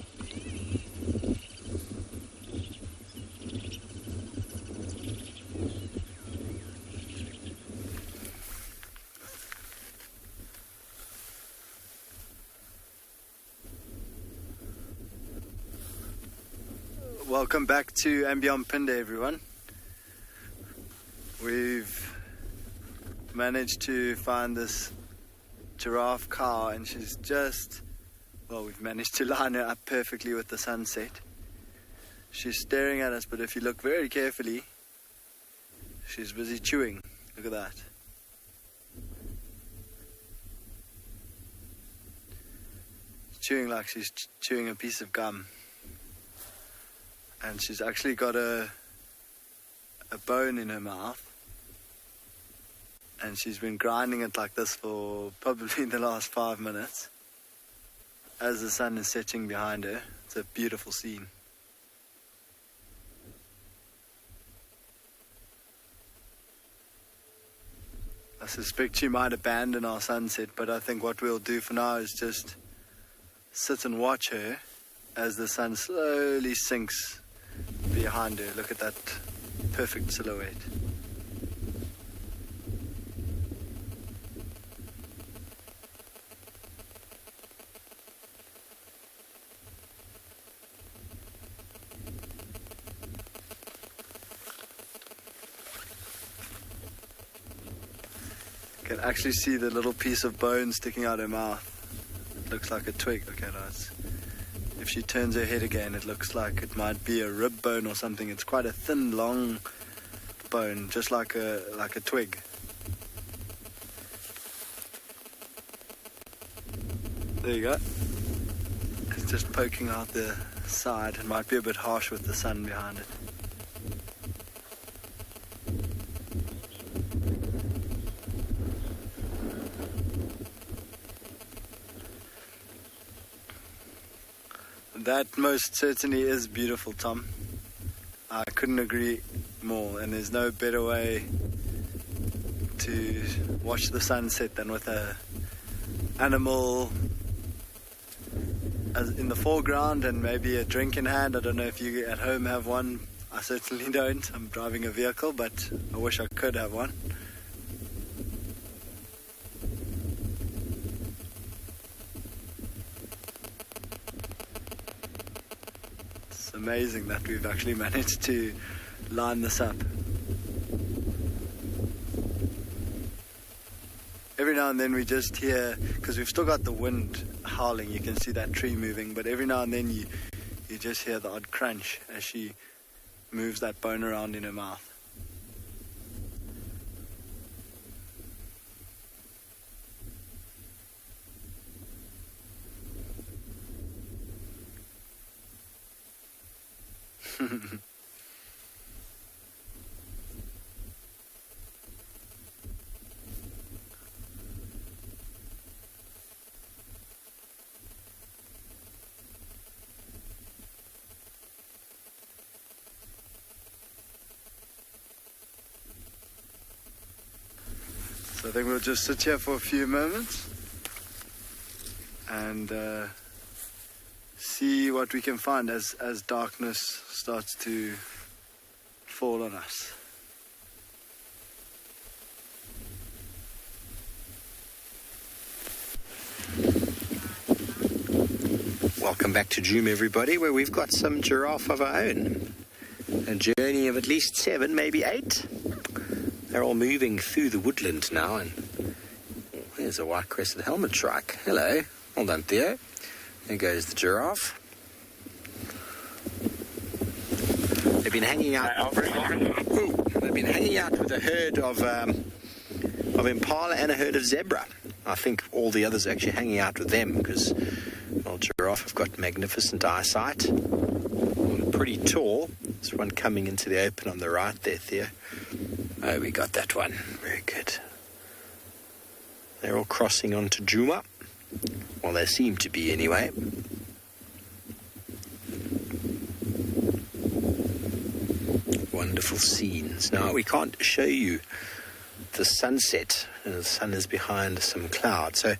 Welcome back to and Beyond PHINDA, everyone. We've managed to find this giraffe cow, and she's just, well, we've managed to line her up perfectly with the sunset. She's staring at us, but if you look very carefully, she's busy chewing. Look at that. Chewing like she's chewing a piece of gum. And she's actually got a bone in her mouth. And she's been grinding it like this for probably the last 5 minutes as the sun is setting behind her. It's a beautiful scene. I suspect she might abandon our sunset, but I think what we'll do for now is just sit and watch her as the sun slowly sinks behind her. Look at that perfect silhouette. You can actually see the little piece of bone sticking out her mouth. It looks like a twig. Look at that. If she turns her head again, it looks like it might be a rib bone or something. It's quite a thin, long bone, just like a twig. There you go. It's just poking out the side. It might be a bit harsh with the sun behind it. That most certainly is beautiful, Tom. I couldn't agree more, and there's no better way to watch the sunset than with a animal in the foreground and maybe a drink in hand. I don't know if you at home have one. I certainly don't. I'm driving a vehicle, but I wish I could have one. It's amazing that we've actually managed to line this up. Every now and then we just hear, because we've still got the wind howling, you can see that tree moving, but every now and then you just hear the odd crunch as she moves that bone around in her mouth. So I think we'll just sit here for a few moments and see what we can find as darkness starts to fall on us. Welcome back to Joom, everybody, where we've got some giraffe of our own. A journey of at least 7, maybe 8. They're all moving through the woodland now, and there's a white-crested helmet shrike. Hello. Well done, Theo. There goes the giraffe. They've been hanging out. They've been hanging out with a herd of impala and a herd of zebra. I think all the others are actually hanging out with them because, well, giraffe have got magnificent eyesight. Pretty tall. There's one coming into the open on the right there, Theo. Oh, we got that one. Very good. They're all crossing onto Djuma. Well, they seem to be anyway. Wonderful scenes. Now, we can't show you the sunset. The sun is behind some clouds. So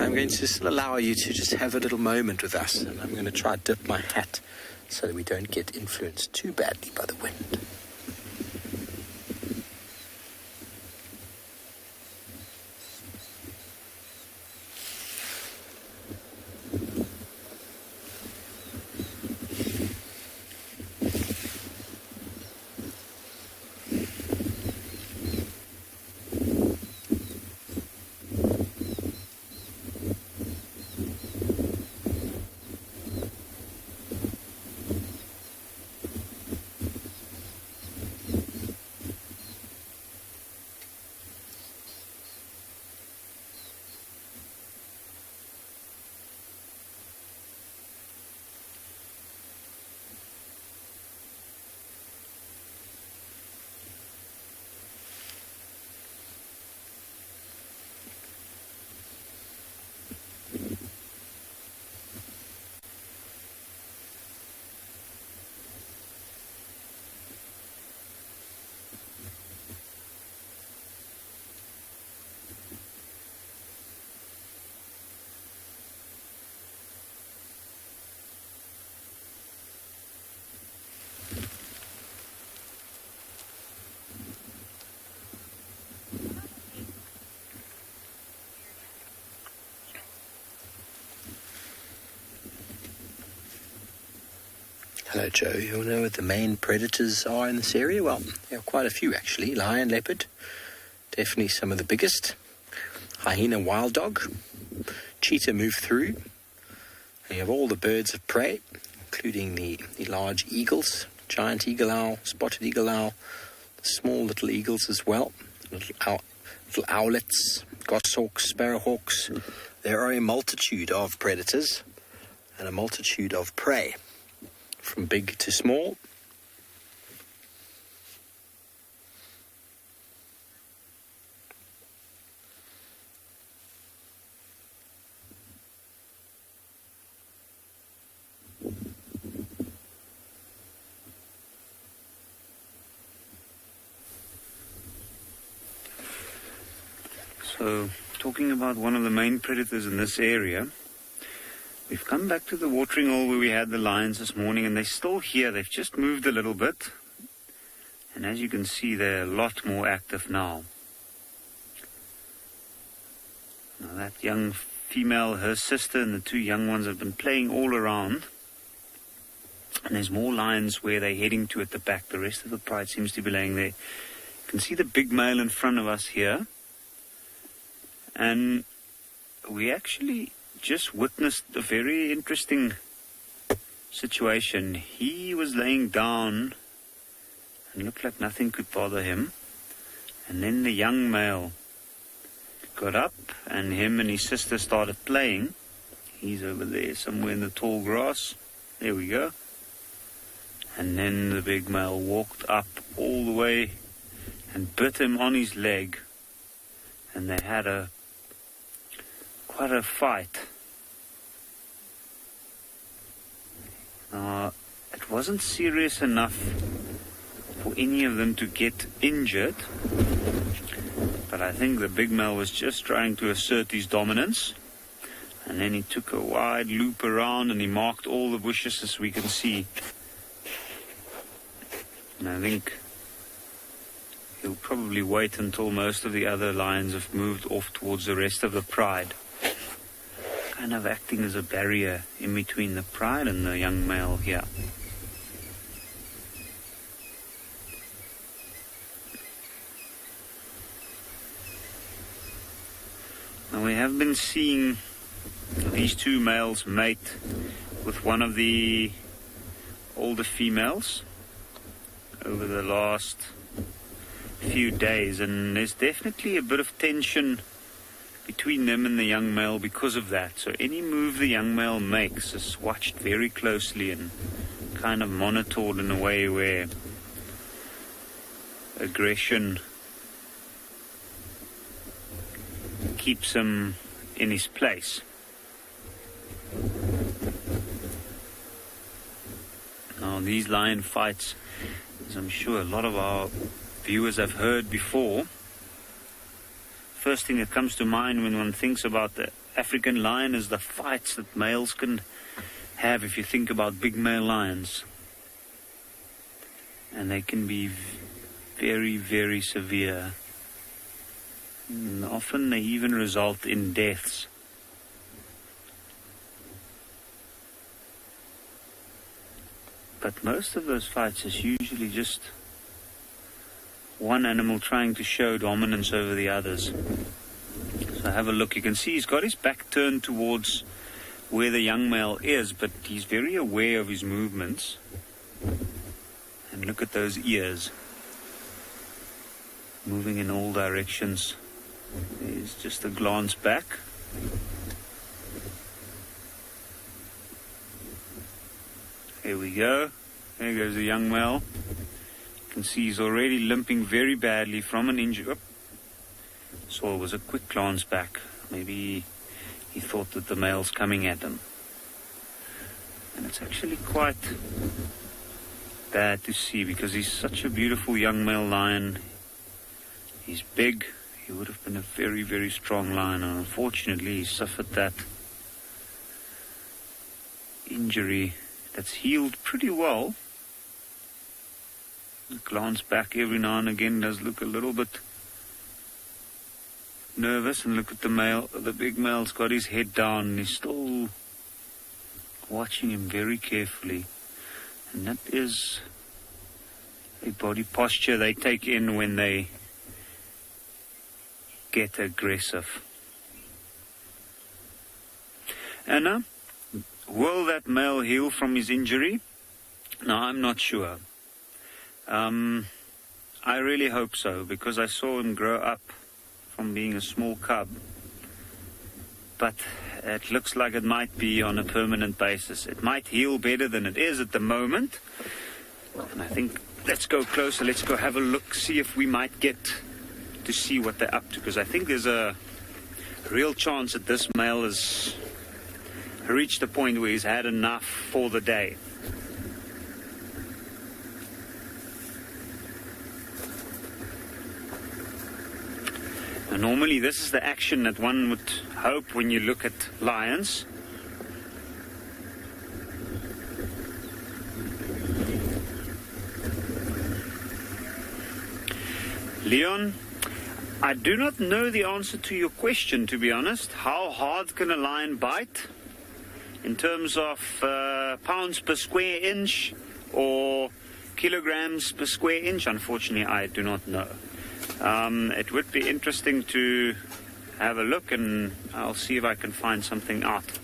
I'm going to still allow you to just have a little moment with us. And I'm going to try to dip my hat so that we don't get influenced too badly by the wind. Hello, Joe. You want to know what the main predators are in this area? Well, there are quite a few, actually. Lion, leopard, definitely some of the biggest. Hyena, wild dog. Cheetah move through. And you have all the birds of prey, including the large eagles, giant eagle owl, spotted eagle owl, the small little eagles as well, little owlets, goshawks, sparrowhawks. There are a multitude of predators and a multitude of prey, from big to small. So, talking about one of the main predators in this area, We've come back to the watering hole where we had the lions this morning, and they're still here. They've just moved a little bit. And as you can see, they're a lot more active now. Now that young female, her sister, and the two young ones have been playing all around. And there's more lions where they're heading to at the back. The rest of the pride seems to be laying there. You can see the big male in front of us here. And we actually just witnessed a very interesting situation. He was laying down and looked like nothing could bother him. And then the young male got up, and him and his sister started playing. He's over there somewhere in the tall grass. There we go. And then the big male walked up all the way and bit him on his leg. And they had quite a fight. It wasn't serious enough for any of them to get injured, but I think the big male was just trying to assert his dominance. And then he took a wide loop around and he marked all the bushes, as we can see. And I think he'll probably wait until most of the other lions have moved off towards the rest of the pride, kind of acting as a barrier in between the pride and the young male here. Now we have been seeing these two males mate with one of the older females over the last few days, and there's definitely a bit of tension between them and the young male because of that. So any move the young male makes is watched very closely and kind of monitored in a way where aggression keeps him in his place. Now these lion fights, as I'm sure a lot of our viewers have heard before, first thing that comes to mind when one thinks about the African lion is the fights that males can have if you think about big male lions. And they can be very, very severe. And often they even result in deaths. But most of those fights is usually just one animal trying to show dominance over the others. So have a look. You can see he's got his back turned towards where the young male is, but he's very aware of his movements. And look at those ears, moving in all directions. There's just a glance back. Here we go. There goes the young male. You can see he's already limping very badly from an injury. So it was a quick glance back. Maybe he thought that the male's coming at him. And it's actually quite bad to see because he's such a beautiful young male lion. He's big. He would have been a very, very strong lion, and unfortunately he suffered that injury that's healed pretty well. A glance back every now and again does look a little bit nervous, and look at the male. The big male's got his head down and he's still watching him very carefully. And that is a body posture they take in when they get aggressive. Anna, will that male heal from his injury? No, I'm not sure. I really hope so, because I saw him grow up from being a small cub. But it looks like it might be on a permanent basis. It might heal better than it is at the moment. And I think let's go closer, let's go have a look, see if we might get to see what they're up to, because I think there's a real chance that this male has reached the point where he's had enough for the day. And normally this is the action that one would hope when you look at lions. Leon, I do not know the answer to your question, to be honest. How hard can a lion bite? In terms of pounds per square inch or kilograms per square inch, unfortunately, I do not know. It would be interesting to have a look, and I'll see if I can find something out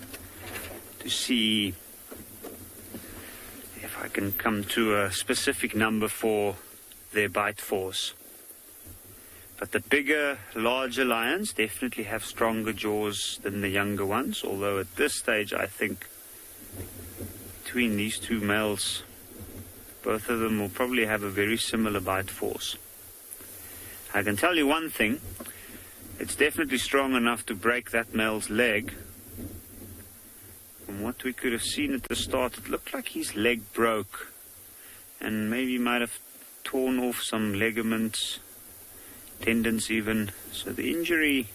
to see if I can come to a specific number for their bite force. But the bigger, larger lions definitely have stronger jaws than the younger ones, although at this stage I think between these two males, both of them will probably have a very similar bite force. I can tell you one thing, it's definitely strong enough to break that male's leg. From what we could have seen at the start, it looked like his leg broke and maybe might have torn off some ligaments, tendons even. So the injury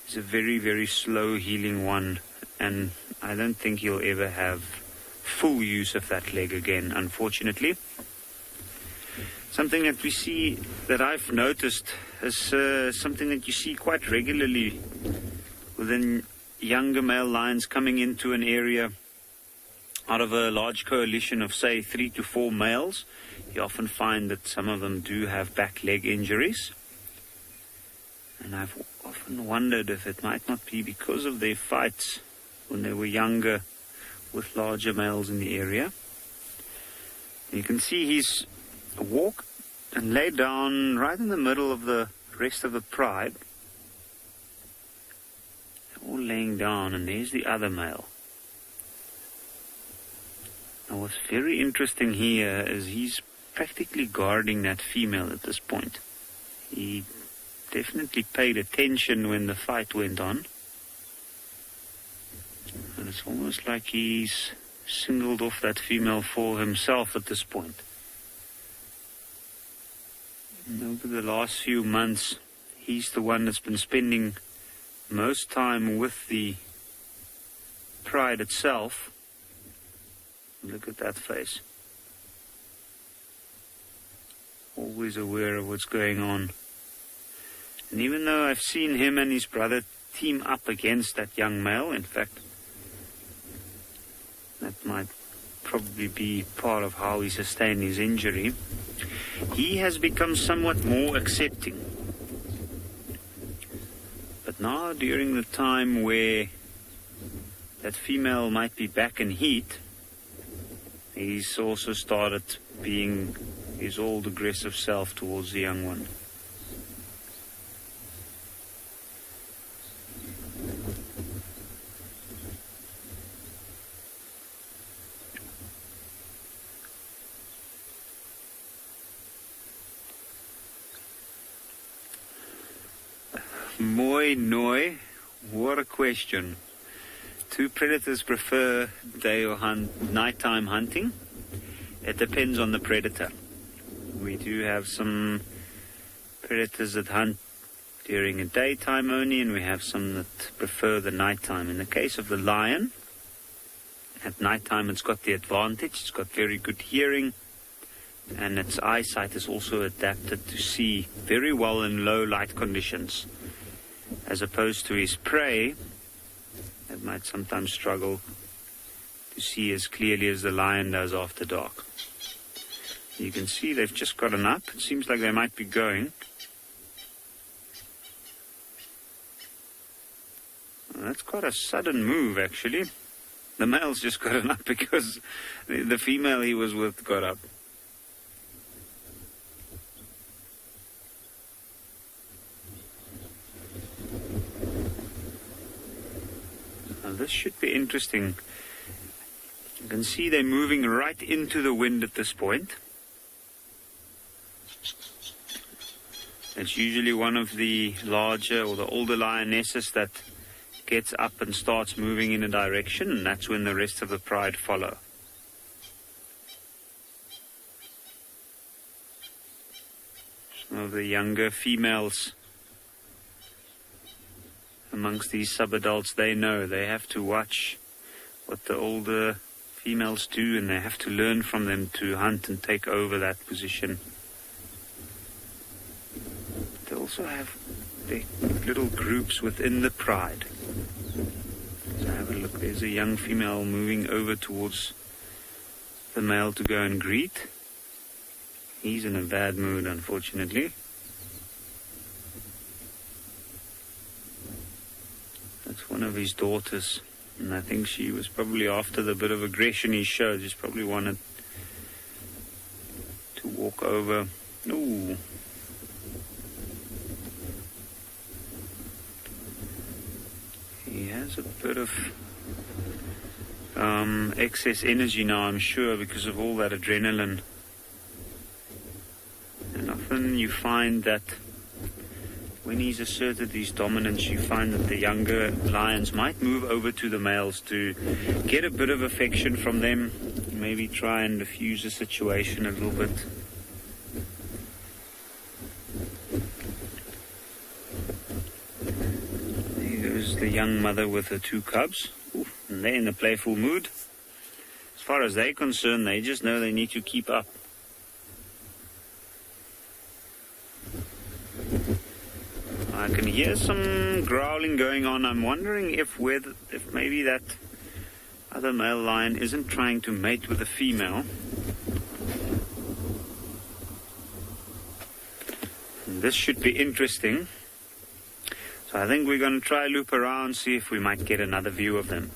is a very, very slow healing one, and I don't think he'll ever have full use of that leg again, unfortunately. Something that we see, that I've noticed, is something that you see quite regularly within younger male lions coming into an area out of a large coalition of, say, 3 to 4 males. You often find that some of them do have back leg injuries. And I've often wondered if it might not be because of their fights when they were younger with larger males in the area. You can see he's walked and laid down right in the middle of the rest of the pride. They're all laying down, and there's the other male. Now what's very interesting here is he's practically guarding that female at this point. He definitely paid attention when the fight went on. And it's almost like he's singled off that female for himself at this point. And over the last few months, he's the one that's been spending most time with the pride itself. Look at that face. Always aware of what's going on. And even though I've seen him and his brother team up against that young male, in fact, that might probably be part of how he sustained his injury, he has become somewhat more accepting. But now, during the time where that female might be back in heat, he's also started being his old aggressive self towards the young one. Mooi Noi, what a question. Do predators prefer day or nighttime hunting? It depends on the predator. We do have some predators that hunt during the daytime only, and we have some that prefer the nighttime. In the case of the lion, at nighttime it's got the advantage. It's got very good hearing, and its eyesight is also adapted to see very well in low light conditions, as opposed to his prey that might sometimes struggle to see as clearly as the lion does after dark. You can see they've just gotten up. It seems like they might be going. Well, that's quite a sudden move, actually. The male's just gotten up because the female he was with got up. Now, this should be interesting. You can see they're moving right into the wind at this point. It's usually one of the larger or the older lionesses that gets up and starts moving in a direction, and that's when the rest of the pride follow. Some of the younger females amongst these subadults, they know they have to watch what the older females do, and they have to learn from them to hunt and take over that position. also have their little groups within the pride. So have a look. There's a young female moving over towards the male to go and greet. He's in a bad mood, unfortunately. That's one of his daughters, and I think she was probably after the bit of aggression he showed. Just probably wanted to walk over. Ooh. He has a bit of excess energy now, I'm sure, because of all that adrenaline. And often you find that when he's asserted his dominance, you find that the younger lions might move over to the males to get a bit of affection from them, maybe try and diffuse the situation a little bit. There goes the young mother with her 2 cubs, and they're in a playful mood. As far as they're concerned, they just know they need to keep up. I can hear some growling going on. I'm wondering if maybe that other male lion isn't trying to mate with the female. And this should be interesting. So I think we're going to try loop around, see if we might get another view of them.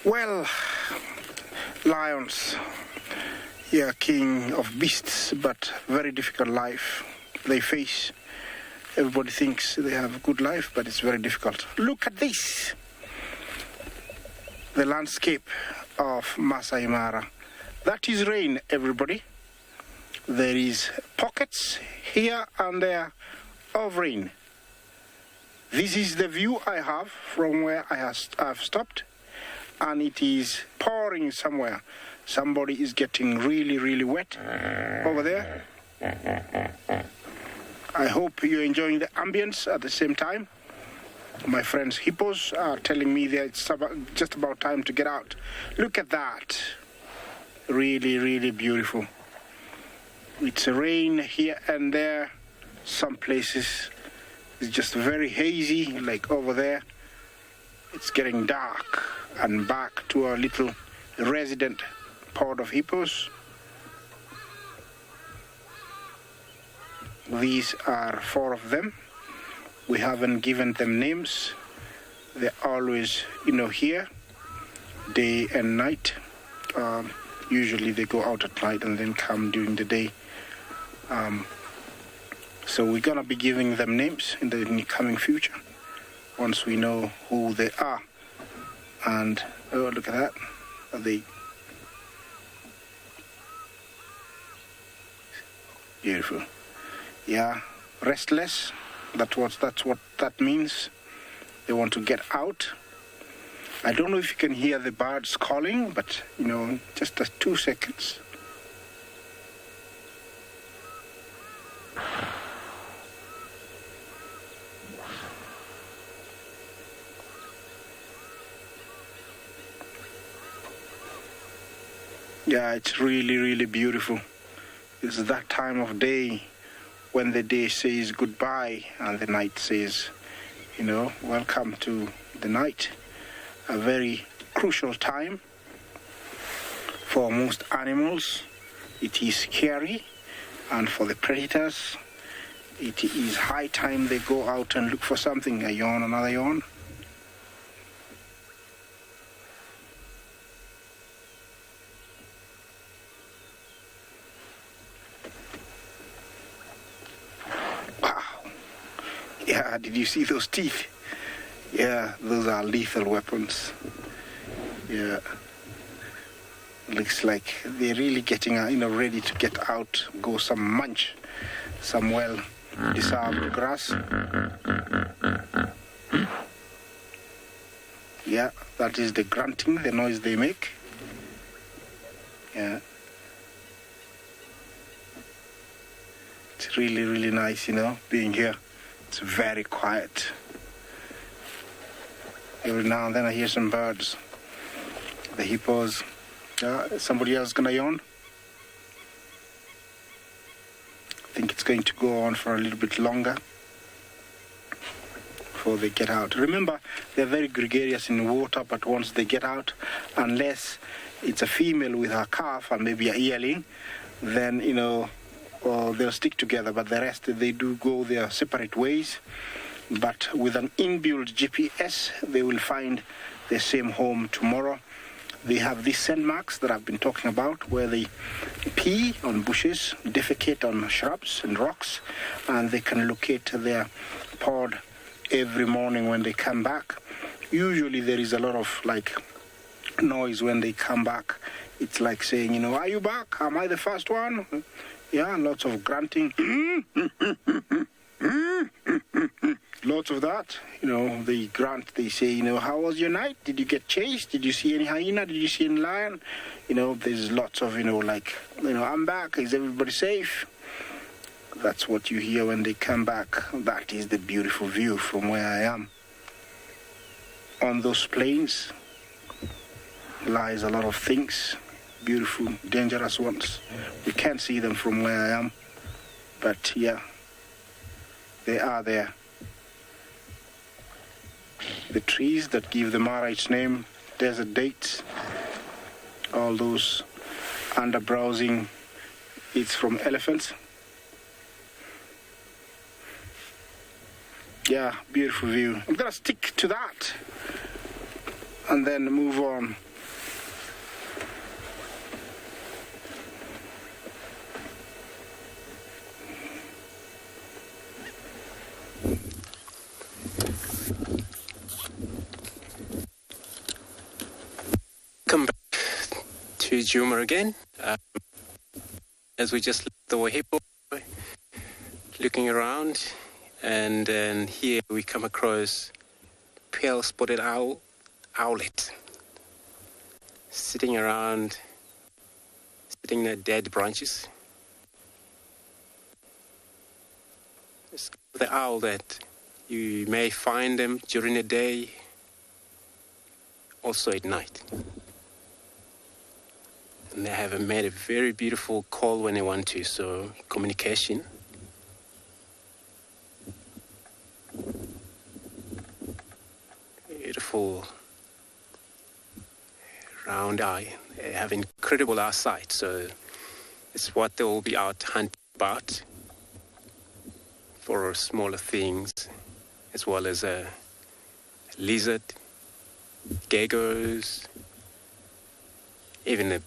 Well, lions, yeah, king of beasts, but very difficult life they face. Everybody thinks they have a good life, but it's very difficult. Look at this, the landscape of Masai Mara. That is rain, everybody. There is pockets here and there of rain. This is the view I have from where I have stopped. And it is pouring somewhere. Somebody is getting really, really wet over there. I hope you're enjoying the ambience at the same time. My friends hippos are telling me that it's just about time to get out. Look at that. Really, really beautiful. It's rain here and there. Some places it's just very hazy, like over there. It's getting dark. And back to our little resident pod of hippos. These are 4 of them. We haven't given them names. They're always, here, day and night. Usually they go out at night and then come during the day. So we're gonna be giving them names in the coming future once we know who they are. And oh, look at that! Are they beautiful? Yeah, restless. That's what that means. They want to get out. I don't know if you can hear the birds calling, but just 2 seconds. Yeah, it's really, really beautiful. It's that time of day when the day says goodbye and the night says, welcome to the night. A very crucial time for most animals. It is scary, and for the predators, it is high time they go out and look for something. A yawn, another yawn. Yeah, did you see those teeth? Yeah, those are lethal weapons. Yeah. Looks like they're really getting, ready to get out, go some munch, some well-deserved grass. Yeah, that is the grunting, the noise they make. Yeah. It's really, really nice, being here It's very quiet. Every now and then I hear some birds. The hippos. Somebody else gonna yawn? I think it's going to go on for a little bit longer before they get out. Remember, they're very gregarious in the water, but once they get out, unless it's a female with her calf and maybe a yearling, then, they'll stick together, but the rest, they do go their separate ways. But with an inbuilt GPS, they will find the same home tomorrow. They have these scent marks that I've been talking about, where they pee on bushes, defecate on shrubs and rocks, and they can locate their pod every morning when they come back. Usually there is a lot of noise when they come back. It's like saying, are you back? Am I the first one? Yeah, lots of grunting. Lots of that. They grunt, they say, how was your night? Did you get chased? Did you see any hyena? Did you see any lion? There's lots of, I'm back. Is everybody safe? That's what you hear when they come back. That is the beautiful view from where I am. On those plains lies a lot of things, beautiful, dangerous ones. You can't see them from where I am, but yeah, they are there. The trees that give the MAASAI its name, desert dates, all those underbrowsing, it's from elephants. Yeah, beautiful view. I'm gonna stick to that and then move on. Come back to Djuma again. As we just left the hippo, looking around, and then here we come across pale spotted owlet sitting in the dead branches. It's the owl that you may find them during the day, also at night. And they have made a very beautiful call when they want to, so communication. Beautiful round eye. They have incredible eyesight, so it's what they will be out hunting about for smaller things, as well as a lizard, geckos, even a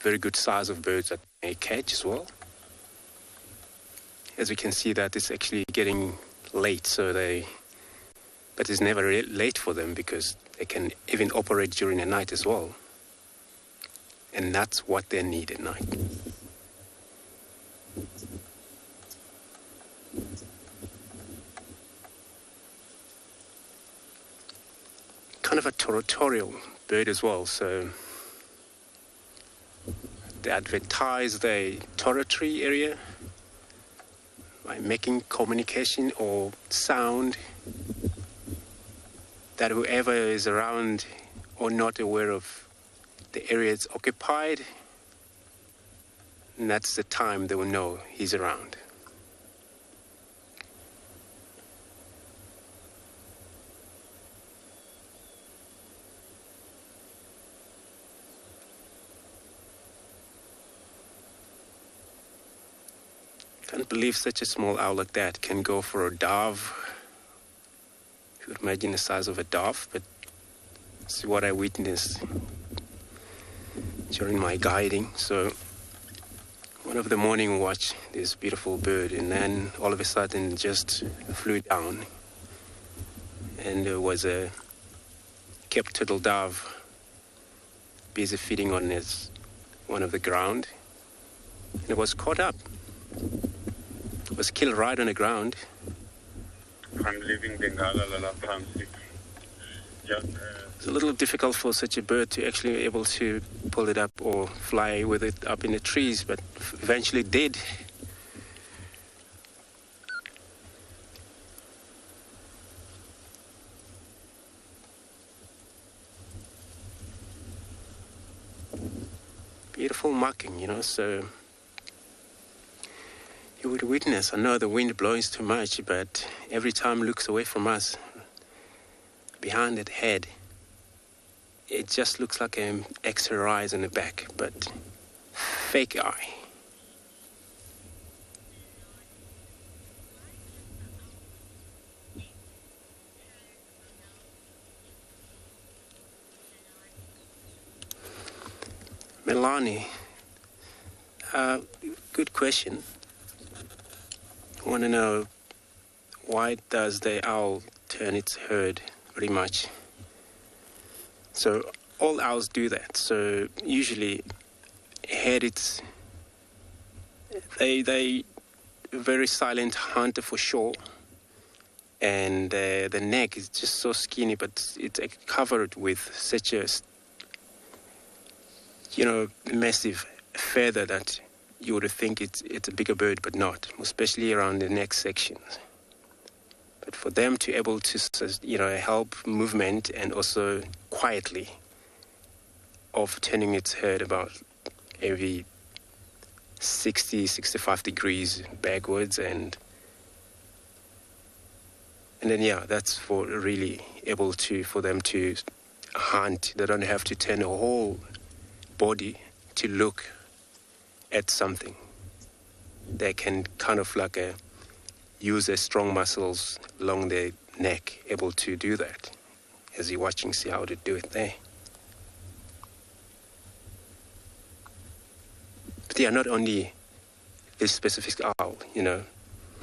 very good size of birds that they catch as well. As we can see that it's actually getting late, but it's never late for them because they can even operate during the night as well. And that's what they need at night. Kind of a territorial bird as well, so they advertise the territory area by making communication or sound that whoever is around or not aware of the area is occupied, and that's the time they will know he's around. Can't believe such a small owl like that can go for a dove. You would imagine the size of a dove, but see what I witnessed during my guiding. So one of the morning watch this beautiful bird, and then all of a sudden just flew down, and there was a capped turtle dove busy feeding on one of the ground, and it was caught up. It was killed right on the ground. I'm leaving the NGALA. It's a little difficult for such a bird to actually be able to pull it up or fly with it up in the trees, but eventually did. marking, you know, so you would witness, I know the wind blows too much, but every time it looks away from us, behind that head, it just looks like an extra eyes in the back, but fake eye. Melanie, good question. I want to know, why does the owl turn its head very much? So all owls do that. So usually they very silent hunter for sure, and the neck is just so skinny, but it's covered with such a massive feather that you would think it's a bigger bird, but not, especially around the neck section. But for them to able to, help movement and also quietly of turning its head about every 60, 65 degrees backwards, and then that's for really able for them to hunt. They don't have to turn a whole body to look at something. They can kind of use their strong muscles along their neck, able to do that. As you're watching, see how to do it there. But not only this specific owl,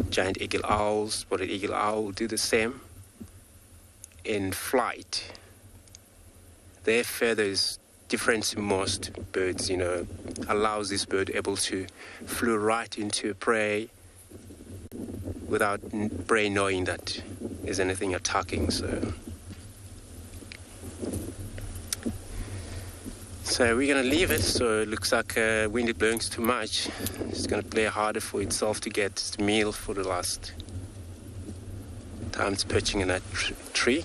giant eagle owls, spotted eagle owl do the same. In flight, their feathers different to most birds, allows this bird able to fly right into prey without prey knowing that there's anything attacking. So we're going to leave it. So it looks like wind is blowing too much. It's going to play harder for itself to get its meal for the last time it's perching in that tree.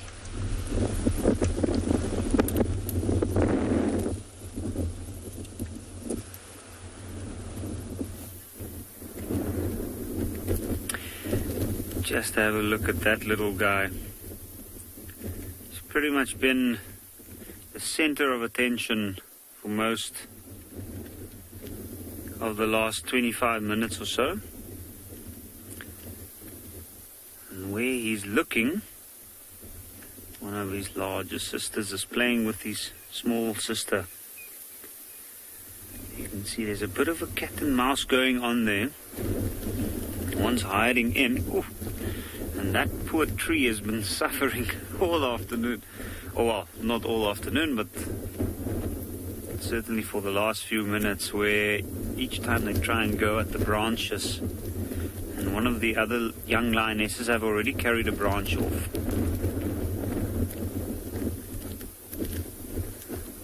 Just have a look at that little guy. He's pretty much been the center of attention for most of the last 25 minutes or so. And where he's looking, one of his larger sisters is playing with his small sister. You can see there's a bit of a cat and mouse going on there. One's hiding in. Ooh. And that poor tree has been suffering all afternoon. Oh, well, not all afternoon, but certainly for the last few minutes, where each time they try and go at the branches, and one of the other young lionesses have already carried a branch off.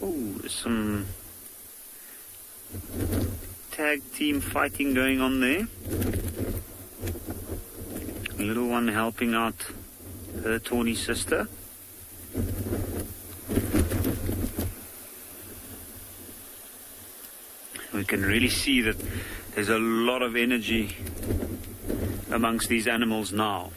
Oh, there's some tag team fighting going on there. A little one helping out her tawny sister. We can really see that there's a lot of energy amongst these animals now.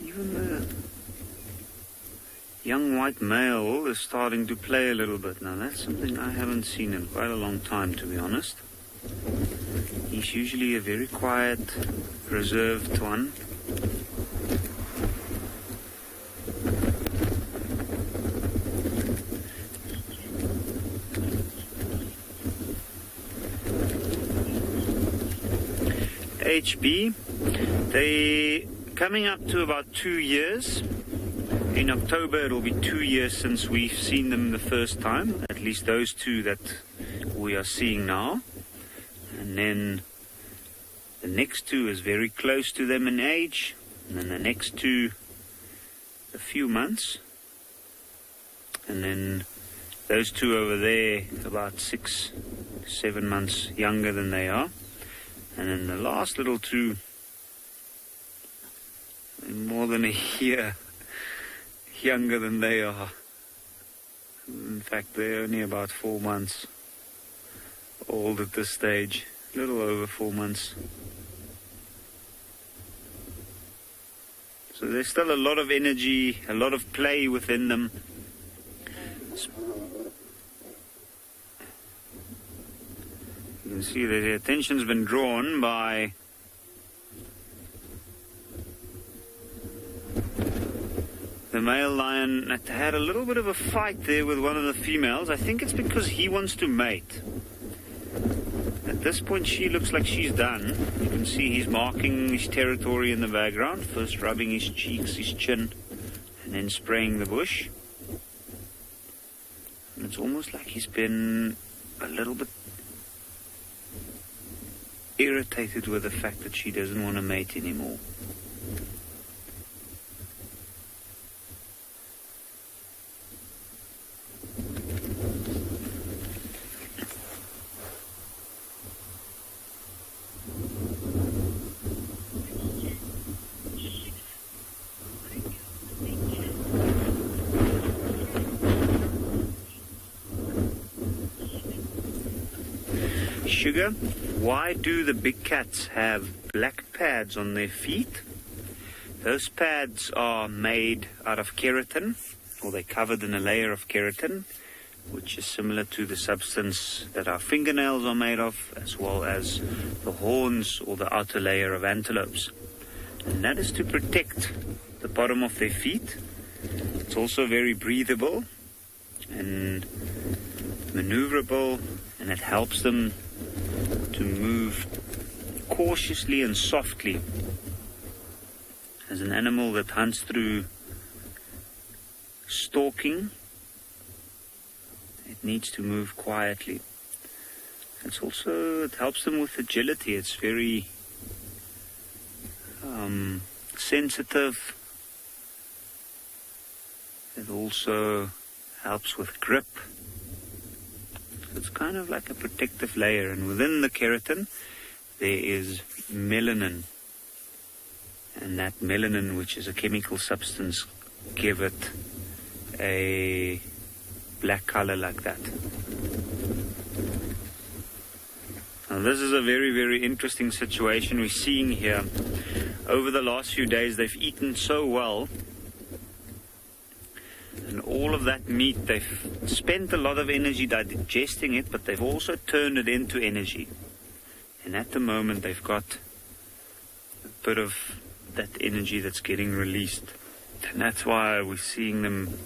Even the young white male is starting to play a little bit now. That's something I haven't seen in quite a long time, to be honest. He's usually a very quiet, reserved one. HB, they coming up to about 2 years. In October it'll be 2 years since we've seen them the first time, at least those two that we are seeing now. And then the next two is very close to them in age, and then the next two a few months, and then those two over there about 6-7 months younger than they are, and then the last little two more than a year younger than they are. In fact, they're only about 4 months old at this stage, a little over 4 months. So there's still a lot of energy, a lot of play within them. You can see that the attention's been drawn by the male lion that had a little bit of a fight there with one of the females. I think it's because he wants to mate. At this point, she looks like she's done. You can see he's marking his territory in the background, first rubbing his cheeks, his chin, and then spraying the bush. And it's almost like he's been a little bit irritated with the fact that she doesn't want to mate anymore. Sugar, why do the big cats have black pads on their feet? Those pads are made out of keratin, or they're covered in a layer of keratin, which is similar to the substance that our fingernails are made of, as well as the horns or the outer layer of antelopes. And that is to protect the bottom of their feet. It's also very breathable and maneuverable, and it helps them to move cautiously and softly. As an animal that hunts through stalking, it needs to move quietly. It helps them with agility. It's very sensitive. It also helps with grip. It's kind of like a protective layer, and within the keratin there is melanin, and that melanin, which is a chemical substance, give it a black color like that. Now this is a very, very interesting situation we're seeing here. Over the last few days they've eaten so well, and all of that meat, they've spent a lot of energy digesting it, but they've also turned it into energy. And at the moment, they've got a bit of that energy that's getting released. And that's why we're seeing them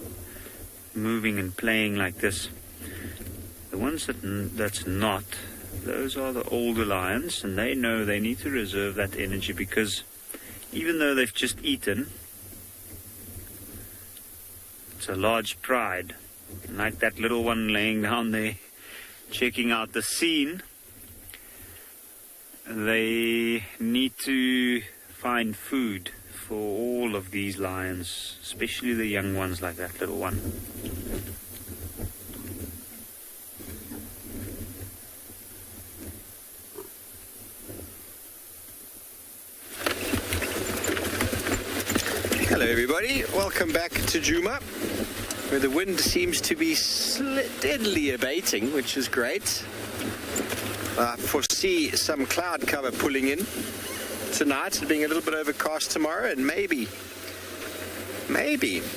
moving and playing like this. The ones that's not, those are the older lions, and they know they need to reserve that energy, because even though they've just eaten, it's a large pride. Like that little one laying down there, checking out the scene. They need to find food for all of these lions, especially the young ones like that little one. Hello everybody, welcome back to Djuma, where the wind seems to be steadily abating, which is great. I foresee some cloud cover pulling in tonight, being a little bit overcast tomorrow, and maybe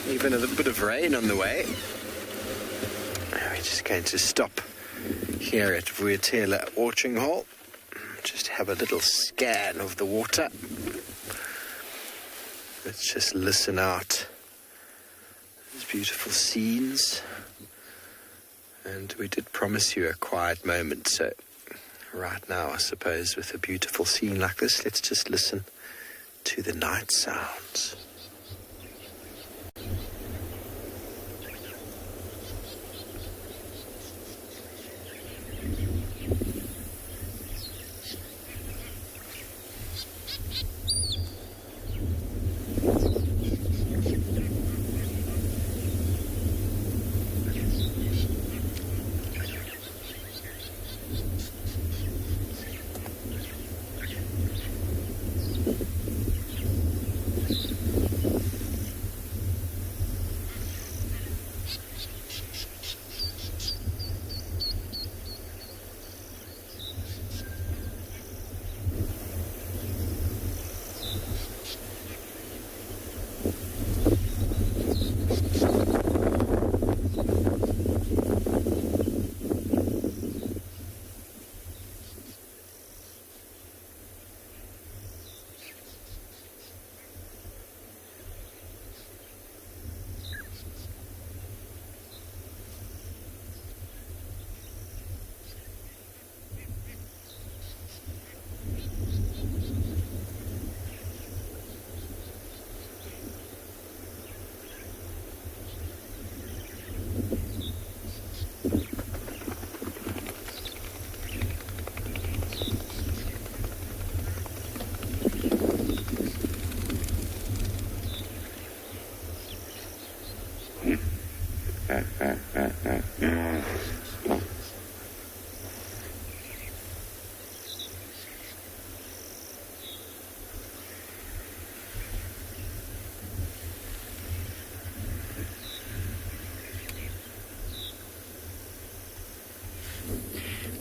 even a little bit of rain on the way. We're just going to stop here at Vuatela Watering Hole, just have a little scan of the water. Let's just listen out. These beautiful scenes. And we did promise you a quiet moment, so right now, I suppose, with a beautiful scene like this, let's just listen to the night sounds.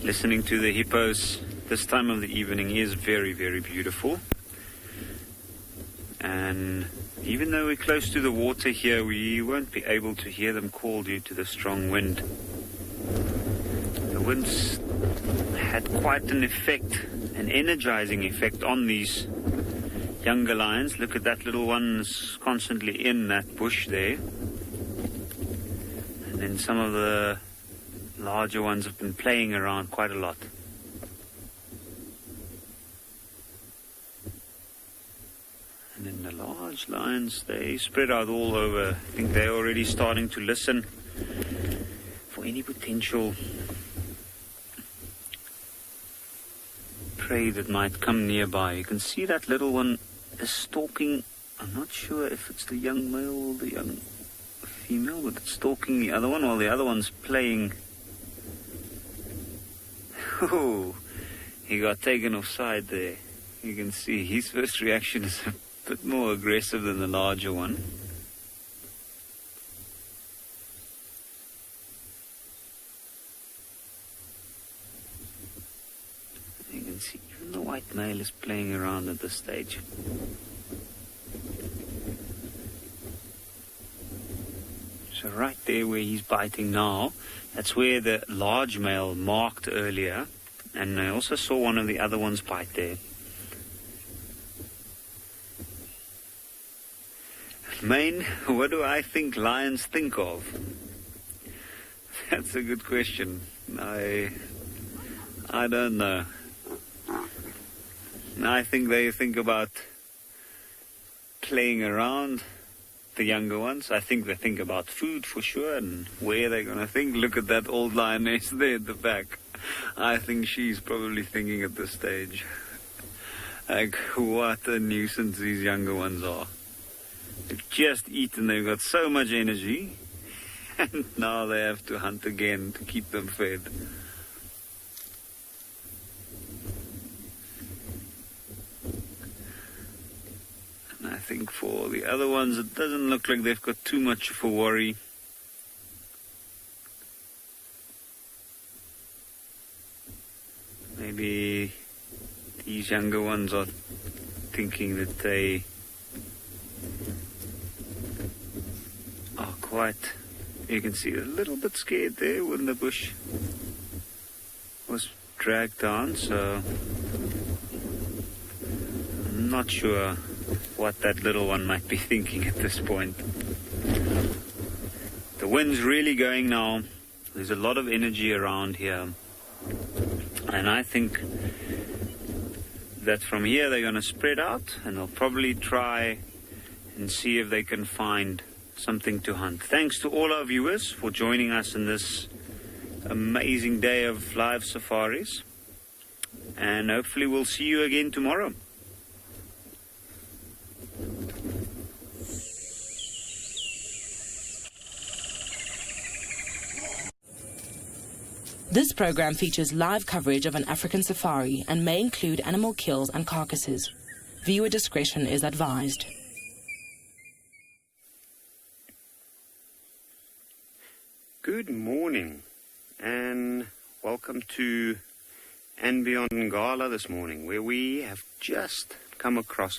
Listening to the hippos this time of the evening is very, very beautiful. And even though we're close to the water here, we won't be able to hear them call due to the strong wind. The wind's had quite an effect, an energizing effect on these younger lions. Look at that little one's constantly in that bush there. And then some of the larger ones have been playing around quite a lot. And then the large lions, they spread out all over. I think they're already starting to listen for any potential prey that might come nearby. You can see that little one is stalking. I'm not sure if it's the young male or the young female, but it's stalking the other one while the other one's playing. Oh, he got taken offside there. You can see his first reaction is a bit more aggressive than the larger one. You can see even the white male is playing around at this stage. So right there where he's biting now, that's where the large male marked earlier, and I also saw one of the other ones bite there. Maine, what do I think lions think of? That's a good question. I don't know. I think they think about playing around, the younger ones. I think they think about food for sure, and where they're going to think. Look at that old lioness there at the back. I think she's probably thinking at this stage, like, what a nuisance these younger ones are. They've just eaten, they've got so much energy, and now they have to hunt again to keep them fed. I think for the other ones, it doesn't look like they've got too much of a worry. Maybe these younger ones are thinking that they are quite, you can see a little bit scared there when the bush was dragged down, so I'm not sure what that little one might be thinking at this point. The wind's really going now. There's a lot of energy around here. And I think that from here they're going to spread out, and they'll probably try and see if they can find something to hunt. Thanks to all our viewers for joining us in this amazing day of live safaris. And hopefully we'll see you again tomorrow. This program features live coverage of an African safari and may include animal kills and carcasses. Viewer discretion is advised. Good morning and welcome to And Beyond NGALA this morning, where we have just come across a